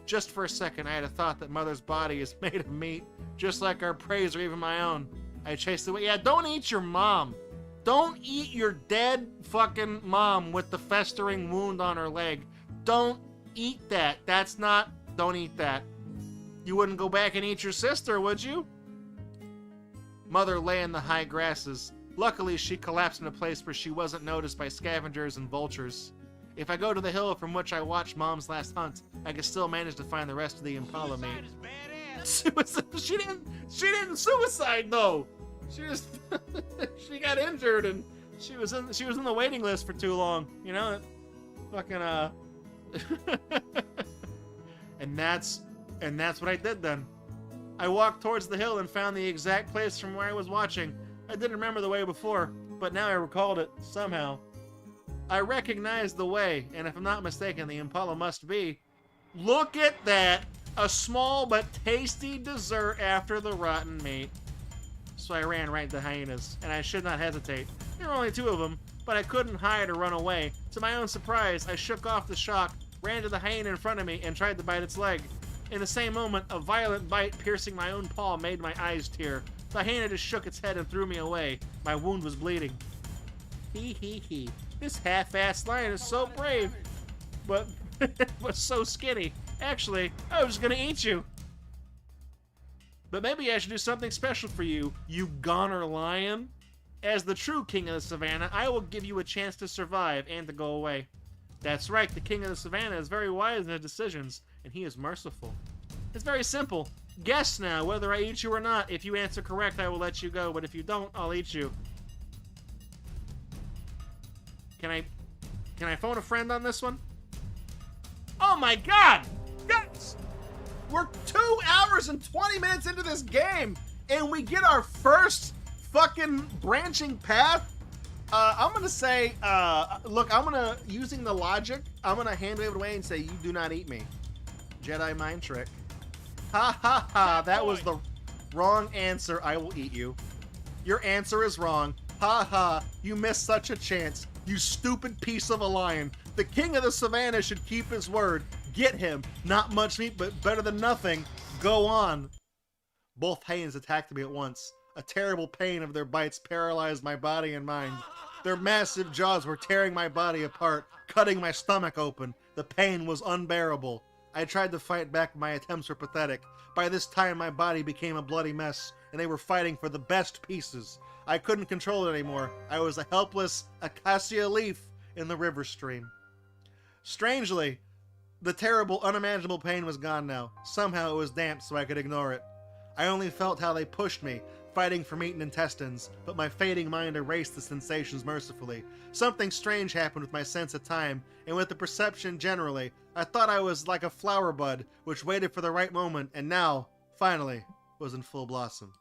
Just for a second, I had a thought that Mother's body is made of meat, just like our praise or even my own. I chased away. Yeah, don't eat your mom. Don't eat your dead fucking mom with the festering wound on her leg. Don't eat that. That's not... Don't eat that. You wouldn't go back and eat your sister, would you? Mother lay in the high grasses. Luckily, she collapsed in a place where she wasn't noticed by scavengers and vultures. If I go to the hill from which I watched Mom's last hunt, I could still manage to find the rest of the impala meat. She didn't suicide though. She just she got injured and she was in the waiting list for too long. You know, fucking and that's what I did then. I walked towards the hill and found the exact place from where I was watching. I didn't remember the way before, but now I recalled it somehow. I recognized the way, and if I'm not mistaken, the impala must be. Look at that! A small but tasty dessert after the rotten meat. So I ran right into hyenas, and I should not hesitate. There were only 2 of them, but I couldn't hide or run away. To my own surprise, I shook off the shock, ran to the hyena in front of me, and tried to bite its leg. In the same moment, a violent bite piercing my own paw made my eyes tear. The hyena just shook its head and threw me away. My wound was bleeding. Hee hee hee. This half-assed lion is so brave, but so skinny. Actually, I was just gonna eat you. But maybe I should do something special for you, you goner lion. As the true king of the savannah, I will give you a chance to survive and to go away. That's right, the king of the savannah is very wise in his decisions, and he is merciful. It's very simple. Guess now whether I eat you or not. If you answer correct, I will let you go, but if you don't, I'll eat you. Can I phone a friend on this one? Oh my god! Guys! We're 2 hours and 20 minutes into this game, and we get our first fucking branching path. I'm gonna say, look, using the logic, I'm gonna hand wave it away and say, you do not eat me. Jedi mind trick. Ha ha ha, that was the wrong answer. I will eat you. Your answer is wrong. Ha ha, you missed such a chance. You stupid piece of a lion. The king of the savannah should keep his word. Get him. Not much meat, but better than nothing. Go on. Both hyenas attacked me at once. A terrible pain of their bites paralyzed my body and mind. Their massive jaws were tearing my body apart, cutting my stomach open. The pain was unbearable. I tried to fight back, but my attempts were pathetic. By this time, my body became a bloody mess, and they were fighting for the best pieces. I couldn't control it anymore. I was a helpless acacia leaf in the river stream. Strangely, the terrible, unimaginable pain was gone now. Somehow it was damped so I could ignore it. I only felt how they pushed me, fighting for meat and intestines, but my fading mind erased the sensations mercifully. Something strange happened with my sense of time, and with the perception generally. I thought I was like a flower bud, which waited for the right moment, and now, finally, was in full blossom.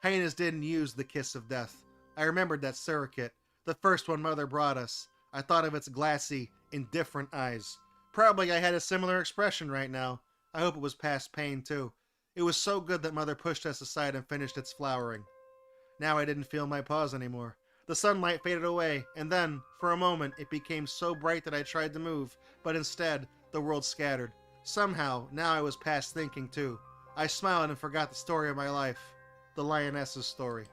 Hyenas didn't use the kiss of death. I remembered that surrogate, the first one Mother brought us. I thought of its glassy, indifferent eyes. Probably I had a similar expression right now. I hope it was past pain, too. It was so good that Mother pushed us aside and finished its flowering. Now I didn't feel my paws anymore. The sunlight faded away, and then, for a moment, it became so bright that I tried to move, but instead, the world scattered. Somehow, now I was past thinking, too. I smiled and forgot the story of my life. The Lioness's story.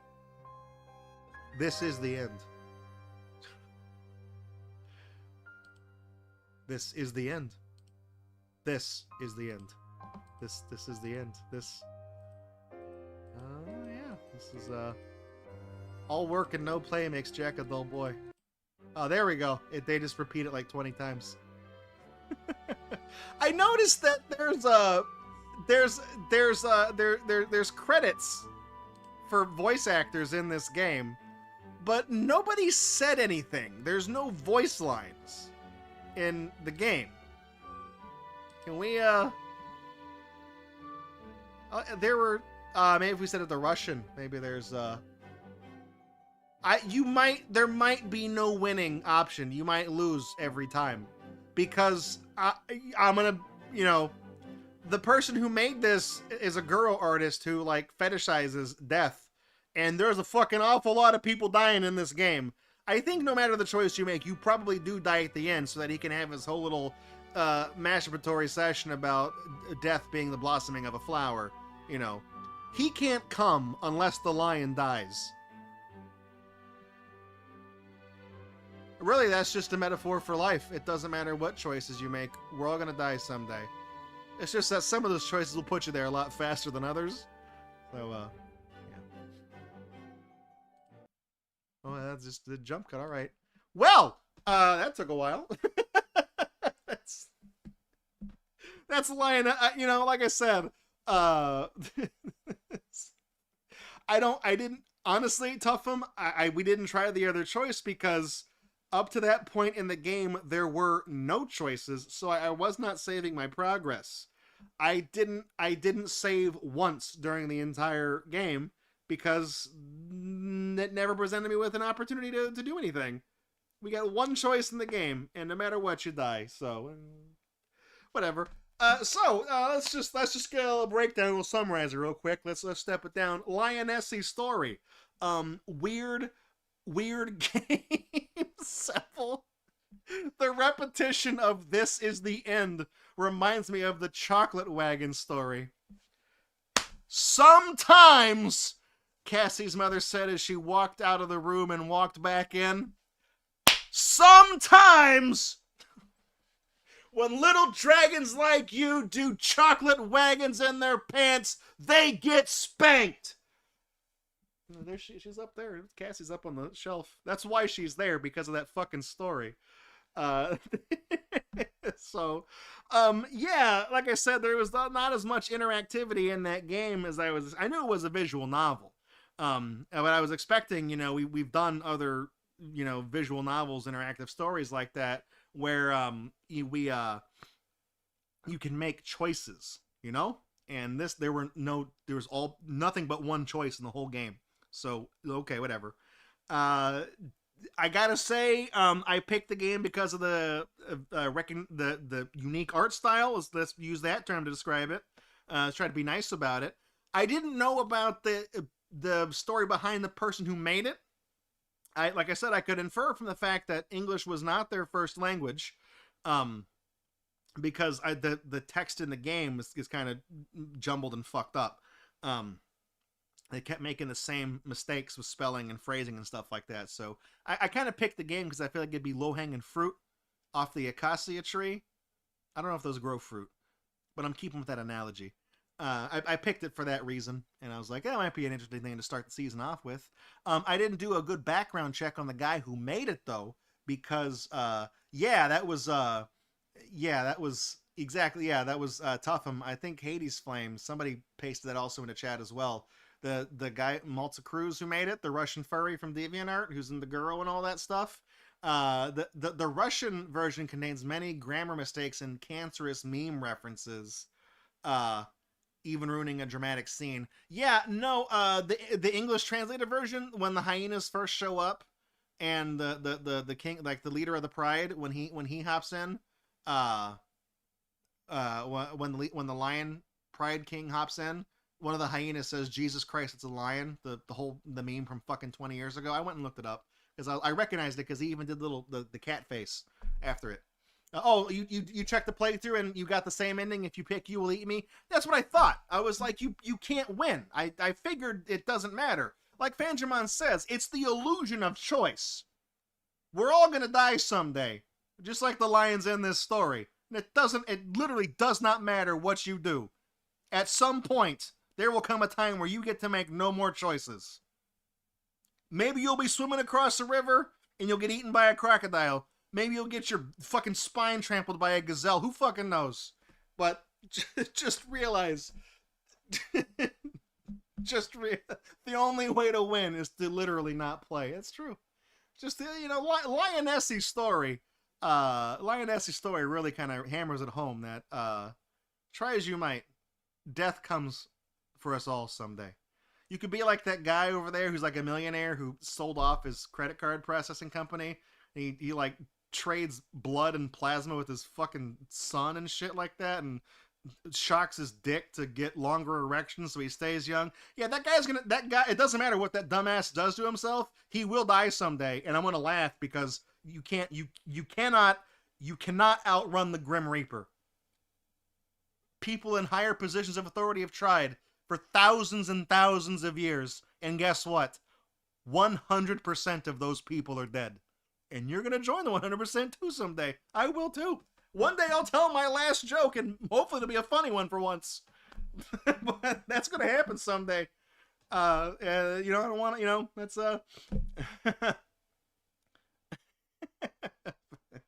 This is the end. This is the end. This is the end. This is the end. This. Yeah. This is all work and no play makes Jack a dull boy. Oh, there we go. They just repeat it like 20 times. I noticed that there's credits for voice actors in this game, but nobody said anything. There's no voice lines in the game. Can we there were maybe if we said it the Russian, maybe there's there might be no winning option. You might lose every time because I'm gonna, you know, the person who made this is a girl artist who like fetishizes death, and there's a fucking awful lot of people dying in this game. I think no matter the choice you make, you probably do die at the end so that he can have his whole little masturbatory session about death being the blossoming of a flower. You know, he can't come unless the lion dies. Really, that's just a metaphor for life. It doesn't matter what choices you make. We're all gonna die someday. It's just that some of those choices will put you there a lot faster than others. So, yeah. Oh, that's just the jump cut. All right. Well, that took a while. That's Lion. You know, like I said, I didn't honestly tough him. We didn't try the other choice because up to that point in the game there were no choices, so I was not saving my progress. I didn't save once during the entire game because it never presented me with an opportunity to do anything. We got one choice in the game, and no matter what, you die. So, whatever. Let's just get a little breakdown. We'll summarize it real quick. Let's step it down. Lionessy Story. Weird game. Simple. The repetition of "this is the end" reminds me of the chocolate wagon story. Sometimes, Cassie's mother said as she walked out of the room and walked back in, sometimes when little dragons like you do chocolate wagons in their pants, they get spanked. There she's up there. Cassie's up on the shelf. That's why she's there, because of that fucking story. Yeah, like I said, there was not as much interactivity in that game as I knew it was a visual novel. But I was expecting, you know, we've done other, you know, visual novels, interactive stories like that, where you can make choices, you know? And this, there was nothing but one choice in the whole game. So, okay, whatever. I gotta say, I picked the game because of the unique art style. Let's use that term to describe it. Let's try to be nice about it. I didn't know about the story behind the person who made it. Like I said, I could infer from the fact that English was not their first language, because the text in the game is kind of jumbled and fucked up. They kept making the same mistakes with spelling and phrasing and stuff like that. So I kind of picked the game because I feel like it'd be low-hanging fruit off the acacia tree. I don't know if those grow fruit, but I'm keeping with that analogy. I picked it for that reason, and I was like, that might be an interesting thing to start the season off with. I didn't do a good background check on the guy who made it, though, because, that was Tuffham. I think Hades Flames, somebody pasted that also in the chat as well. The guy, Malta Cruz, who made it, the Russian furry from DeviantArt, who's in the Girl and all that stuff. The Russian version contains many grammar mistakes and cancerous meme references, even ruining a dramatic scene. Yeah, no, the English translated version, when the hyenas first show up, and the king, like the leader of the pride, when he hops in, when the lion pride king hops in, one of the hyenas says, "Jesus Christ, it's a lion." The meme from fucking 20 years ago. I went and looked it up because I recognized it because he even did the cat face after it. You checked the playthrough and you got the same ending. If you pick "You Will Eat Me," that's what I thought. I was like, you can't win. I figured it doesn't matter. Like Fangerman says, it's the illusion of choice. We're all gonna die someday. just like the lions in this story. And it literally does not matter what you do. At some point, there will come a time where you get to make no more choices. Maybe you'll be swimming across a river and you'll get eaten by a crocodile. Maybe you'll get your fucking spine trampled by a gazelle. Who fucking knows? But just realize, the only way to win is to literally not play. It's true. Just, Lionessy Story. Lionessy Story really kind of hammers it home that, try as you might, death comes for us all someday. You could be like that guy over there who's like a millionaire who sold off his credit card processing company. He like trades blood and plasma with his fucking son and shit like that, and shocks his dick to get longer erections so he stays young. Yeah, that guy, it doesn't matter what that dumbass does to himself, he will die someday, and I'm gonna laugh because you cannot outrun the Grim Reaper. People in higher positions of authority have tried for thousands and thousands of years, and guess what? 100% of those people are dead. And you're gonna join the 100% too someday. I will too. One day I'll tell my last joke, and hopefully it'll be a funny one for once. But that's gonna happen someday. I don't want to, that's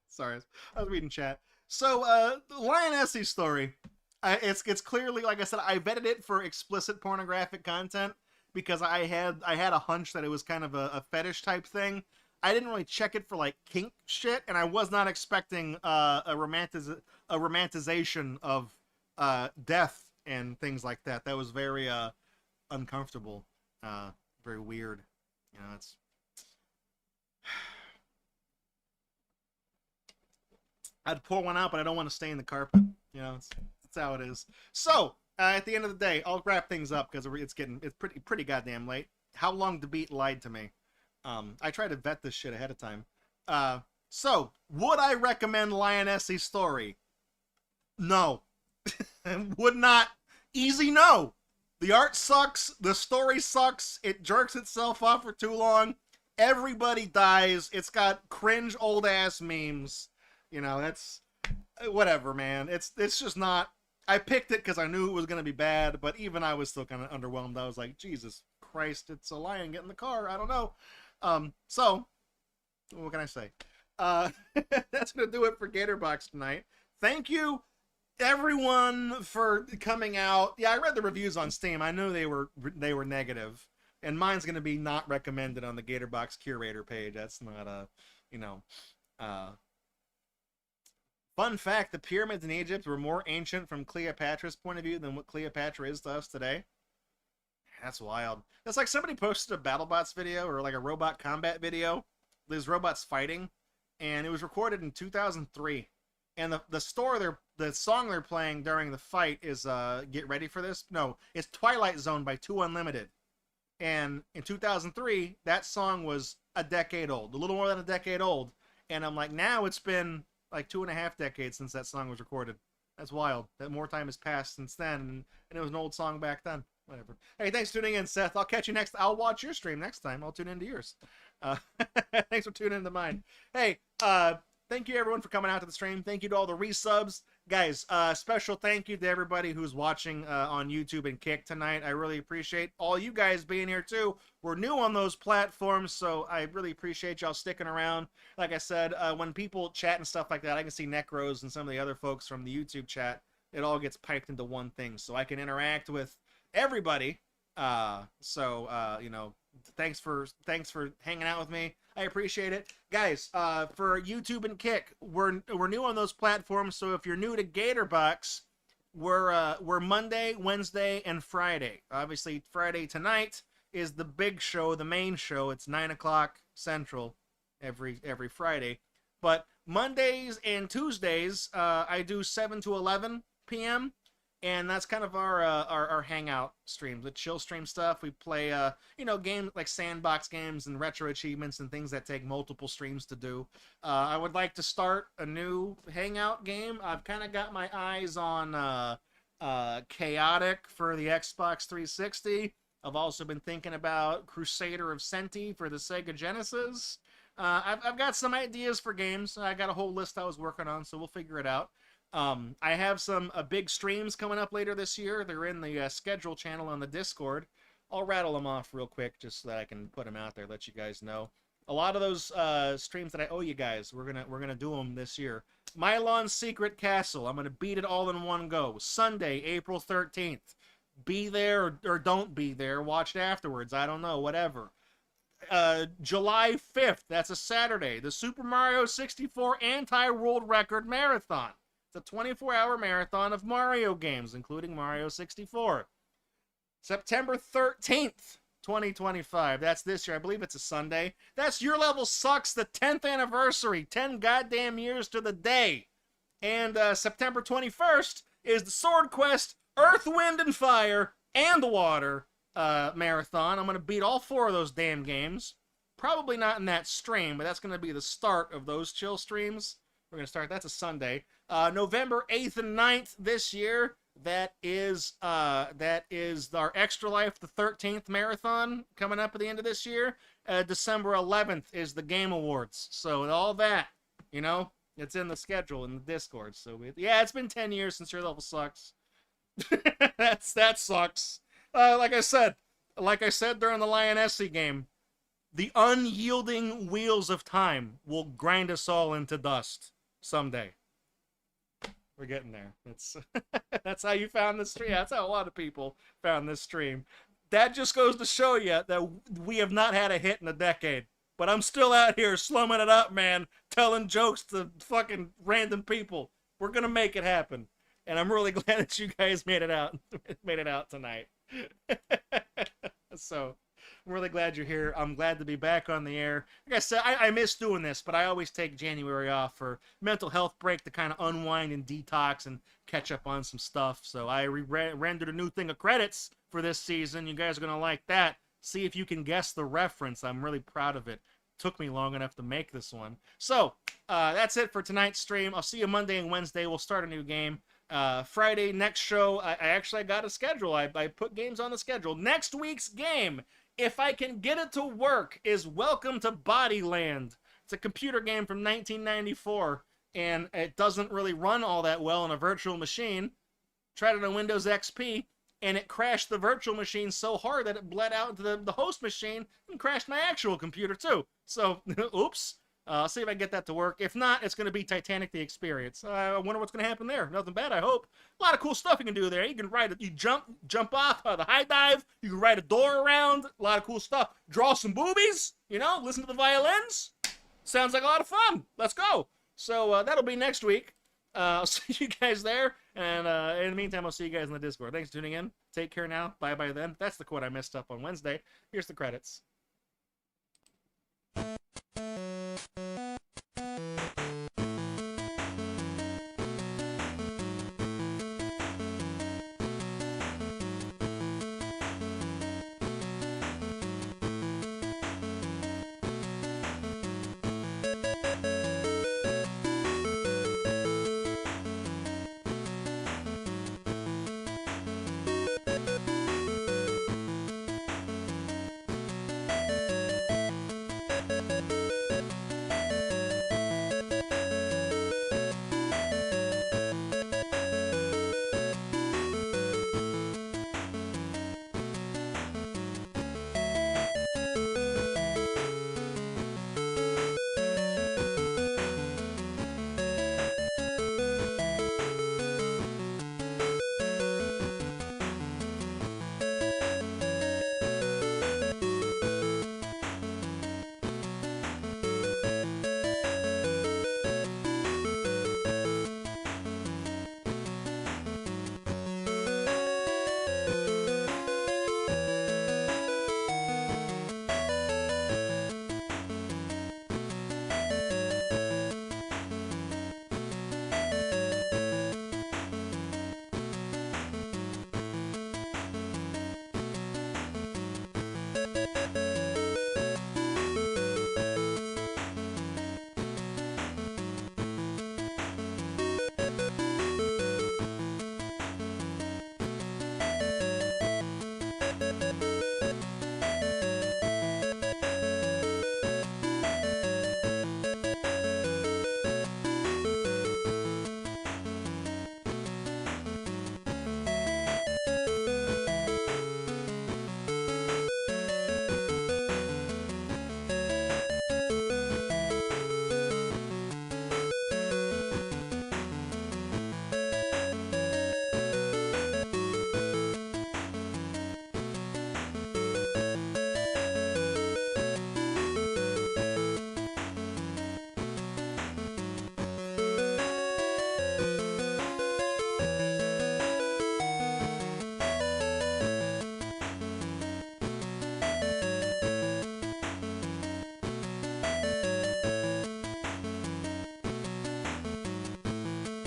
sorry, I was reading chat. So, Lionessy Story. It's clearly, like I said, I vetted it for explicit pornographic content because I had a hunch that it was kind of a fetish type thing. I didn't really check it for like kink shit, and I was not expecting a romanticization of death and things like that. That was very uncomfortable, very weird. It's. I'd pour one out, but I don't want to stain the carpet. That's how it is. So, at the end of the day, I'll wrap things up because it's pretty goddamn late. How long the beat lied to me. I tried to vet this shit ahead of time. So, would I recommend Lionessy Story? No. Would not. Easy no. The art sucks. The story sucks. It jerks itself off for too long. Everybody dies. It's got cringe old ass memes. That's whatever, man. It's just not. I picked it because I knew it was gonna be bad, but even I was still kind of underwhelmed. I was like, Jesus Christ, it's a lion. Get in the car. I don't know. So what can I say? That's gonna do it for Gatorbox tonight. Thank you, everyone, for coming out. Yeah, I read the reviews on Steam. I knew they were negative, and mine's gonna be not recommended on the Gatorbox curator page. That's not Fun fact, the pyramids in Egypt were more ancient from Cleopatra's point of view than what Cleopatra is to us today. That's wild. That's like somebody posted a BattleBots video or like a robot combat video. There's robots fighting, and it was recorded in 2003. And the song they're playing during the fight is Get Ready for This? No, it's Twilight Zone by 2 Unlimited. And in 2003, that song was a decade old, a little more than a decade old. And I'm like, now it's been like 2.5 decades since that song was recorded. That's wild. That more time has passed since then, and it was an old song back then. Whatever. Hey, thanks for tuning in, Seth. I'll catch you next. I'll watch your stream next time. I'll tune into yours. Thanks for tuning into mine. Hey, thank you everyone for coming out to the stream. Thank you to all the resubs. Guys, special thank you to everybody who's watching on YouTube and Kick tonight. I really appreciate all you guys being here too. We're new on those platforms, so I really appreciate y'all sticking around. Like I said, when people chat and stuff like that, I can see Necros and some of the other folks from the YouTube chat. It all gets piped into one thing, so I can interact with everybody. Thanks for hanging out with me. I appreciate it, guys. For YouTube and Kick, we're new on those platforms, so if you're new to Gatorbox, we're Monday, Wednesday, and Friday. Obviously, Friday tonight is the big show, the main show. It's 9 o'clock Central every Friday. But Mondays and Tuesdays, I do 7 to 11 p.m. And that's kind of our hangout streams, the chill stream stuff. We play, games like sandbox games and retro achievements and things that take multiple streams to do. I would like to start a new hangout game. I've kind of got my eyes on Chaotic for the Xbox 360. I've also been thinking about Crusader of Senti for the Sega Genesis. I've got some ideas for games. I got a whole list I was working on, so we'll figure it out. I have some big streams coming up later this year. They're in the schedule channel on the Discord. I'll rattle them off real quick just so that I can put them out there, let you guys know. A lot of those streams that I owe you guys, we're gonna do them this year. Mylon's Secret Castle. I'm gonna beat it all in one go. Sunday, April 13th. Be there or don't be there. Watch it afterwards. I don't know. Whatever. July 5th. That's a Saturday. The Super Mario 64 Anti-World Record Marathon. It's a 24-hour marathon of Mario games, including Mario 64. September 13th, 2025. That's this year. I believe it's a Sunday. That's Your Level Sucks, the 10th anniversary. 10 goddamn years to the day. And September 21st is the Sword Quest Earth, Wind, and Fire and Water marathon. I'm going to beat all 4 of those damn games. Probably not in that stream, but that's going to be the start of those chill streams. We're going to start. That's a Sunday. November 8th and 9th this year. That is our Extra Life, the 13th marathon coming up at the end of this year. December 11th is the Game Awards. So all that, you know, it's in the schedule in the Discord. So yeah, it's been 10 years since Your Level Sucks. that sucks. Like I said during the Lionessy game, the unyielding wheels of time will grind us all into dust someday. We're getting there. That's how you found this stream. That's how a lot of people found this stream. That just goes to show you that we have not had a hit in a decade. But I'm still out here slumming it up, man, telling jokes to fucking random people. We're gonna make it happen. And I'm really glad that you guys made it out tonight. So I'm really glad you're here. I'm glad to be back on the air. Like I said, I miss doing this, but I always take January off for mental health break to kind of unwind and detox and catch up on some stuff. So I rendered a new thing of credits for this season. You guys are going to like that. See if you can guess the reference. I'm really proud of it. Took me long enough to make this one. So that's it for tonight's stream. I'll see you Monday and Wednesday. We'll start a new game. Friday, next show, I actually got a schedule. I put games on the schedule. Next week's game, if I can get it to work, is Welcome to Bodyland. It's a computer game from 1994, and it doesn't really run all that well on a virtual machine. Tried it on Windows XP, and it crashed the virtual machine so hard that it bled out into the host machine and crashed my actual computer too. So, oops. I'll see if I can get that to work. If not, it's going to be Titanic the Experience. I wonder what's going to happen there. Nothing bad, I hope. A lot of cool stuff you can do there. You can ride it. You jump off the high dive. You can ride a door around. A lot of cool stuff. Draw some boobies. You know, listen to the violins. Sounds like a lot of fun. Let's go. So that'll be next week. I'll see you guys there. And in the meantime, I'll see you guys in the Discord. Thanks for tuning in. Take care now. Bye-bye then. That's the quote I messed up on Wednesday. Here's the credits.